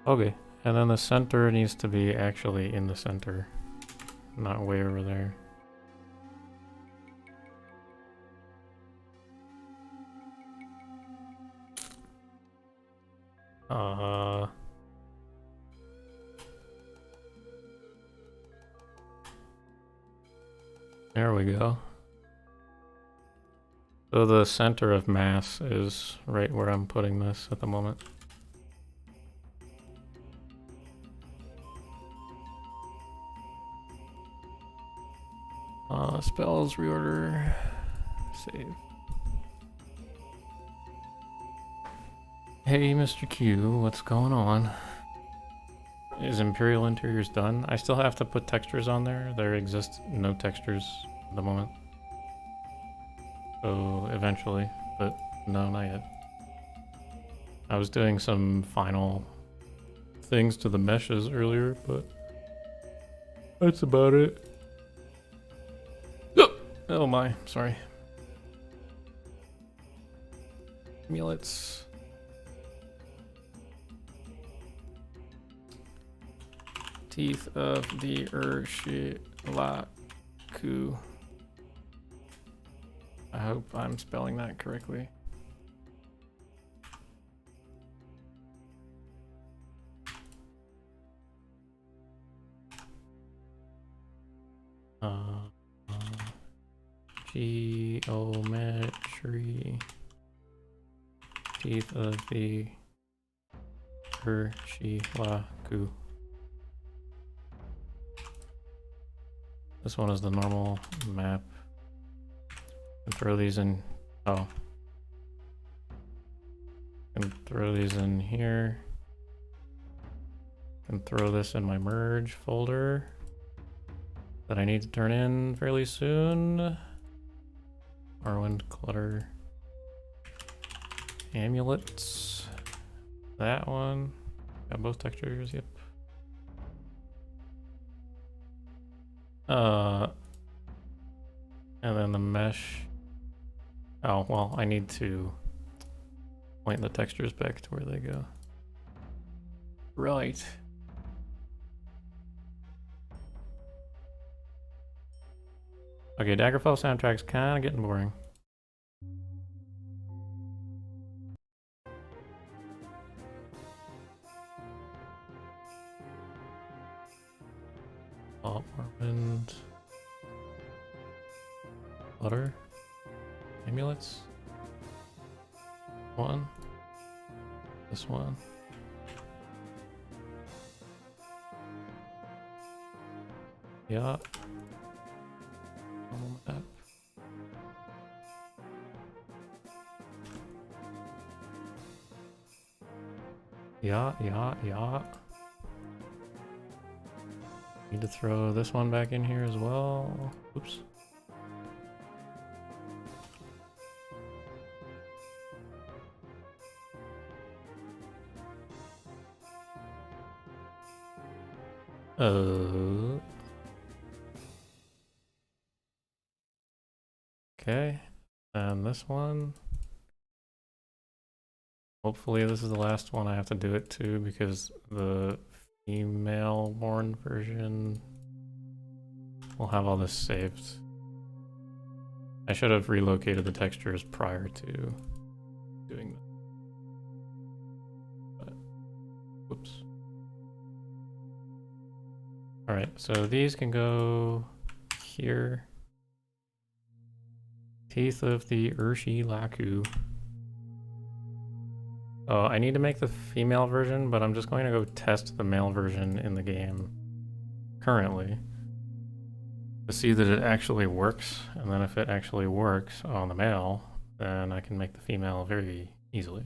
Okay, and then the center needs to be actually in the center, not way over there. There we go. So the center of mass is right where I'm putting this at the moment. Spells, reorder, save. Hey, Mr. Q, what's going on? Is Imperial Interiors done? I still have to put textures on there. There exist no textures at the moment. So eventually, but no, not yet. I was doing some final things to the meshes earlier, but that's about it. Oh my, sorry. Amulets. Teeth of the Urshilaku. I hope I'm spelling that correctly. Geometry. Teeth of the Urshilaku. This one is the normal map. And throw these in. Oh. And throw these in here. And throw this in my merge folder that I need to turn in fairly soon. Morrowind clutter. Amulets. That one. Got both textures, yep. And then the mesh. Oh, well, I need to point the textures back to where they go. Right. Okay, Daggerfall soundtrack's kind of getting boring. Oh, Morrowind. Butter. Amulets. One. This one. Yeah. Normal map. Yeah. Need to throw this one back in here as well. Oops. Okay. And this one. Hopefully this is the last one I have to do it to, because the female-born version will have all this saved. I should have relocated the textures prior to doing that. But, whoops. Alright, so these can go here. Teeth of the Urshilaku. Oh, I need to make the female version, but I'm just going to go test the male version in the game currently to see that it actually works. And then if it actually works on the male, then I can make the female very easily.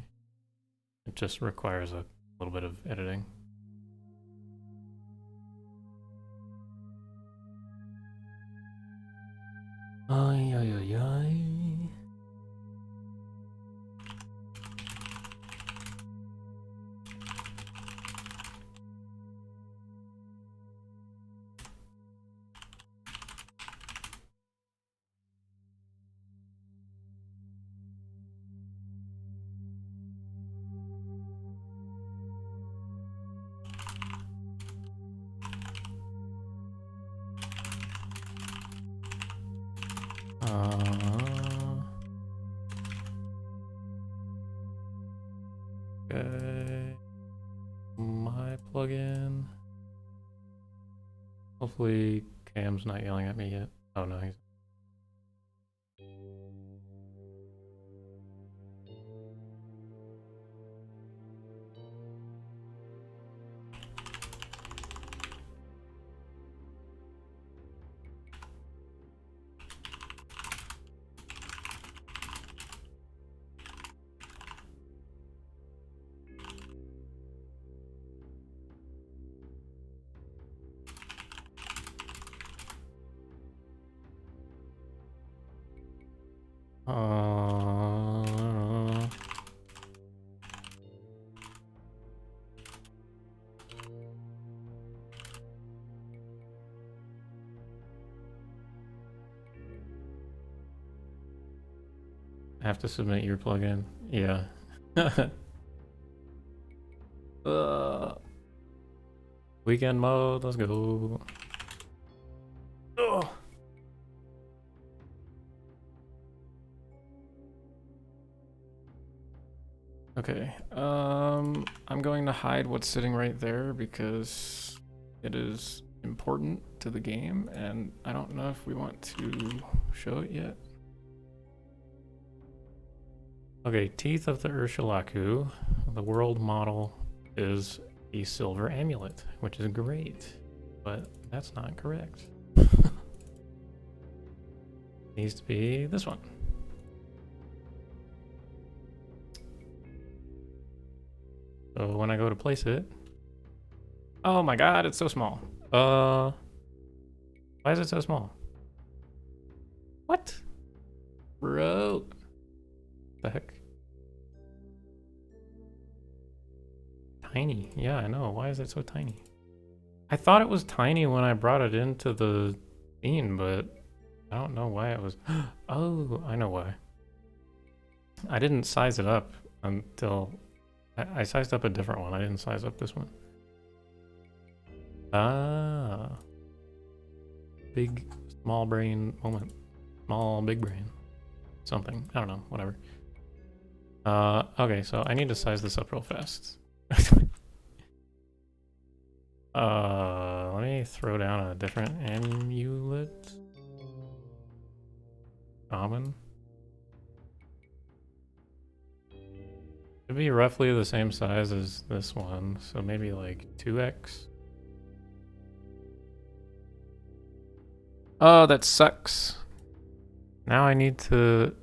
It just requires a little bit of editing. Ay, ay, ay, ay. Okay. My plugin. Hopefully Cam's not yelling at me yet. Oh no, he's... I have to submit your plugin. Yeah. Weekend mode, let's go. Oh. Okay, I'm going to hide what's sitting right there because it is important to the game, and I don't know if we want to show it yet. Okay, Teeth of the Urshilaku. The world model is a silver amulet, which is great, but that's not correct. Needs to be this one. So when I go to place it, oh my god, it's so small. Why is it so small? What? Bro. The heck? tiny. Yeah, I know. Why is it so tiny? I thought it was tiny when I brought it into the scene, but I don't know why it was. Oh, I know why. I didn't size it up until I sized up a different one. I didn't size up this one. Ah. Big, small brain moment. Small, big brain. Something. I don't know. Whatever. Okay, so I need to size this up real fast. Let me throw down a different amulet. Common. It'd be roughly the same size as this one, so maybe like 2x. Oh, that sucks. Now I need to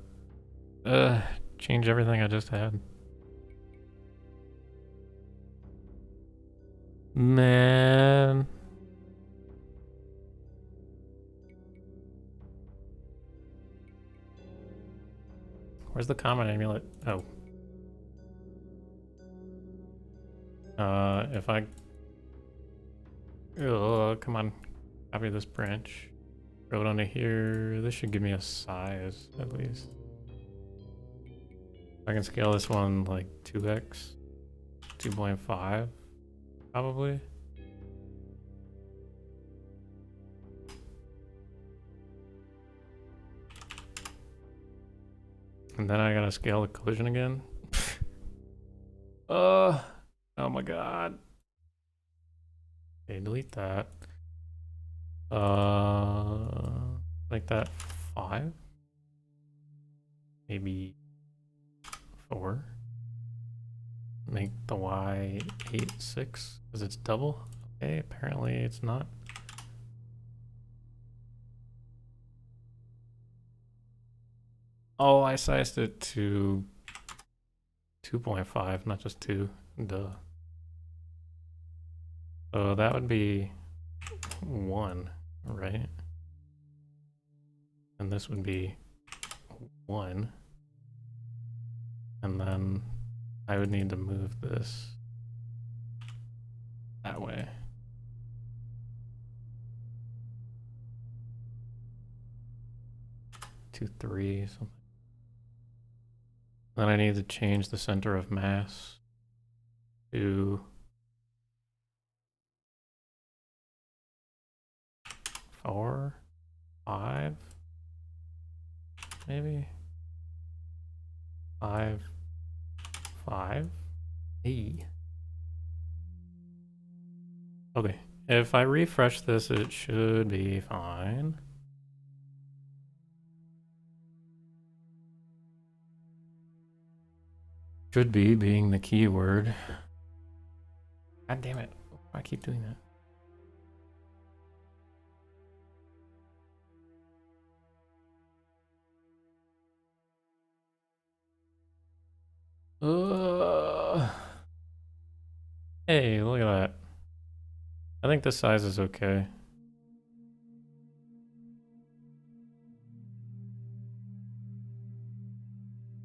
change everything I just had. Man. Where's the common amulet? Oh. If I... Oh, come on. Copy this branch. Throw it onto here. This should give me a size, at least. I can scale this one like 2x. 2.5, probably. And then I gotta scale the collision again. Oh my god. Okay, delete that. Like that 5? Maybe 4. Make the Y 8, 6, because it's double. Okay, apparently it's not. Oh, I sized it to 2.5, not just 2. Duh. So that would be 1, right? And this would be 1. And then I would need to move this that way. 2, 3, something. Then I need to change the center of mass to 4, 5, maybe 5, 5. Hey. Okay, if I refresh this, it should be fine. Should be being the keyword. God damn it. Why do I keep doing that? Hey, look at that. I think this size is okay.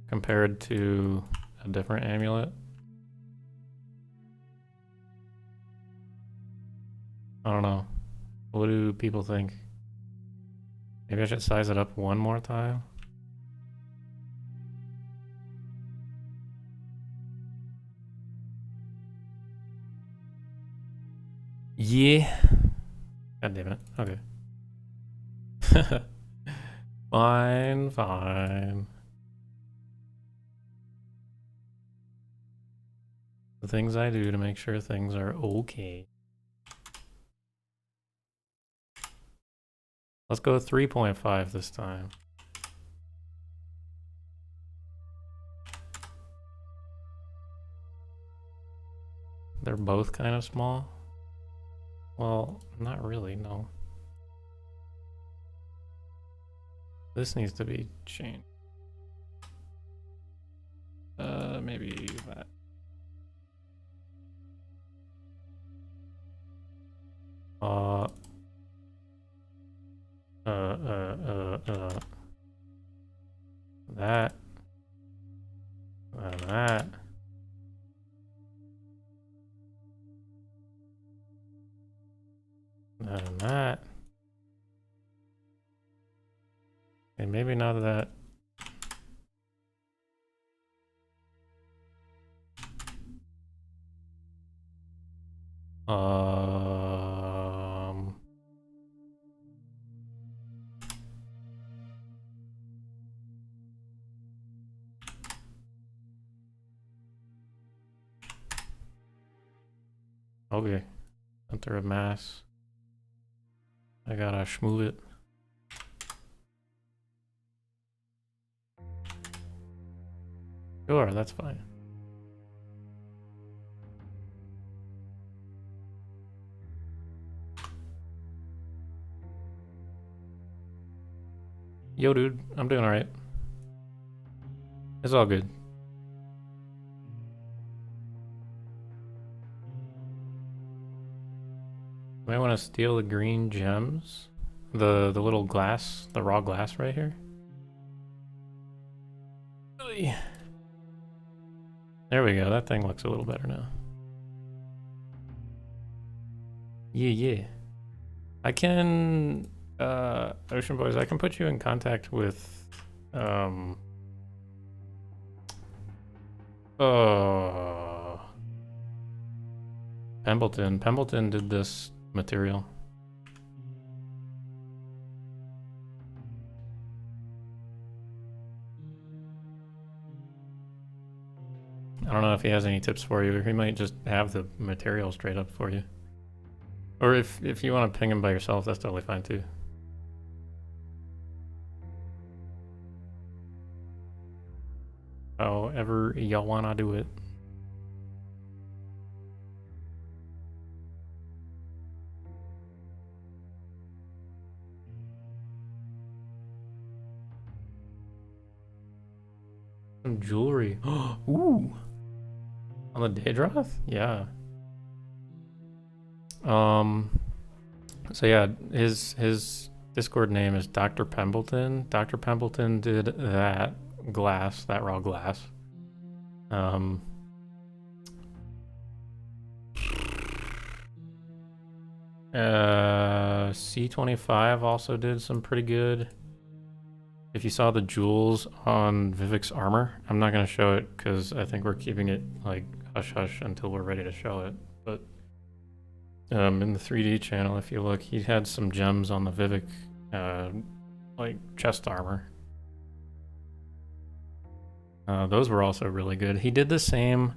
Compared to a different amulet. I don't know. What do people think? Maybe I should size it up one more time. Yeah. God damn it. Okay. Fine, fine. The things I do to make sure things are okay. Let's go 3.5 this time. They're both kind of small. Well, not really, no. This needs to be changed. Maybe that. That. That. maybe not that. Okay. Center of mass. I gotta schmove it. Sure, that's fine. Yo, dude, I'm doing alright. It's all good. Might want to steal the green gems. The little glass, the raw glass right here. There we go, that thing looks a little better now. Yeah. I can, Ocean Boys, I can put you in contact with, Pembleton. Pembleton did this material. I don't know if he has any tips for you, or he might just have the material straight up for you. Or if you want to ping him by yourself, that's totally fine too. However y'all wanna do it. Some jewelry. Ooh. On the Daedroth? Yeah. So yeah, his Discord name is Dr. Pembleton. Dr. Pembleton did that glass, that raw glass. C25 also did some pretty good. If you saw the jewels on Vivek's armor, I'm not gonna show it because I think we're keeping it like hush hush until we're ready to show it. But in the 3D channel, if you look, he had some gems on the Vivek like chest armor. Those were also really good. He did the same.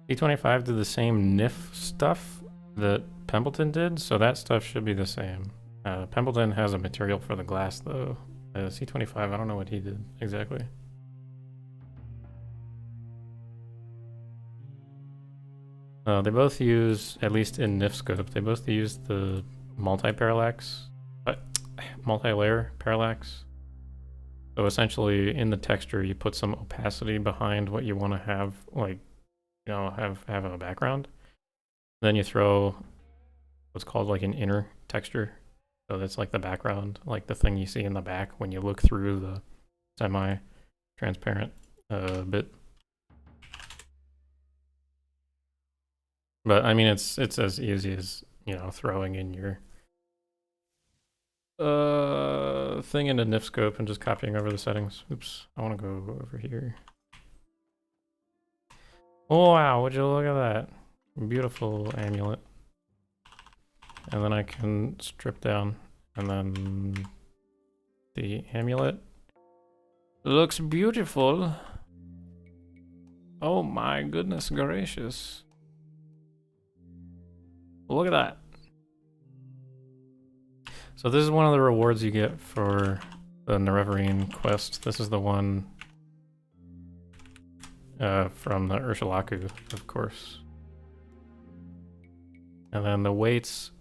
C25 did the same NIF stuff that Pembleton did, so that stuff should be the same. Pembleton has a material for the glass though. C25, I don't know what he did exactly. They both use, at least in NIF scope, they both use the multi-parallax, multi-layer parallax. So essentially, in the texture, you put some opacity behind what you want to have, like, you know, have a background. Then you throw what's called like an inner texture. So that's like the background, like the thing you see in the back when you look through the semi-transparent bit. But I mean, it's as easy as, you know, throwing in your thing into NIF scope and just copying over the settings. Oops, I want to go over here. Oh wow, would you look at that? Beautiful amulet. And then I can strip down, and then the amulet looks beautiful. Oh my goodness gracious. Look at that. So this is one of the rewards you get for the Nerevarine quest. This is the one from the Ursulaku, of course. And then the weights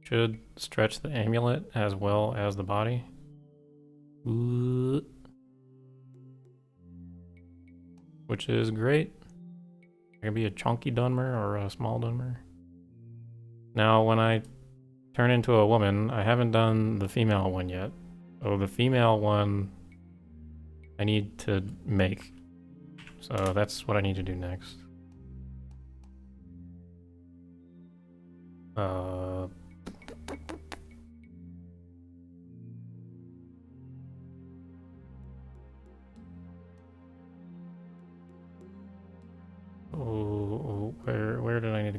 should stretch the amulet as well as the body. Ooh. Which is great. It can be a chunky Dunmer or a small Dunmer. Now, when I turn into a woman, I haven't done the female one yet. So the female one I need to make. So that's what I need to do next.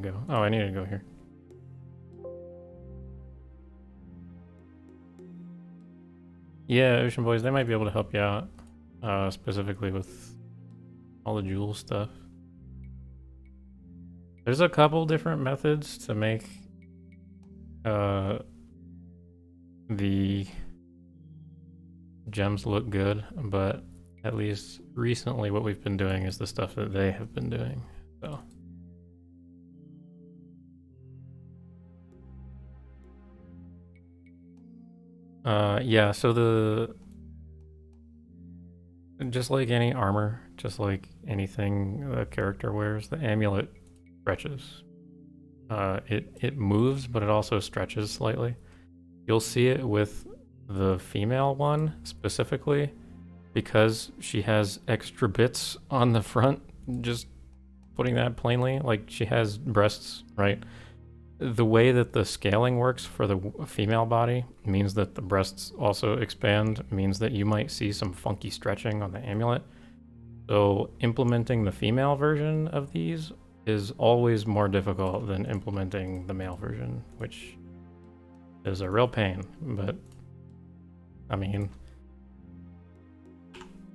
to go? Oh, I need to go here. Yeah, Ocean Boys, they might be able to help you out, specifically with all the jewel stuff. There's a couple different methods to make the gems look good, but at least recently what we've been doing is the stuff that they have been doing, so. Yeah, so just like any armor, just like anything a character wears, the amulet stretches. It moves, but it also stretches slightly. You'll see it with the female one specifically, because she has extra bits on the front, just putting that plainly. Like, she has breasts, right? The way that the scaling works for the female body means that the breasts also expand, means that you might see some funky stretching on the amulet. So implementing the female version of these is always more difficult than implementing the male version, which is a real pain, but I mean,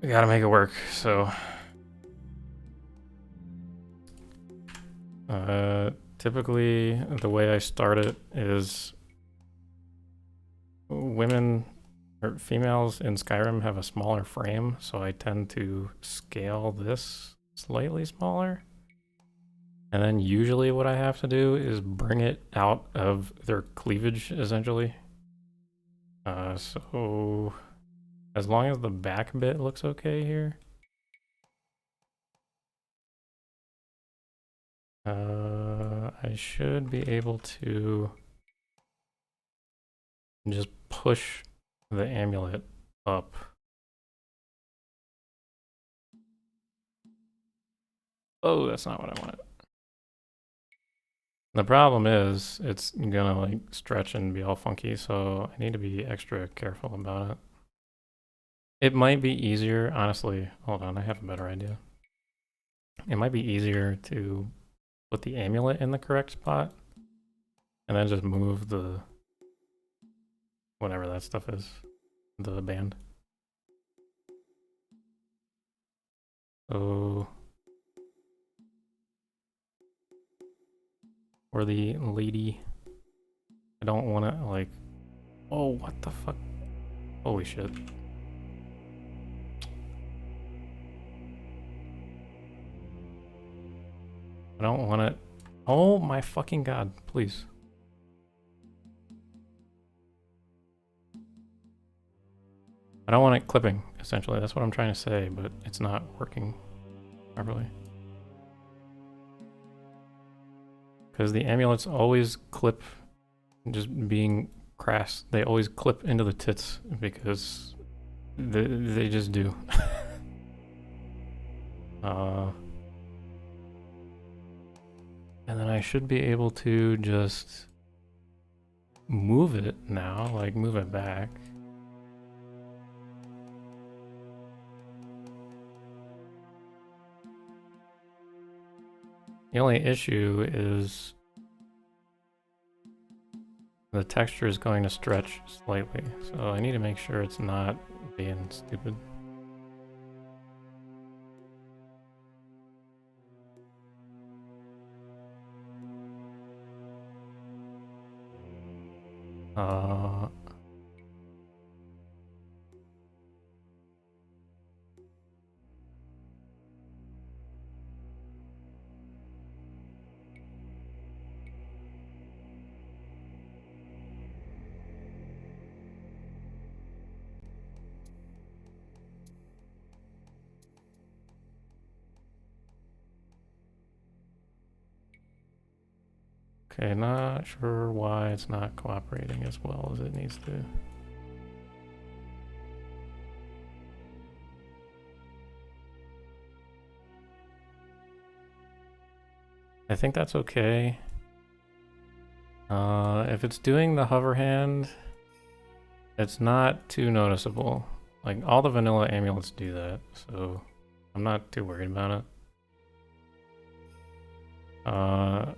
we gotta make it work, so. Typically, the way I start it is women or females in Skyrim have a smaller frame, so I tend to scale this slightly smaller. And then usually what I have to do is bring it out of their cleavage, essentially. So as long as the back bit looks okay here. I should be able to just push the amulet up. Oh, that's not what I wanted. The problem is it's gonna like stretch and be all funky, so I need to be extra careful about it. It might be easier, honestly, hold on, I have a better idea. It might be easier to put the amulet in the correct spot and then just move the whatever that stuff is, the band. So, or the lady, I don't want to like, oh, what the fuck? Holy shit. I don't want it. Oh my fucking god, please. I don't want it clipping, essentially. That's what I'm trying to say, but it's not working properly. Because the amulets always clip, just being crass, they always clip into the tits because they just do. And then I should be able to just move it now, like move it back. The only issue is the texture is going to stretch slightly, so I need to make sure it's not being stupid. Okay, not sure why it's not cooperating as well as it needs to. I think that's okay. If it's doing the hover hand, it's not too noticeable. Like, all the vanilla amulets do that, so I'm not too worried about it.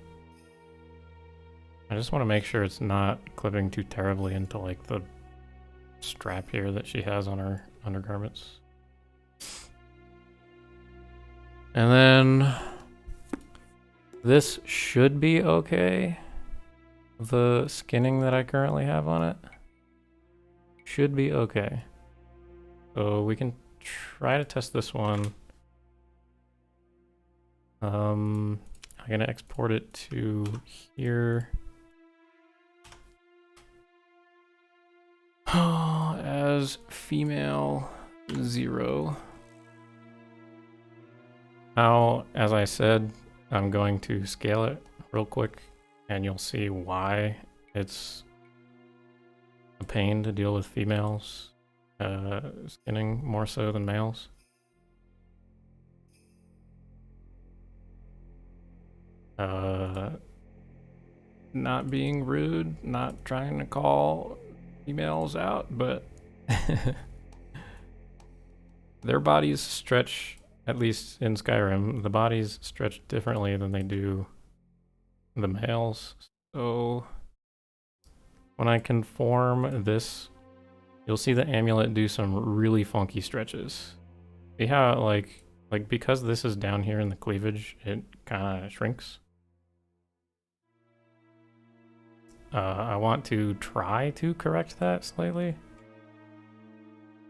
I just want to make sure it's not clipping too terribly into like the strap here that she has on her undergarments. And then this should be okay. The skinning that I currently have on it should be okay. So we can try to test this one. I'm gonna export it to here. As female 0. Now, as I said, I'm going to scale it real quick and you'll see why it's a pain to deal with females skinning more so than males. Not being rude, not trying to call females out, but their bodies stretch, at least in Skyrim, the bodies stretch differently than they do the males. So when I conform this, you'll see the amulet do some really funky stretches. See how like because this is down here in the cleavage, it kind of shrinks. I want to try to correct that slightly.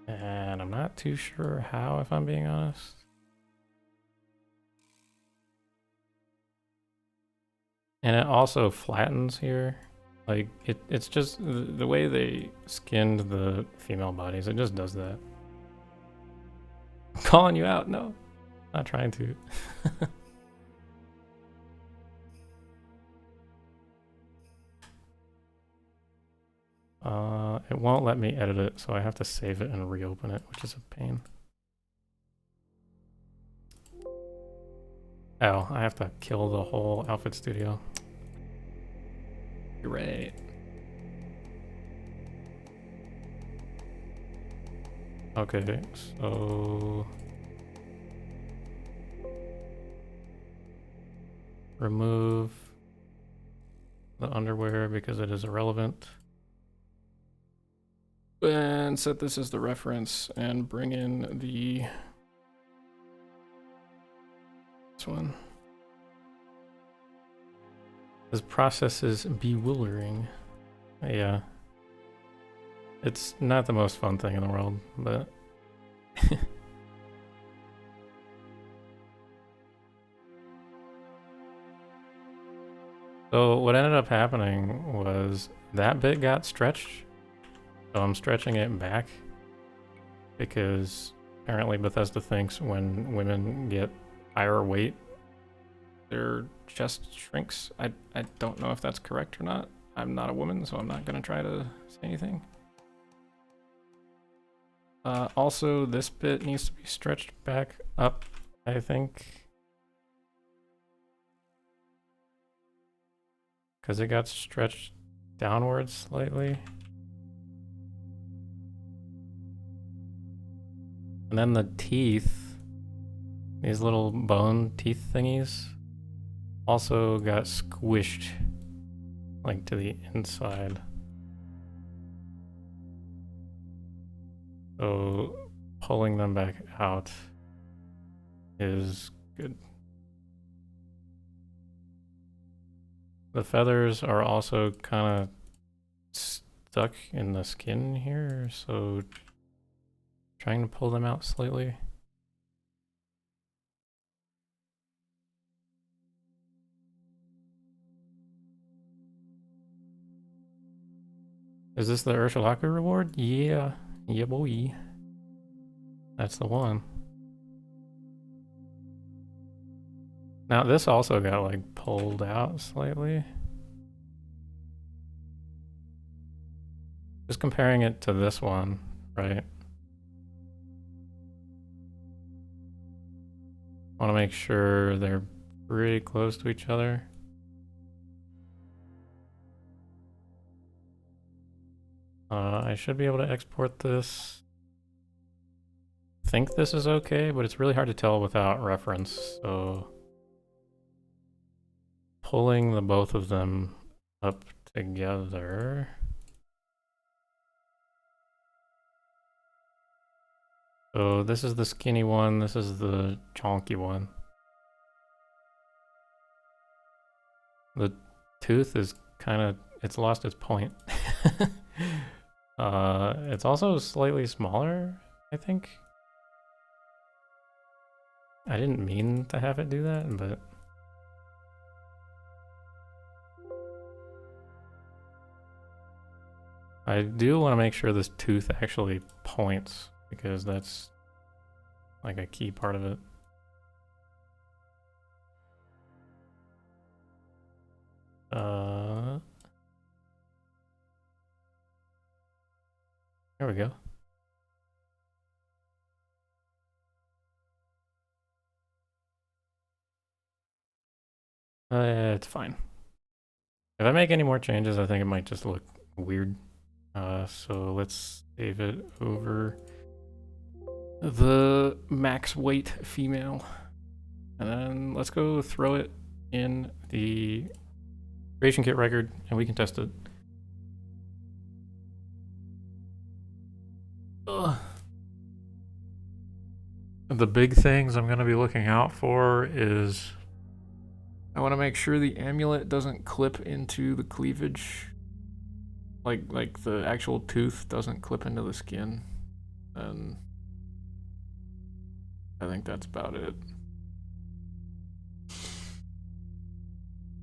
And I'm not too sure how, if I'm being honest. And it also flattens here. Like, it's just the way they skinned the female bodies, it just does that. I'm calling you out, no. Not trying to. It won't let me edit it, so I have to save it and reopen it, which is a pain. Oh, I have to kill the whole outfit studio. Great. Okay, so remove the underwear because it is irrelevant. And set this as the reference and bring in this one. This process is bewildering. Yeah. It's not the most fun thing in the world, but so what ended up happening was that bit got stretched. So I'm stretching it back because apparently Bethesda thinks when women get higher weight, their chest shrinks. I don't know if that's correct or not. I'm not a woman, so I'm not going to try to say anything. Also, this bit needs to be stretched back up, I think. Because it got stretched downwards slightly. And then the teeth, these little bone teeth thingies, also got squished, like to the inside. So pulling them back out is good. The feathers are also kind of stuck in the skin here, so trying to pull them out slightly. Is this the Ursulaku reward? Yeah. Yeah, boy. That's the one. Now this also got like pulled out slightly. Just comparing it to this one, right? I want to make sure they're pretty close to each other. I should be able to export this. I think this is okay, but it's really hard to tell without reference, so pulling the both of them up together. So this is the skinny one, this is the chonky one. The tooth is kind of, it's lost its point. It's also slightly smaller, I think. I didn't mean to have it do that, but... I do want to make sure this tooth actually points, because that's like a key part of it. There we go. It's fine. If I make any more changes, I think it might just look weird. So let's save it over the max weight female. And then let's go throw it in the creation kit record and we can test it. Ugh. The big things I'm going to be looking out for is I want to make sure the amulet doesn't clip into the cleavage. Like the actual tooth doesn't clip into the skin. And I think that's about it.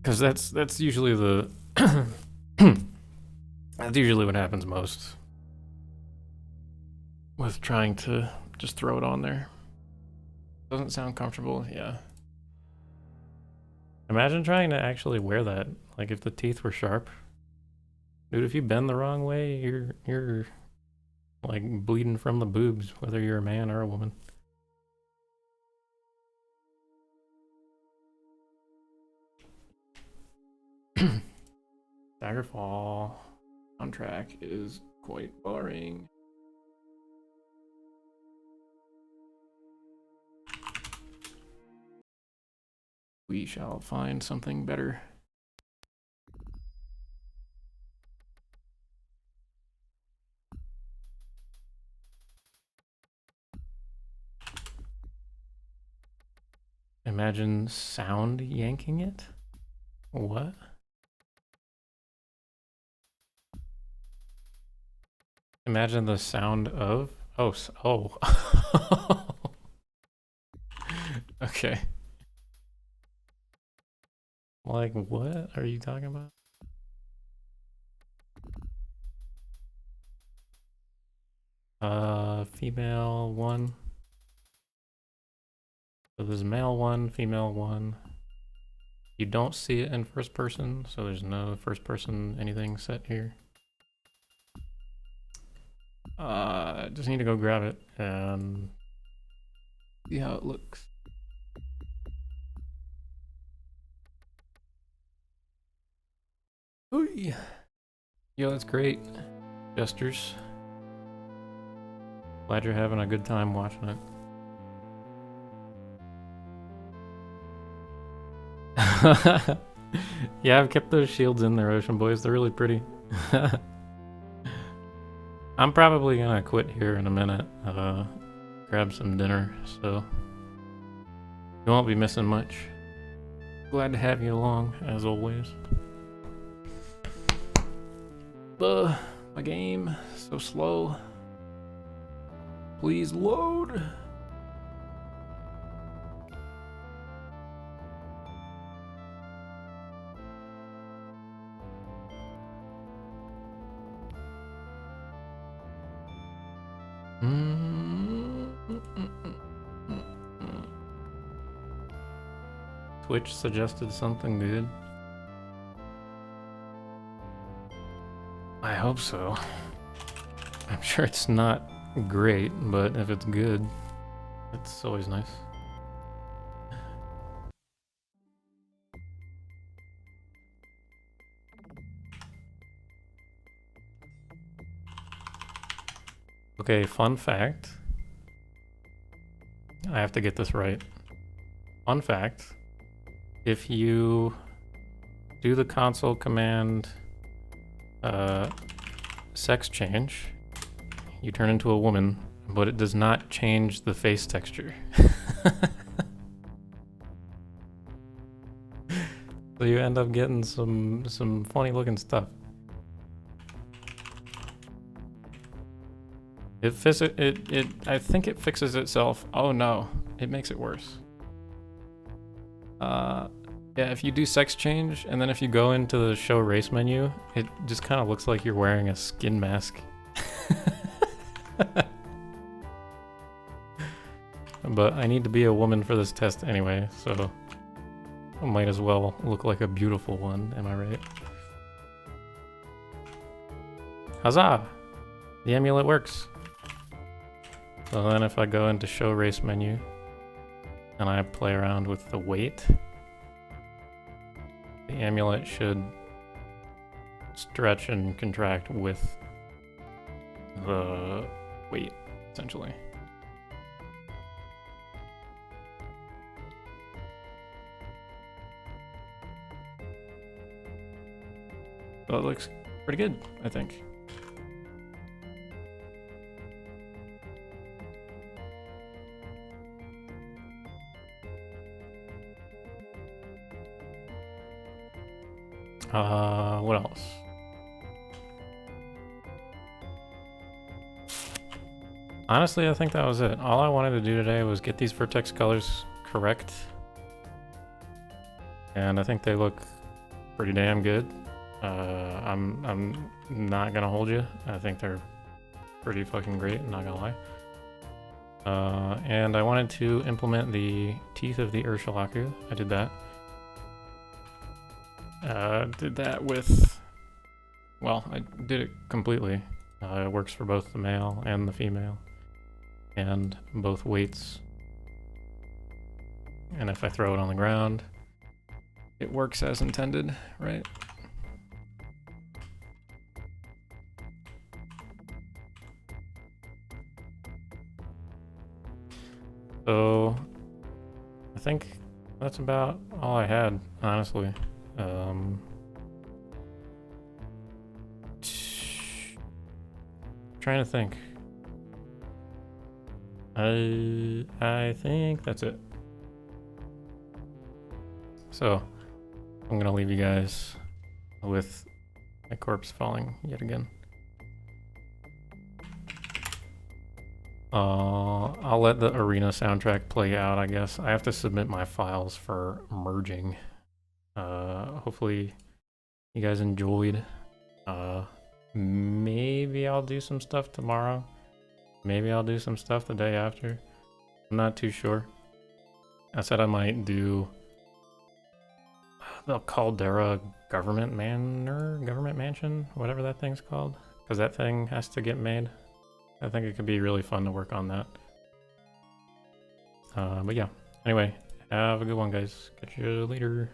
Because that's usually the that's usually what happens most with trying to just throw it on there. Doesn't sound comfortable, yeah. Imagine trying to actually wear that. Like if the teeth were sharp. Dude, if you bend the wrong way, you're like bleeding from the boobs, whether you're a man or a woman. Daggerfall soundtrack is quite boring. We shall find something better. Imagine sound yanking it? What? Imagine the sound of... Oh. Okay. Like, what are you talking about? Female 1. So there's male 1, female 1. You don't see it in first person, so there's no first person anything set here. Just need to go grab it and see how it looks. Ooh. Yo, that's great. Gestures. Glad you're having a good time watching it. Yeah, I've kept those shields in there, Ocean Boys. They're really pretty. I'm probably gonna quit here in a minute, grab some dinner, so you won't be missing much. Glad to have you along, as always. My game, so slow. Please load. Twitch suggested something good. I hope so. I'm sure it's not great, but if it's good, it's always nice. Okay, fun fact. I have to get this right. Fun fact. If you do the console command sex change, you turn into a woman, but it does not change the face texture. So you end up getting some funny looking stuff. I think it fixes itself. Oh no, it makes it worse. Yeah, if you do sex change, and then if you go into the show race menu, it just kind of looks like you're wearing a skin mask. But I need to be a woman for this test anyway, so I might as well look like a beautiful one, am I right? Huzzah! The amulet works. So then if I go into show race menu, and I play around with the weight, the amulet should stretch and contract with the weight, essentially. So it looks pretty good, I think. What else? Honestly, I think that was it. All I wanted to do today was get these Vertex colors correct. And I think they look pretty damn good. I'm not gonna hold you. I think they're pretty fucking great, I'm not gonna lie. And I wanted to implement the teeth of the Ursulaku. I did that. Did that with, well, I did it completely. It works for both the male and the female, and both weights. And if I throw it on the ground, it works as intended, right? So I think that's about all I had, honestly. Trying to think. I think that's it. So I'm gonna leave you guys with my corpse falling yet again. I'll let the arena soundtrack play out, I guess. I have to submit my files for merging. Hopefully you guys enjoyed. Maybe I'll do some stuff tomorrow. Maybe I'll do some stuff the day after. I'm not too sure. I said I might do the Caldera government mansion, whatever that thing's called, because that thing has to get made. I think it could be really fun to work on that. But yeah, anyway, have a good one, guys. Catch you later.